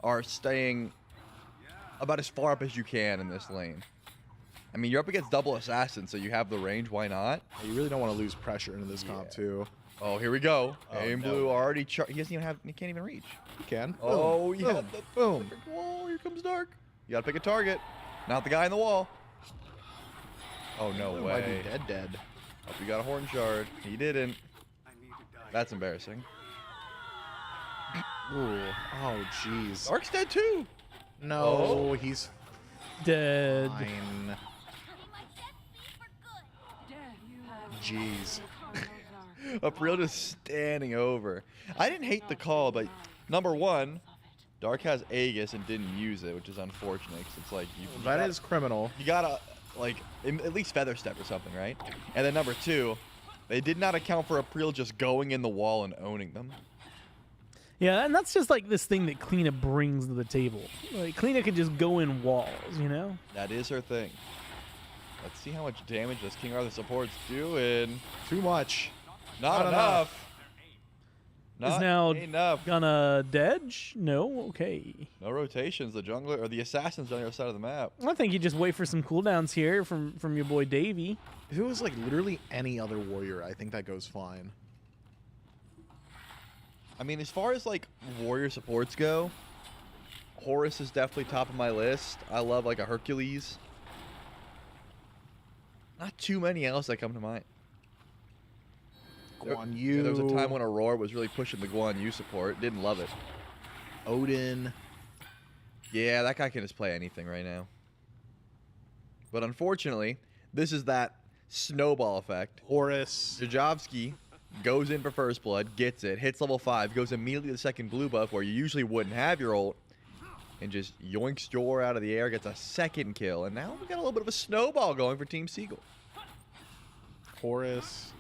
are staying about as far up as you can in this lane. I mean, you're up against double assassins, so you have the range. Why not? You really don't want to lose pressure into this comp too. Oh, here we go. Aim no. Blue already. He doesn't even have. He can't even reach. You can. Oh, Boom. yeah. Boom. Boom. Whoa, here comes Dark. You gotta pick a target. Not the guy in the wall. Oh, no Blue way. might be dead. Hope you got a Horn Shard. He didn't. That's embarrassing. Ooh. Oh, jeez. Dark's dead too. No, he's Dead. fine. Jeez. April just standing over. I didn't hate the call, but number one, Dark has Aegis and didn't use it, which is unfortunate because it's like That is criminal. You gotta like at least feather step or something, right? And then number two, they did not account for April just going in the wall and owning them. Yeah, and that's just like this thing that Kleena brings to the table. Like Kleena can just go in walls, you know? That is her thing. Let's see how much damage this King Arthur support's doing. Too much. Not enough. Is Not now enough. gonna dedge? No? Okay. No rotations. The jungler or the assassins on the other side of the map. I think you just wait for some cooldowns here from your boy Davey. If it was like literally any other warrior, I think that goes fine. I mean, as far as like warrior supports go, Horus is definitely top of my list. I love like a Hercules. Not too many else that come to mind. Guan Yu. There was a time when Aurora was really pushing the Guan Yu support. Didn't love it. Odin. Yeah, that guy can just play anything right now. But unfortunately, this is that snowball effect. Horus. Jajovsky goes in for first blood, gets it, hits level 5, goes immediately to the second blue buff where you usually wouldn't have your ult, and just yoinks Jor out of the air, gets a second kill. And now we got a little bit of a snowball going for Team Seagull. Horus.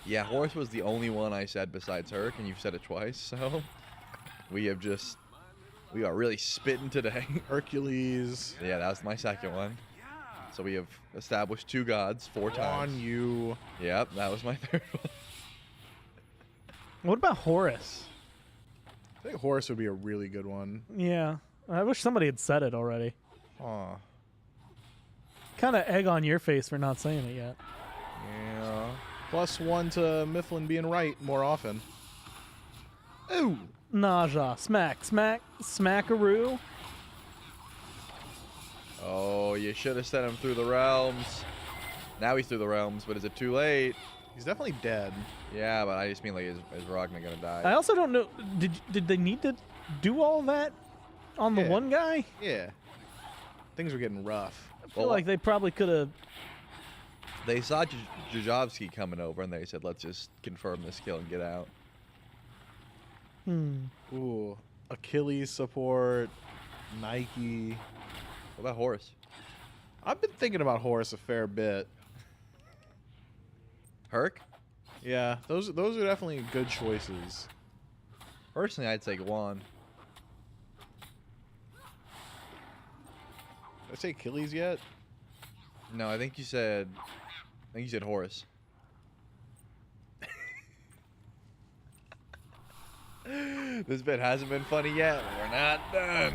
Yeah, Horus was the only one I said besides Herc, and you've said it twice, so we are really spitting today. Hercules. Yeah, that was my second one. So we have established 2 gods 4 times. Guan Yu. Yep, that was my third one. What about Horus? I think Horus would be a really good one. Yeah. I wish somebody had said it already. Aw. Kind of egg on your face for not saying it yet. Yeah. +1 to Mifflin being right more often. Ooh. Naja. Smack. Smack. Smackaroo. Oh, you should have sent him through the realms. Now he's through the realms, but is it too late? He's definitely dead. Yeah, but I just mean like, is Ragnar gonna die? I also don't know. Did they need to do all that on the one guy? Yeah. Things were getting rough. I feel like they probably could have. They saw Jajovsky coming over, and they said, let's just confirm this kill and get out. Ooh. Achilles support. Nike. What about Horus? I've been thinking about Horus a fair bit. Herc? Yeah, those are definitely good choices. Personally, I'd say Guan. Did I say Achilles yet? No, I think you said Horus. This bit hasn't been funny yet. We're not done.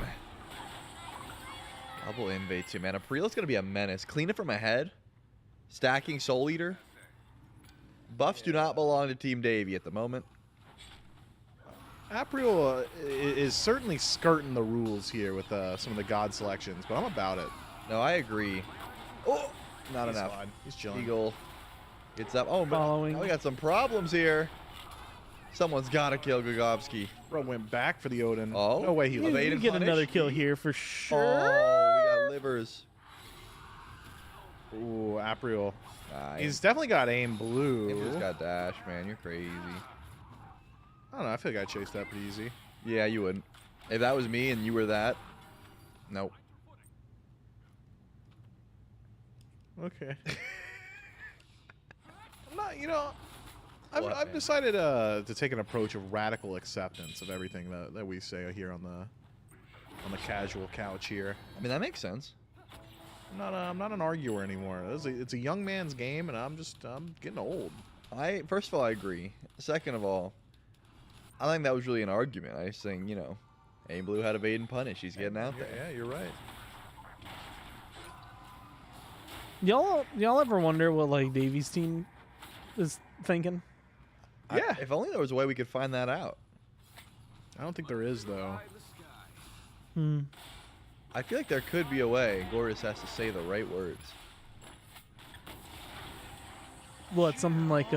Double invade too, man. Aprila's gonna be a menace. Clean it from ahead. Stacking Soul Eater. Buffs do not belong to Team Davey at the moment. April is certainly skirting the rules here with some of the god selections, but I'm about it. No, I agree. Oh, not He's enough. fine. He's chilling. Eagle gets up. Oh, Following. now we got some problems here. Someone's got to kill Gagowski. Bro went back for the Odin. Oh, No way he You lived. evade and get punish. another kill here for sure. Oh, we got livers. Ooh, April. Nice. He's definitely got aim blue. He's got dash, man. You're crazy. I don't know. I feel like I chased that pretty easy. Yeah, you wouldn't. If that was me and you were that, nope. Okay. I'm not, I've decided to take an approach of radical acceptance of everything that we say here on the casual couch here. I mean, that makes sense. I'm not an arguer anymore. It's a young man's game, and I'm getting old. First of all, I agree. Second of all, I think that was really an argument. I was saying, you know, Aim Blue had evade and punish. He's getting out there. Yeah, you're right. Y'all ever wonder what like Davies' team is thinking? Yeah. If only there was a way we could find that out. I don't think there is though. I feel like there could be a way. Glorious has to say the right words. What, something like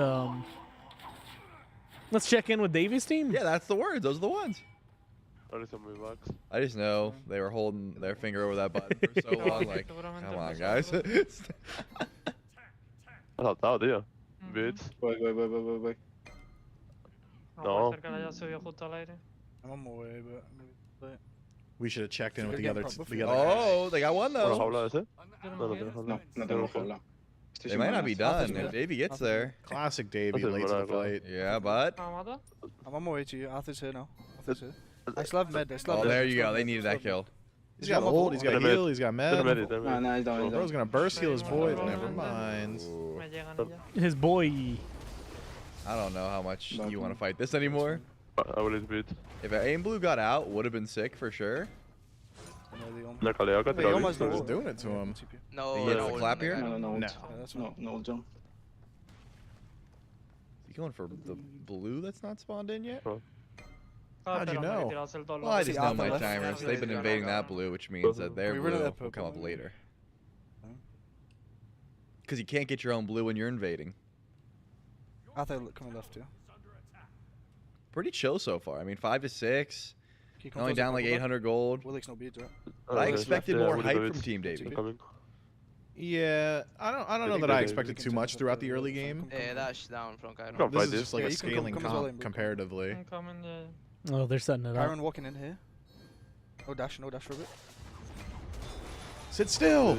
let's check in with Davies' team? Yeah, that's the words. Those are the ones. Bucks. I just know they were holding their finger over that button for so long. Like, come on, guys. Saltado, tío. Bitch. Voy. No. We should have checked in with the other guys. Oh, they got one though. No tengo jaula. They might not be done if Davey gets there. Classic Davey late to the fight. Yeah, but. I'm on my way to you. Arthur's here now. Arthur's here. I still have med. Oh, there you go. They needed that kill. He's got ult, he's got heal, he's got med. No, he's down. Bro's gonna burst heal his boy. Never mind. His boy. I don't know how much you want to fight this anymore. A little bit. If Aim Blue got out, would have been sick for sure. He's doing it to him. No, he hits the clap here? No, jump. Is he going for the blue that's not spawned in yet? How'd you know? Well, I just know my timers. They've been invading that blue, which means that their blue will come up later. Because you can't get your own blue when you're invading. Arthur coming left too. Pretty chill so far. I mean, 5 to 6. Only down like 800 gold. Willik's no beads, right? But I expected more hype from Team Davey. Yeah, I don't know that I expected too much throughout the early game. Dash down from No, this is just like a scaling comp comparatively. Oh, they're setting it up. Byron walking in here. No dash for a bit. Sit still.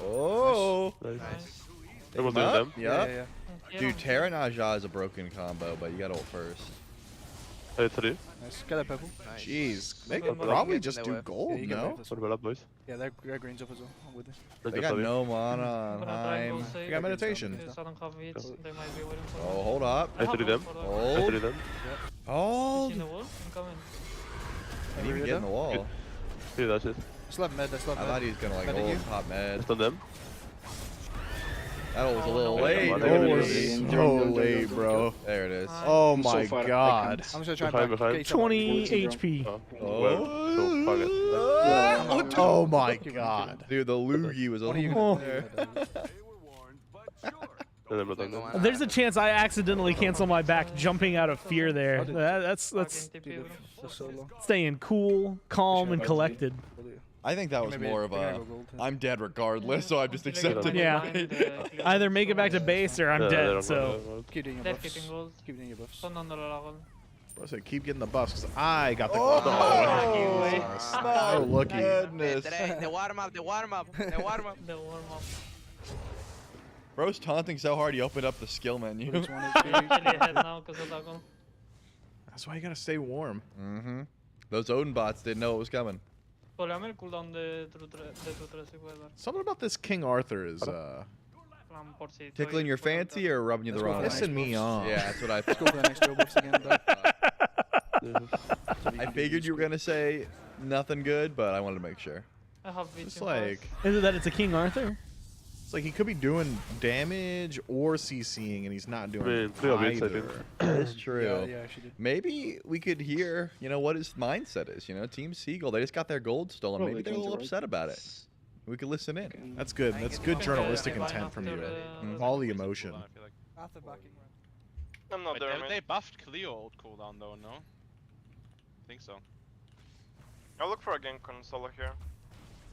Oh. Nice. Yeah. Dude, Terra Naja is a broken combo, but you got ult first. Nice. Get that purple. Jeez, they could probably just do gold, no? Yeah, they're greens up as well. I'm with you. They got no mana on Heim. They got meditation. Oh, hold up. Hold. Hold. And even get in the wall. Still have med. I thought he was gonna like hold top med. Them. That was a little late. It was so late, bro. There it is. Oh my god. I'm just gonna try and back. 20 HP. Oh my god. Dude, the Luigi was over there. There's a chance I accidentally cancel my back jumping out of fear there. That's staying cool, calm, and collected. I think that was more of a I'm dead regardless, so I'm just accepting. Yeah. Either make it back to base or I'm dead, so. Keep doing your buffs. Keep doing your buffs. I said keep getting the buffs because I got the. Oh, looky. Goodness. The warm up. Bro's taunting so hard he opened up the skill menu. That's why you gotta stay warm. Mm-hmm. Those Odin bots didn't know it was coming. Something about this King Arthur is tickling your fancy or rubbing you the wrong way? Pissing me off. Yeah, that's what I I figured you were gonna say nothing good, but I wanted to make sure. It's like Is it that it's a King Arthur? it's like he could be doing damage or CCing, and he's not doing either. That's true. Yeah, she did. Maybe we could hear, what his mindset is. Team Seagull, they just got their gold stolen. Maybe they're a little upset about it. We could listen in. That's good. That's good journalistic intent from you. All the emotion. I'm not there, man. They buffed Cleo old cooldown though, no? I think so. I'll look for a gank on solo here.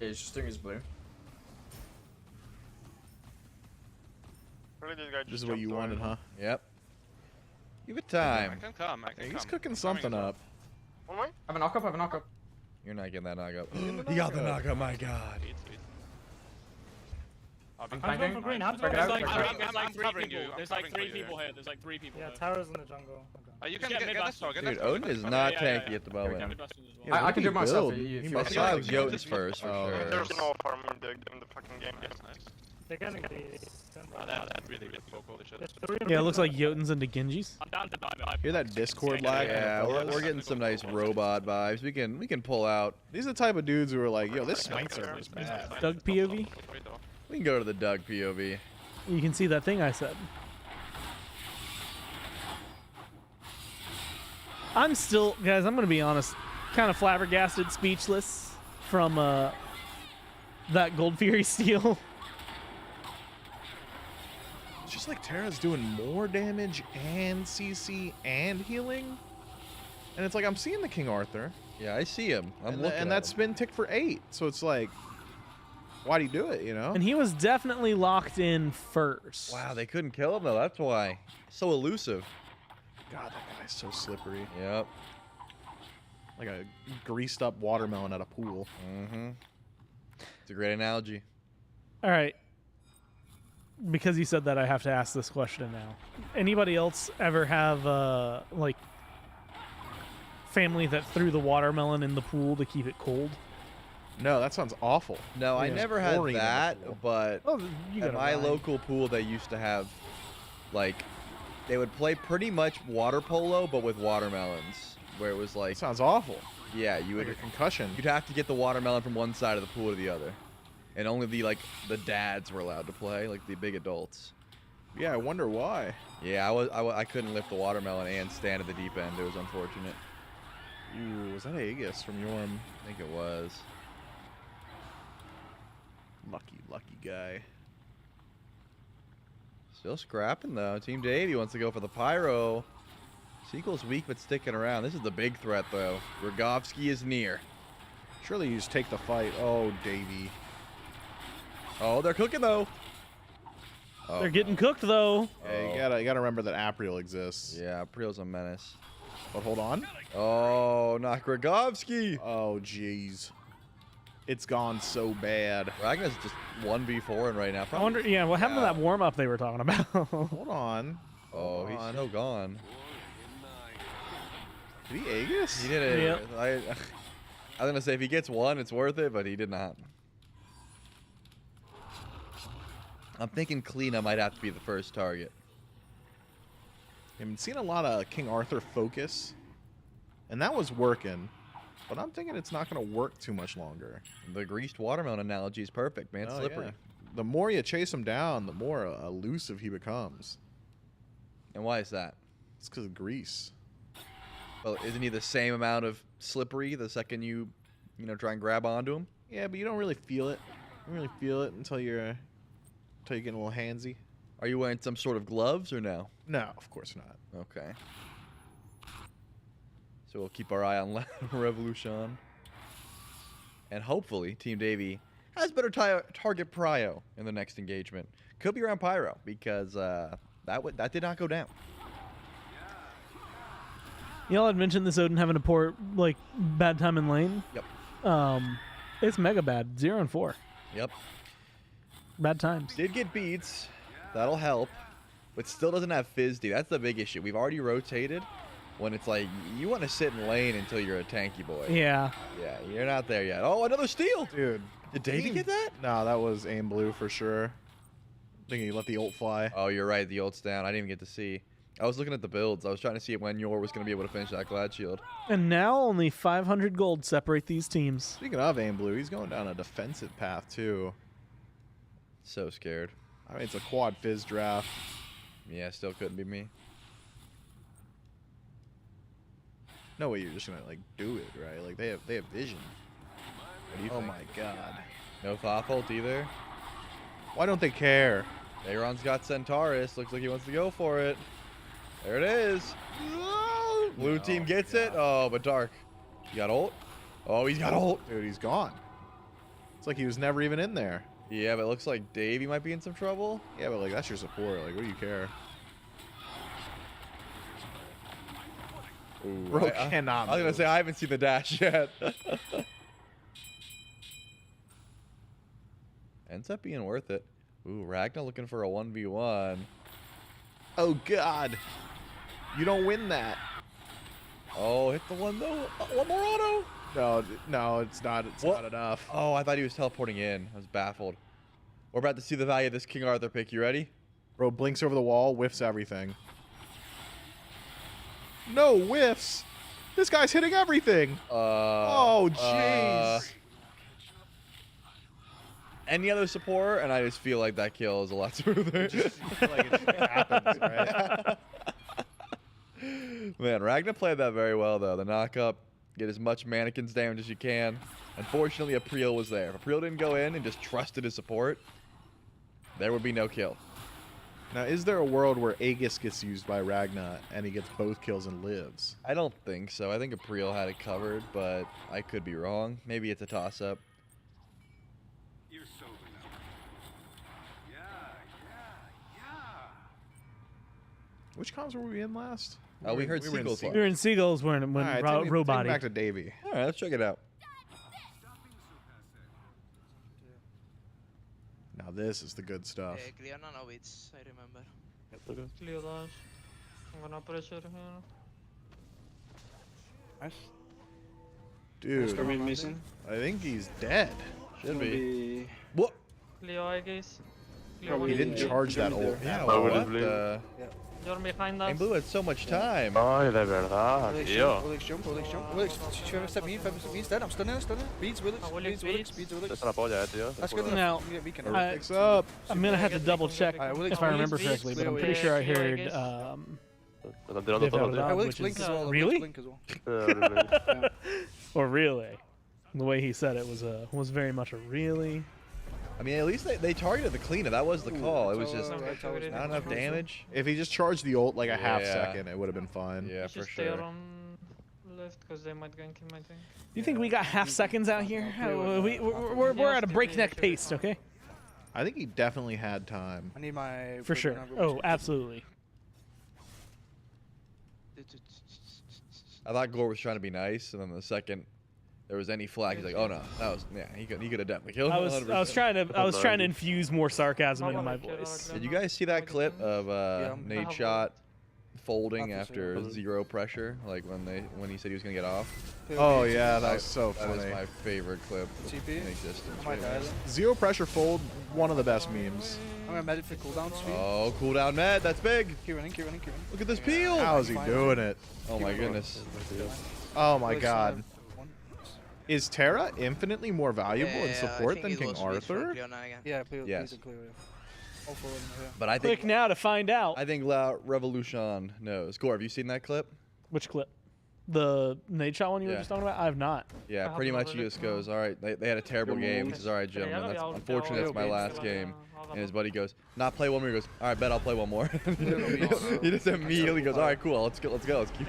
Yeah, he's just doing his blue. Really, this guy just This is what you jumped wanted, away. huh? Yep. Give it I time. can come. He's cooking something up. One way? I have a knock-up. You're not getting that knock up. He got the knock up, my god. Sweet. I'm Hands going for green. Hands Check going it for out. green. Check it out. There's like three covering people. you, I'm There's like covering three for you people here. There's like three people. Yeah, here. Tara's in the jungle. Okay. You can Just get mid next door. bus. Dude, Odin is not Yeah, yeah, tanky yeah. at the moment. Mid bus as well. Yeah, I what can did do he myself. build? If He you must I want. saw it was Jotun's first for Oh, sure. There's no farm in the fucking game. Nice, nice. They're getting these. That's really good folk, holy shit. There's three Yeah, it looks like Jotun's into Genjis. I'm down to dive. Hear that Discord lag? Yeah, we're getting some nice robot vibes. We can pull out. These are the type of dudes who are like, yo, this Smite server is bad. Doug POV. We can go to the Doug POV. You can see that thing I said. I'm still, guys, I'm going to be honest, kind of flabbergasted, speechless from that Gold Fury steal. It's just like Terra's doing more damage and CC and healing. And it's like, I'm seeing the King Arthur. Yeah, I see him. I'm looking and at that him. spin ticked for 8. So it's like, why'd he do it, you know? And he was definitely locked in first. Wow, they couldn't kill him though. That's why. So elusive. God, that guy's so slippery. Yep. Like a greased up watermelon at a pool. Mm-hmm. It's a great analogy. All right. Because you said that, I have to ask this question now. Anybody else ever have, like, family that threw the watermelon in the pool to keep it cold? No, that sounds awful. No, I Yeah, never had chlorine in the that, pool. but Oh, you got at it my right. local pool, they used to have, like, they would play pretty much water polo, but with watermelons, where it was like, Sounds awful. yeah, you would, Like a concussion. you'd have to get the watermelon from one side of the pool to the other, and only the dads were allowed to play, like the big adults. Yeah, I wonder why. Yeah, I couldn't lift the watermelon and stand at the deep end. It was unfortunate. Ooh, was that Aegis from Yorm? I think it was. Lucky guy. Still scrapping though. Team Davey wants to go for the pyro. Sequel's weak but sticking around. This is the big threat though. Rogovsky is near. Surely you just take the fight. Oh, Davey. Oh, they're cooking though. Oh, They're getting cooked, though. Yeah, you gotta remember that Apriel exists. yeah, Priel's a menace. But hold on. Oh, not Rogovsky. Oh, jeez. It's gone so bad. Ragnar's just 1v4 right now. I wonder, yeah, what happened to that warm-up they were talking about? Hold on. Oh, he's so gone. Did he Aegis? He did it. Yep. I was gonna say if he gets one, it's worth it, but he did not. I'm thinking Kleena might have to be the first target. I've been seeing a lot of King Arthur focus, and that was working. But I'm thinking it's not going to work too much longer. The greased watermelon analogy is perfect, man. Oh, Slippery. yeah. The more you chase him down, the more elusive he becomes. And why is that? It's because of grease. Well, isn't he the same amount of slippery the second you try and grab onto him? Yeah, but you don't really feel it. You don't really feel it until you're getting a little handsy. Are you wearing some sort of gloves or no? No, of course not. Okay. So we'll keep our eye on Revolution. And hopefully Team Davey has better target prio in the next engagement. Could be around Pyro because that did not go down. Y'all had mentioned this Odin having a poor, like, bad time in lane. Yep. It's mega bad. 0 and 4. Yep. Bad times. Did get beats. That'll help. But still doesn't have Fizz D. That's the big issue. We've already rotated when it's like you want to sit in lane until you're a tanky boy. Yeah. Yeah, you're not there yet. Oh, another steal. Dude. Did Davey get that? No, that was aim blue for sure. I think he let the ult fly. Oh, you're right. The ult's down. I didn't even get to see. I was looking at the builds. I was trying to see when Yor was going to be able to finish that Glad Shield. And now only 500 gold separate these teams. Speaking of aim blue, he's going down a defensive path too. So scared. I mean, it's a quad fizz draft. Yeah, still couldn't be me. No way you're just gonna like do it, right? Like they have vision. What do you Oh think? my god. No Thoth ult either. Why don't they care? Aaron's got Centaurus. Looks like he wants to go for it. There it is. Blue team gets it. Oh, but Dark. You got ult? Oh, he's got ult. Dude, he's gone. It's like he was never even in there. Yeah, but it looks like Davey might be in some trouble. Yeah, but like that's your support. Like, what do you care? Ooh, Bro cannot I was gonna move. say I haven't seen the dash yet. Ends up being worth it. Ooh, Ragnar looking for a 1v1. Oh God! You don't win that. Oh, hit the one though. One more auto. No, it's not. It's not enough. Oh, I thought he was teleporting in. I was baffled. We're about to see the value of this King Arthur pick. You ready? Bro, blinks over the wall, whiffs everything. No whiffs. This guy's hitting everything. Oh jeez. Any other support, and I just feel like that kill is a lot smoother. Like it just happens, right? Man, Ragnar played that very well, though. The knock-up, get as much mannequins damage as you can. Unfortunately, April was there. If April didn't go in and just trusted his support, there would be no kill. Now, is there a world where Aegis gets used by Ragnar and he gets both kills and lives? I don't think so. I think April had it covered, but I could be wrong. Maybe it's a toss-up. Which comms were we in last? We heard Seagulls. We were in Seagulls when Robot. Back to Davey. All right, let's check it out. Now this is the good stuff. Clear Nanowitz, I remember. Clear dash. I'm gonna pressure here. Nice. Dude, missing. I think he's dead. Should be. What? Clear, I guess. He didn't charge that ult. Yeah, what? You're behind us. And Blue had so much time. Ay, de verdad, tío. Willix jump. Willix, step me, he's dead. I'm stunning. Beats, Willix. Es una polla, tío. That's good Now, Picks up. I'm gonna have to double check if I remember correctly, but I'm pretty sure I heard. Me están tirando todo, tío. Willix blink as well. Really? Or really? The way he said it was very much a really. I mean, at least they targeted the cleaner. That was the call. It was just not enough damage. If he just charged the ult like a half second, it would have been fine. Yeah, for sure. Stay on left because they might gank him, I think. You think we got half seconds out here? We're at a breakneck pace, okay? I think he definitely had time. I need my. For sure. Oh, absolutely. I thought Gore was trying to be nice, and then the second there was any flag, he's like, "Oh no, that was he could have definitely killed him." I was trying to infuse more sarcasm into my voice. Did you guys see that clip of Nate Shot folding after zero pressure, like when he said he was gonna get off? Oh yeah, that was so funny. That is my favorite clip in existence. Right now. Zero pressure fold, one of the best memes. I'm gonna med it for cooldown speed. Oh, cooldown med, that's big. Keep running. Look at this peel. How is he doing it? Oh my goodness. Oh my god. Is Terra infinitely more valuable in support than King Arthur? Yeah, yes. But I think click now to find out. I think La Revolution knows. Gore, have you seen that clip? Which clip? The Nate Shot one you were just talking about? I have not. Yeah, pretty much he just goes, all right, they had a terrible game. He says, all right, gentlemen, that's unfortunate, that's my last game. And his buddy goes, not play one more. He goes, all right, bet I'll play one more. He just immediately goes, all right, cool, let's go. Let's keep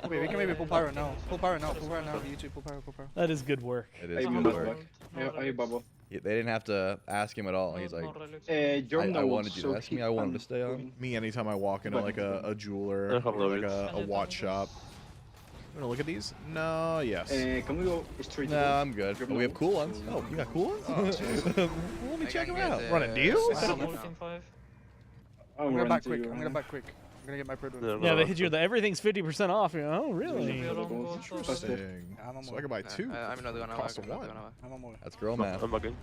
Wait, we can maybe pull Pyro now. Pull Pyro now. YouTube, pull Pyro. That is good work. It is good work. They didn't have to ask him at all. He's like, I wanted you to ask me. I wanted to stay on. Me, anytime I walk into like a jeweler or like a watch shop. You wanna look at these? No, yes. Can we go straight? No, I'm good. Oh, we have cool ones. Oh, you got cool ones? Well, let me check them out. Run a deal? I'm gonna back quick. I'm gonna get my Purdue. Yeah, they hit you. Everything's 50% off. You're, oh, really? Interesting. So I can buy two. I'm not gonna cost of one. I'm on more. That's girl math. I'm bugging.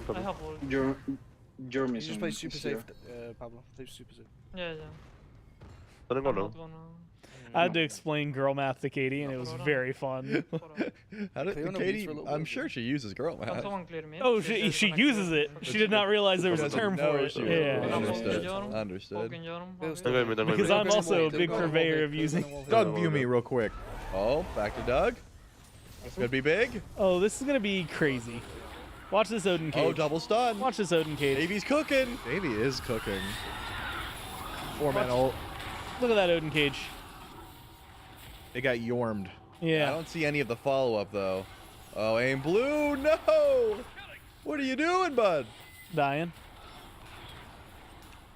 I have all. Your mission. Just play super safe, Pablo. Play super safe. Yeah. I don't I'm know. not gonna... I had to explain girl math to Katie, and it was very fun. How did Katie? I'm sure she uses girl math. Oh, she uses it. She did not realize there was a term for it. Yeah. Understood. Because I'm also a big purveyor of using. Doug, view me real quick. Oh, back to Doug. It's gonna be big. Oh, this is gonna be crazy. Watch this Odin cage. Oh, double stun. Watch this Odin cage. Davey's cooking. Davey is cooking. 4-man ult. Look at that Odin cage. They got yormed. Yeah. I don't see any of the follow-up, though. Oh, aim blue. No. What are you doing, bud? Dying.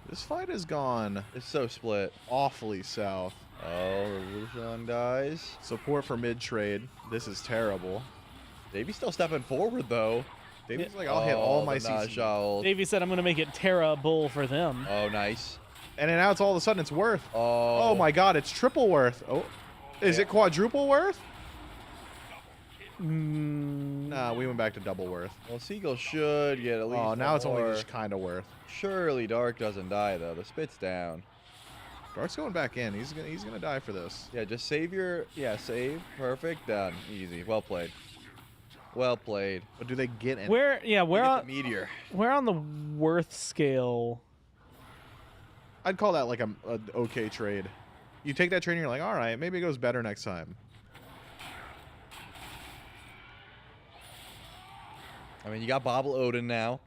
This fight has gone. It's so split. Awfully south. Oh, Revolution dies. Support for mid-trade. This is terrible. Davey's still stepping forward, though. Davy's like, I'll hit all my the CC. Naja ult. Davey said I'm gonna make it Terra Bull for them. Oh, nice. And then now it's all of a sudden it's worth. Oh. Oh my god, it's triple worth. Oh. Is it quadruple worth? Nah, we went back to double worth. Well, Seagull should get at least. Oh, now it's only more. just kind of worth. Surely Dark doesn't die though. The spit's down. Dark's going back in. He's gonna die for this. Yeah, just save your. Yeah, save. Perfect. Done. Easy. Well played. Well played. But do they get in? Where? Yeah, where Get on the meteor? where on the worth scale? I'd call that like a okay trade. You take that trade and you're like, all right, maybe it goes better next time. I mean, you got Bobble Odin now.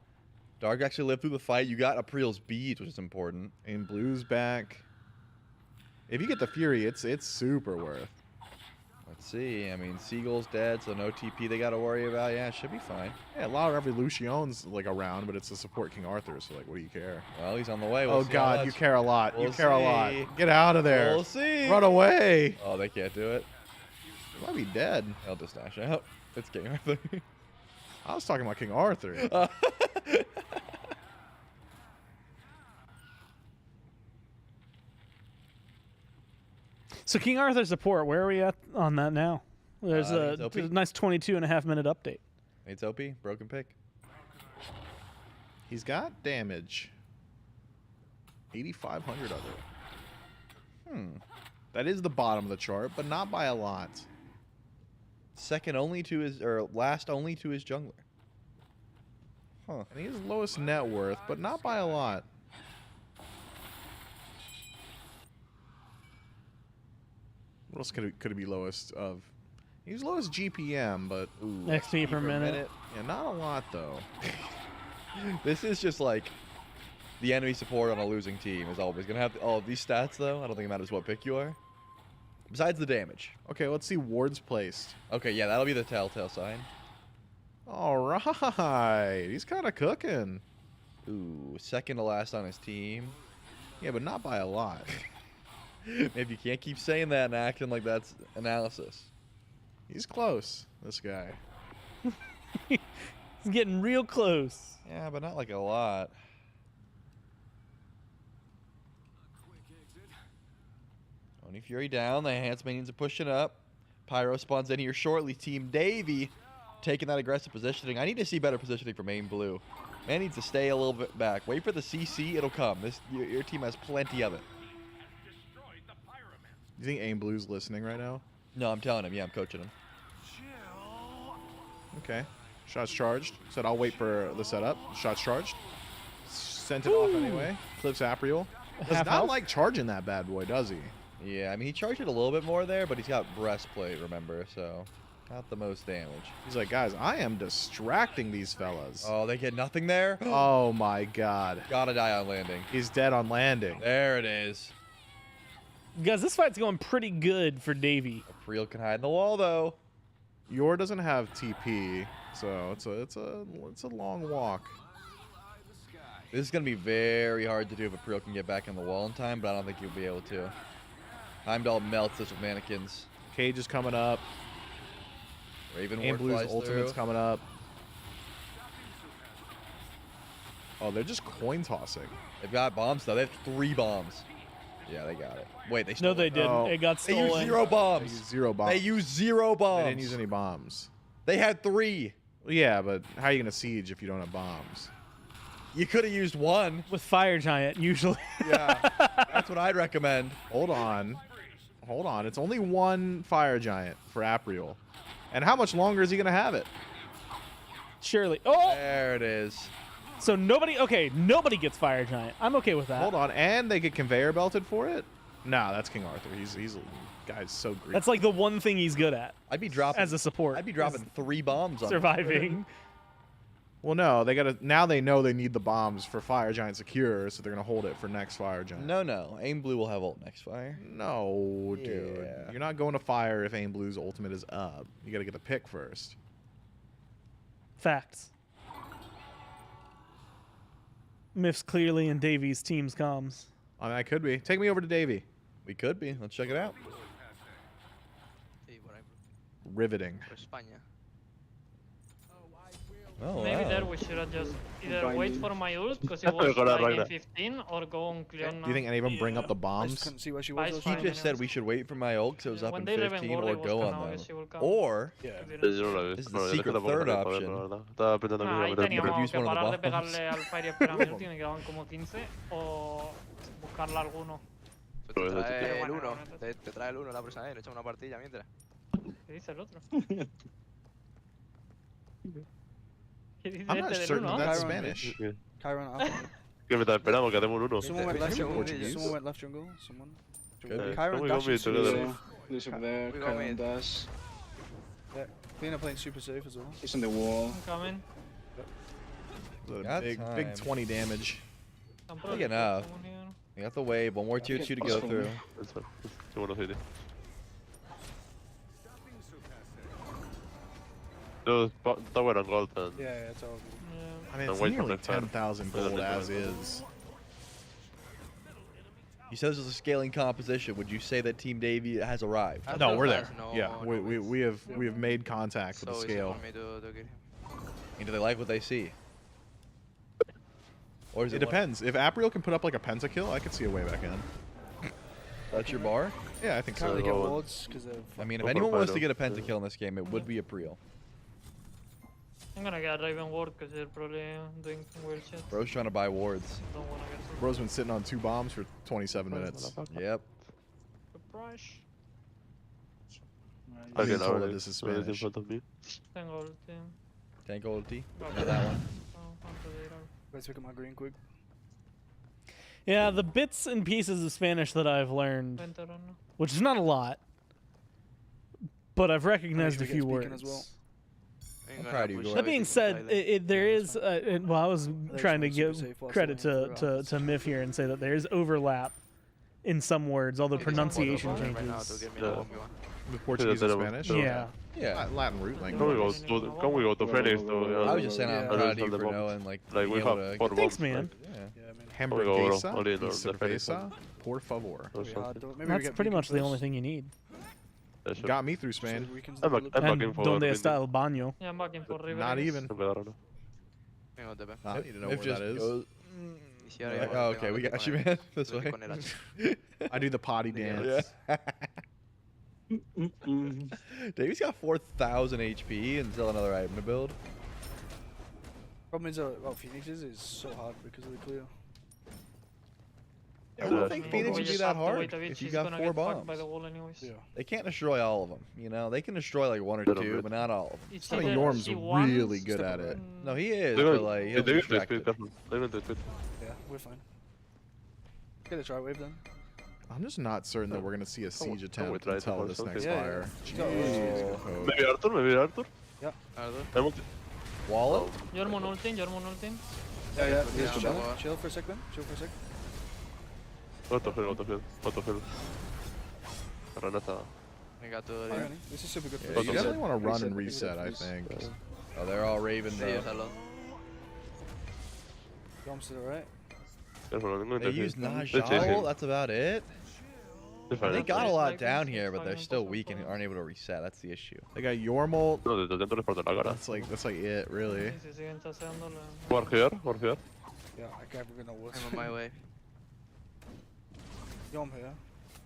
Dark actually lived through the fight. You got April's beads, which is important. And Blue's back. If you get the Fury, it's super worth. Let's see. I mean, Seagull's dead, so no TP they got to worry about. Yeah, it should be fine. Yeah, a lot of Revolution's like around, but it's a support King Arthur, so like, what do you care? Well, he's on the way. Oh god, you care a lot. You care a lot. see. Get out of there. We'll see. Run away. Oh, they can't do it. You might be dead. They'll just dash out. It's King Arthur. I was talking about King Arthur. So King Arthur support, where are we at on that now? There's a it's OP. nice 22.5-minute update. It's OP. Broken pick. He's got damage. 8,500 of it. That is the bottom of the chart, but not by a lot. Second only to his, or last only to his jungler. Huh. And he has lowest net worth, but not by a lot. What else could it be lowest of? He's lowest GPM, but ooh, XP per minute. Yeah, not a lot though. This is just like the enemy support on a losing team is always going to have all of these stats, though. I don't think it matters what pick you are. Besides the damage. Okay, let's see wards placed. Okay, yeah, that'll be the telltale sign. All right. He's kind of cooking. Ooh, second to last on his team. Yeah, but not by a lot. Maybe you can't keep saying that and acting like that's analysis. He's close, this guy. He's getting real close. Yeah, but not like a lot. Oni Fury down. The enhanced minions are pushing up. Pyro spawns in here shortly. Team Davy taking that aggressive positioning. I need to see better positioning from Aim Blue. Man needs to stay a little bit back. Wait for the CC. It'll come. Your team has plenty of it. You think Aim Blue's listening right now? No, I'm telling him. Yeah, I'm coaching him. Okay. Shots charged. Said I'll wait for the setup. Shots charged. Sent it off anyway. Clips Apriel. Does not like charging that bad boy, does he? Yeah, I mean, he charged it a little bit more there, but he's got breastplate, remember, so not the most damage. He's like, guys, I am distracting these fellas. Oh, they get nothing there? Oh, my God. Gotta die on landing. He's dead on landing. There it is. Guys, this fight's going pretty good for Davey. Apriel can hide in the wall, though. Yor doesn't have TP, so it's a long walk. This is gonna be very hard to do if Apriel can get back in the wall in time, but I don't think he'll be able to. Heimdall melts this with mannequins. Cage is coming up. Raven Aim Ward Blue's flies ultimate's through. coming up. Oh, they're just coin tossing. They've got bombs though. They have 3 bombs. Yeah, they got it. Wait, they stole No, they it. didn't. Oh. It got They stolen. used 0 bombs. They used 0 bombs. They used 0 bombs. They didn't use any bombs. They had 3. Yeah, but how are you gonna siege if you don't have bombs? You could have used 1. With Fire Giant, usually. Yeah, that's what I'd recommend. Hold on. Hold on. It's only 1 Fire Giant for Apriel. And how much longer is he gonna have it? Surely. Oh! There it is. So nobody gets Fire Giant. I'm okay with that. Hold on. And they get conveyor belted for it? No, that's King Arthur. He's guy's so great. That's like the one thing he's good at. I'd be dropping as a support. I'd be dropping 3 bombs on surviving. Well, no, they gotta. Now they know they need the bombs for Fire Giant Secure, so they're gonna hold it for next Fire Giant. No. Aim Blue will have ult next fire. No, dude. Yeah. You're not going to fire if Aim Blue's ultimate is up. You gotta get the pick first. Facts. Myths clearly in Davy's team's comms. I mean, I could be. Take me over to Davy. We could be. Let's check it out. Sí, por ahí. Riveting. Por España. Oh, Maybe wow. there we should have just either wait Grinding. for my ult because it was like in 15 or go on Cleon. Do you think any of them bring up the I just bombs? couldn't see where she Spice was. He fine, just said anyways. we should wait for my ult because it was up When in they live in 15 Wall, or it was go kinda on obvious them. she will come. Or Yeah. Yo no la he This visto. is No, the yo secret tampoco third la acabo de ver, option. la verdad. Estaba pensando que Nah, iba a ahí meter teníamos Use que one of the parar de bombs. pegarle al Fire y esperar un último, me quedaban como 15 o buscarle alguno. Pues te Pero trae el bueno, 1. no, Te trae el 1 la próxima vez. Le echamos una partida mientras. ¿Qué dice el otro? ¿Qué dice I'm not este del certain 1? that's Chiron. Spanish. Chiron Alpha. Que mientras esperamos que hacemos un 1. Someone went left jungle. Portuguese. Someone went left jungle. Someone. Could be. Chiron we dash go mid is super together. safe. He's over there, Chiron dash. Yeah. Cleaner playing super safe as well. He's on the wall. I'm coming. Got Big time. 20 damage. I'm Big probably enough. someone here. We got the wave. One more tier 2 to go through. Qué bueno City. Está bueno en gold. Yeah, it's all good. I mean, And it's wait for nearly the third. 10,000 gold as is. He says it's a scaling composition. Would you say that Team Davy has arrived? No, we're there. No, Yeah, no we have made contact with the So easy scale. for me to get him. And do they like what they see? Or is It it like- depends. If Apriel can put up like a pentakill, I could see a way back in. That's your bar? Yeah, I think Can't so. really get wards because of. I mean, if Go for anyone wants to final. get a pentakill in this game, it would be a Priel. I'm gonna get Raven Ward because they're probably doing some weird shit. Bro's trying to buy wards. Don't wanna get some Bro's been sitting on 2 bombs for 27 minutes. Yep. surprise. I'm being Okay, told now that this is in Spanish. front of me. Tengo ulti. Tank ulti. No, Not that one. antes de ir al- Let's pick up my green quick. Yeah, the bits and pieces of Spanish that I've learned, Vente, Rana. which is not a lot, but I've recognized a we get few speaking words. as well. I'm proud of you, Gordon. That being said, there is. Well, I was trying to one's give super safe whilst credit waiting to for Miff here and say that there is overlap in some words, although pronunciation Right now to changes. get me Yeah. the bomb you want. With Portuguese and tenemos. Spanish? Yeah. Yeah. Latin root Can we language. go to Phoenix though? I was just saying I'm Yeah. proud of you Understand the for bombs. knowing, like, Like we being able have to 4 get- Thanks, bombs, man. like, Yeah. Yeah, I mean, Hamburguesa Only y the Phoenix cerveza, one. por favor. or we something. had, maybe we That's get pretty beacon much the first. only thing you need. Yeah, sure. Got me through Spain. So we can I'm do it. looking And for donde Windy. está el baño? Yeah, I'm back for River. Not even. I don't know. Venga, TP. I need to know Miff where just that is. goes- Y si ahora Like, ya oh, tengo okay, we que got con you, él. man. This Tengo que way. con él así. I do the potty dance. Yeah. Davy's got 4,000 HP and still another item to build. Problem is, well, Phoenix's is so hard because of the clear. I don't think Phoenix would be that hard if you got 4 bombs. By the wall anyways. Yeah. They can't destroy all of them. You know, they can destroy like 1 or 2, but not all of them. It's I think either Norm's she wants- really good at it. No, he is, They're but going like to he'll be speed, distracted. careful. They're going to speed. Yeah, we're fine. Get a try wave then. I'm just not certain that we're going to see a siege we attempt try to until force this something. next Yeah, fire. yeah. Jeez, Oh. Coco. Maybe Arthur, maybe Arthur. Yeah. Arthur. Wall it? Jormon ulting, Jormon ulting. Yeah, yeah. Yeah, Just chill. yeah. Chill for a sec then. Chill for a sec. Autofill. Granata. Venga, tú, Fine, Annie. This is super good Yeah, for you us. definitely want to run and Reset, reset, I reset, think. Oh, they're all Raven Sí, though. déjalo. Bombs to the right. Careful, no They use They're Najal, chasing. that's about it. They're fine. They got a Like, lot like, down this here, is but they're fine, still impossible weak and for aren't able to reset. That's the issue. They got Yormult. No, desde dentro les falta la cara. That's like it, really. Sí, si siguen chaseando la... War here. Yeah, I can't we're gonna work. I'm on my way. Yom here.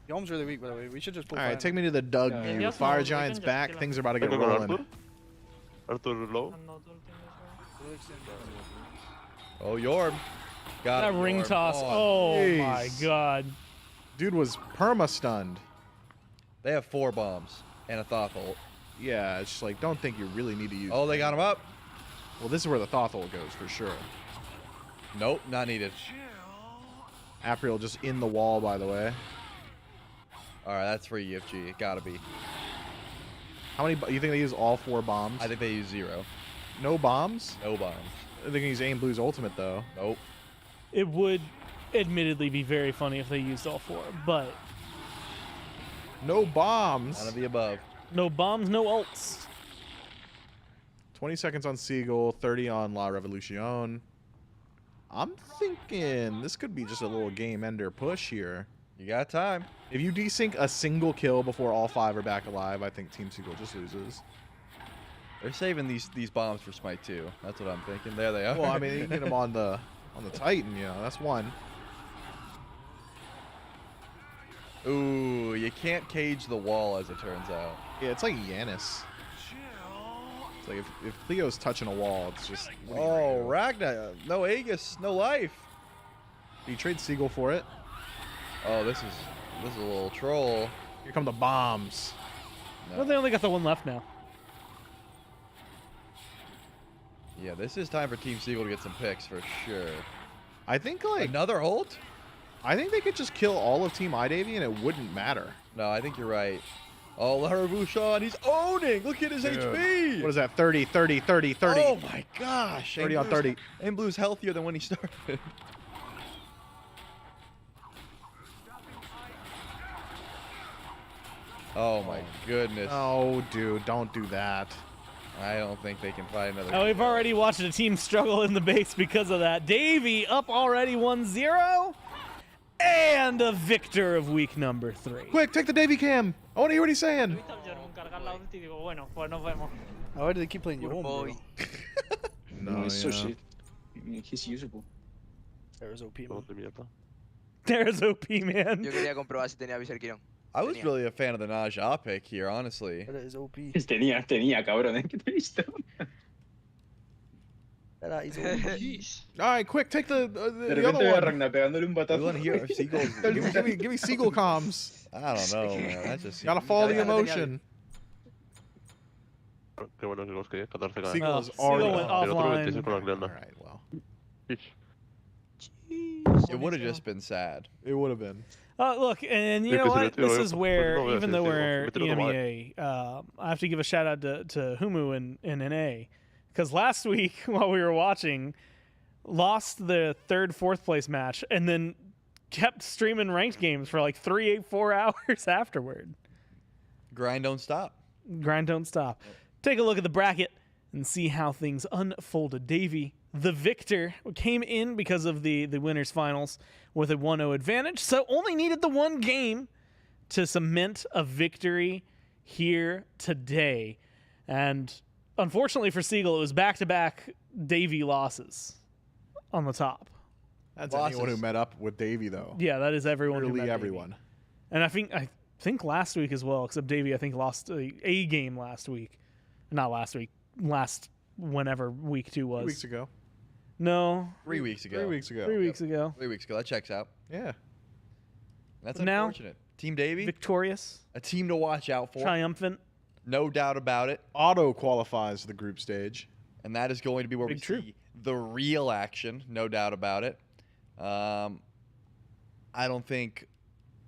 Yom's really weak, by the way. We should just pull All right, fire take now. me to the Doug Yeah, view. yeah. Fire We can Giant's just back. kill him. Things are about to get Vengo con rolling. Arthur. Arthur low. I'm not ulting as well. We'll extend that. Oh, Yorm. Got That it, ring Yorm. toss. Oh my jeez. god. Dude was perma-stunned. They have 4 bombs and a Thothol. Yeah, it's just like, don't think you really need to use Oh, they got him up. Well, this is where the Thothol goes, for sure. Nope, not needed. Apriel just in the wall, by the way. All right, that's for EFG. It gotta be. How many, you think they use all 4 bombs? I think they use 0. No bombs? No bombs. I think they use Aim Blue's ultimate, though. Nope. It would admittedly be very funny if they used all 4, but No bombs. None of the above. no bombs, no ults. 20 seconds on Seagull, 30 on La Revolucion. I'm thinking this could be just a little game ender push here. You got time. If you desync a single kill before all 5 are back alive, I think Team Seagull just loses. They're saving these bombs for Smite too. That's what I'm thinking. There they are. Well, I mean, you can get them on the Titan, you know. That's one. Ooh, you can't cage the wall, as it turns out. Yeah, it's like Yanis. It's like if Cleo's touching a wall, it's just. Oh, Ragnar, no Aegis, no life. Do you trade Seagull for it? Oh, this is a little troll. Here come the bombs. No. Well, they only got the one left now. Yeah, this is time for Team Seagull to get some picks for sure. I think like another ult. I think they could just kill all of Team iDavy and it wouldn't matter. No, I think you're right. Oh, Larabushan, he's owning. Look at his HP. What is that? 30, 30, 30, 30. Oh my gosh. 30 on 30. And Blue's healthier than when he started. Oh my goodness. Oh, dude, don't do that. I don't think they can find another. Oh, we've already watched a team struggle in the base because of that. Davey up already 1-0. And a victor of week number 3. Quick, take the Davy cam. I want to hear what he's saying. Why do they keep playing your bro? No, it's so shit. He's usable. There's OP, man. There's OP, man. Yo quería comprobar si tenía Berserkirón. I was really a fan of the Najah pick here, honestly. That is OP. Tenía, cabrón. ¿Qué te he visto? That is OP. All right, quick, take the De other repente one. Ragnar pegándole un We batazo. want to hear Seagull's. give me Seagull comms. I don't know, man. That's just. Gotta follow the emotion. Qué bueno que los que 14k. Seagull is Seagull already went on. offline. All right, well. It would have just been sad. It would have been. Look, and you know what? This is where, even though we're EMEA, I have to give a shout out to Humu and NA. Because last week, while we were watching, lost the 4th place match and then kept streaming ranked games for like 4 hours afterward. Grind don't stop. Grind don't stop. Take a look at the bracket and see how things unfolded. Davey, the victor, came in because of the winners finals with a 1-0 advantage, so only needed the one game to cement a victory here today. And unfortunately for Seagull, it was back-to-back Davey losses on the top. That's Losses. anyone who met up with Davey, though. Yeah, that is everyone. who Literally met everyone. Davey. And I think last week as well, except Davey, I think lost a game last week. Not last week. Last whenever week 2 was. 2 weeks ago. No. 3 weeks ago. 3 weeks ago. 3 weeks ago. 3 weeks ago. That checks out. Yeah. That's But now, unfortunate. Team Davey, Victorious. a team to watch out for. Triumphant. No doubt about it. Auto qualifies to the group stage. And that is going to be where we see the real action. No doubt about it. I don't think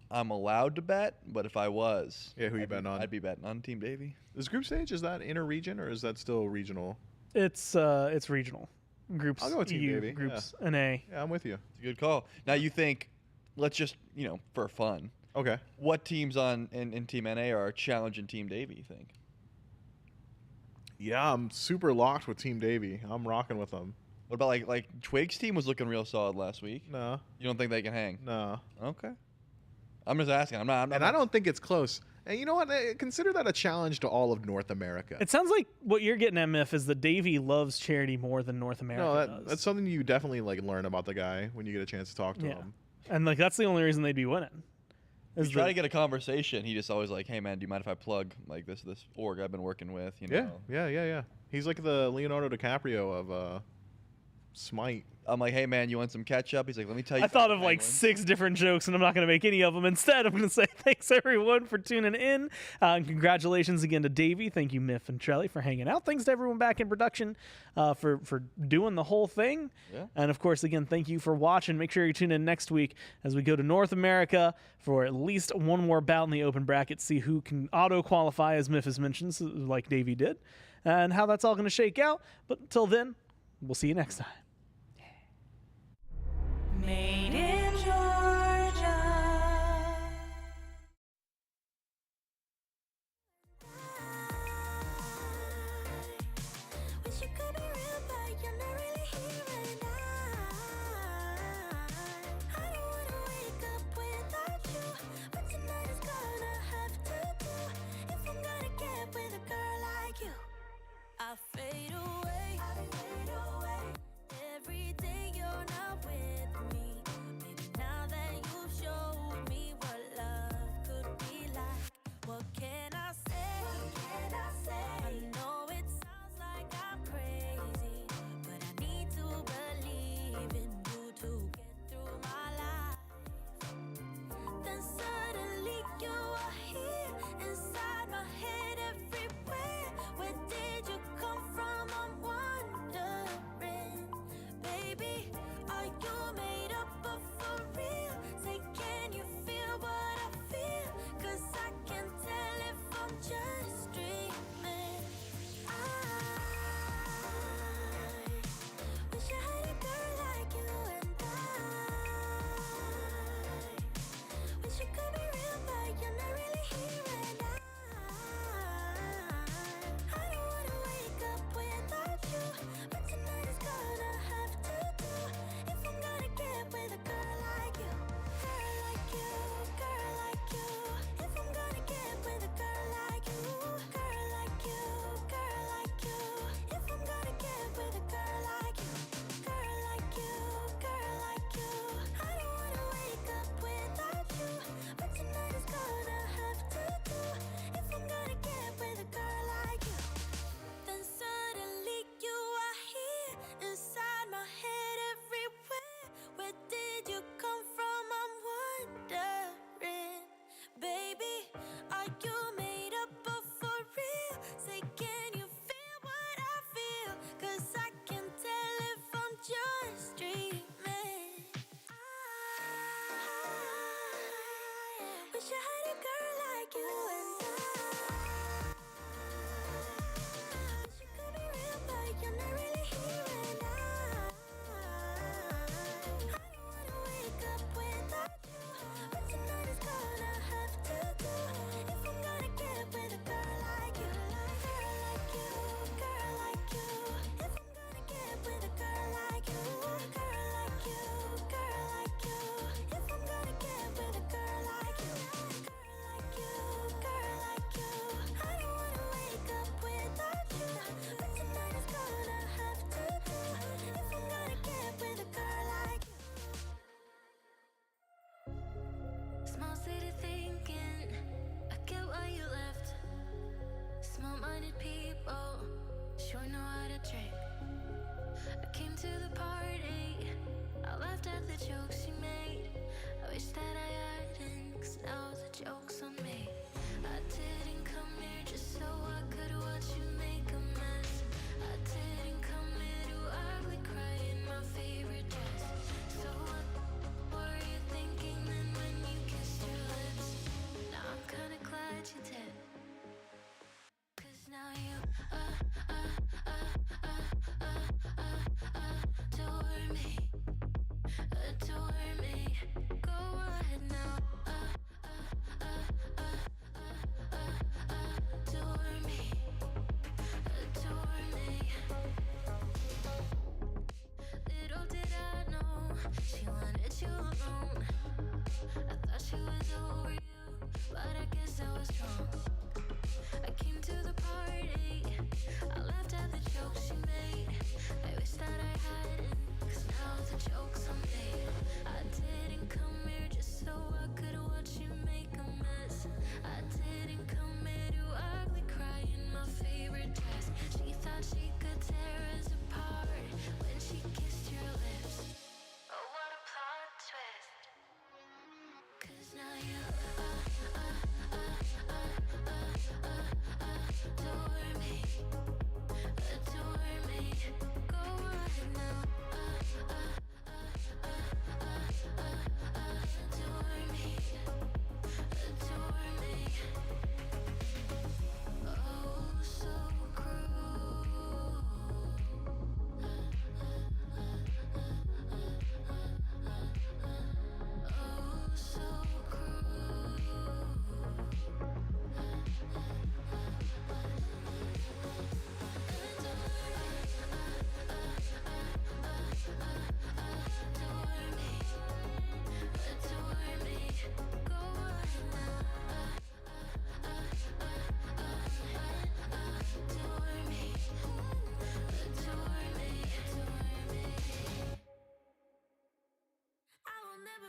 I'm allowed to bet, but if I was, Yeah, who you betting on? I'd be betting on Team Davey. Is group stage, is that inter-region or is that still regional? It's regional. Groups I'll go with Team EU, Davey, groups NA. Yeah, I'm with you. It's a good call. Now you think, let's just, for fun. Okay. What teams in Team NA are challenging Team Davey, you think? Yeah, I'm super locked with Team Davey. I'm rocking with them. What about like Twig's team was looking real solid last week? No. You don't think they can hang? No. Okay. I'm just asking. I'm not. I don't think it's close. And you know what? Consider that a challenge to all of North America. It sounds like what you're getting at, Miff, is that Davey loves charity more than North America does. That's something you definitely learn about the guy when you get a chance to talk to him. And that's the only reason they'd be winning. We try to get a conversation. He just always like, hey man, do you mind if I plug this org I've been working with? Yeah. He's like the Leonardo DiCaprio of SMITE. I'm like, hey man, you want some ketchup? He's like, let me tell you. I thought of like 6 different jokes, and I'm not going to make any of them. Instead, I'm going to say thanks everyone for tuning in. And congratulations again to Davey. Thank you, Miff and Trelly, for hanging out. Thanks to everyone back in production for doing the whole thing. Yeah. And of course, again, thank you for watching. Make sure you tune in next week as we go to North America for at least one more bout in the open bracket. See who can auto qualify, as Miff has mentioned, like Davey did, and how that's all going to shake out. But until then, we'll see you next time. Made in Georgia. Wish you could be real, but you're not really here right now. I don't wanna wake up without you, but tonight is gonna have to do if I'm gonna get with a girl like you. I did you come from? I'm wondering, baby, are you made up of for real? Say, can you feel what I feel? 'Cause I can tell if I'm just dreaming. I wish I had a girl like you, and wish you could be real, but you're not really here, and I don't wanna wake up without you. What tonight is gonna have to do if I'm gonna get with a girl like you, girl like you, girl like you. If I'm gonna get with a girl like you, girl like you, girl like you. If I'm gonna get with a girl like you, girl like you, girl like you. I don't wanna wake up without you. What tonight is gonna have to do if I'm gonna get with a girl like you. Small city thinking, I get why you left. Small-minded people sure know how to trick. I came to the party, I laughed at the jokes she made. I wish that I hadn't, 'cause now the joke's on me. I didn't come here just so I could watch you make a mess. I didn't come here to ugly cry in my favorite dress. So what were you thinking then when you kissed your lips? Now I'm kinda glad you did. 'Cause now you adore me, adore me. Go ahead now, adore me, adore me. Little did I know she wanted you alone. I thought she was over you, but I guess I was wrong. I came to the party, I laughed at the jokes she made. I wish that I hadn't, 'cause now the joke's on me. I didn't come here just so I could watch you make a mess. I didn't come here to ugly cry in my favorite dress. She thought she could tear us apart when she kissed your lips. Oh, what a plot twist. 'Cause now you adore me, adore me. Go ahead now, adore me, adore me. Oh, so cruel. Oh, so cruel.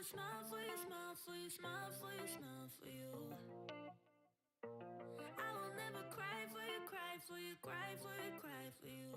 Smile for you, smile for you, smile for you, smile for you. I will never cry for you, cry for you, cry for you, cry for you.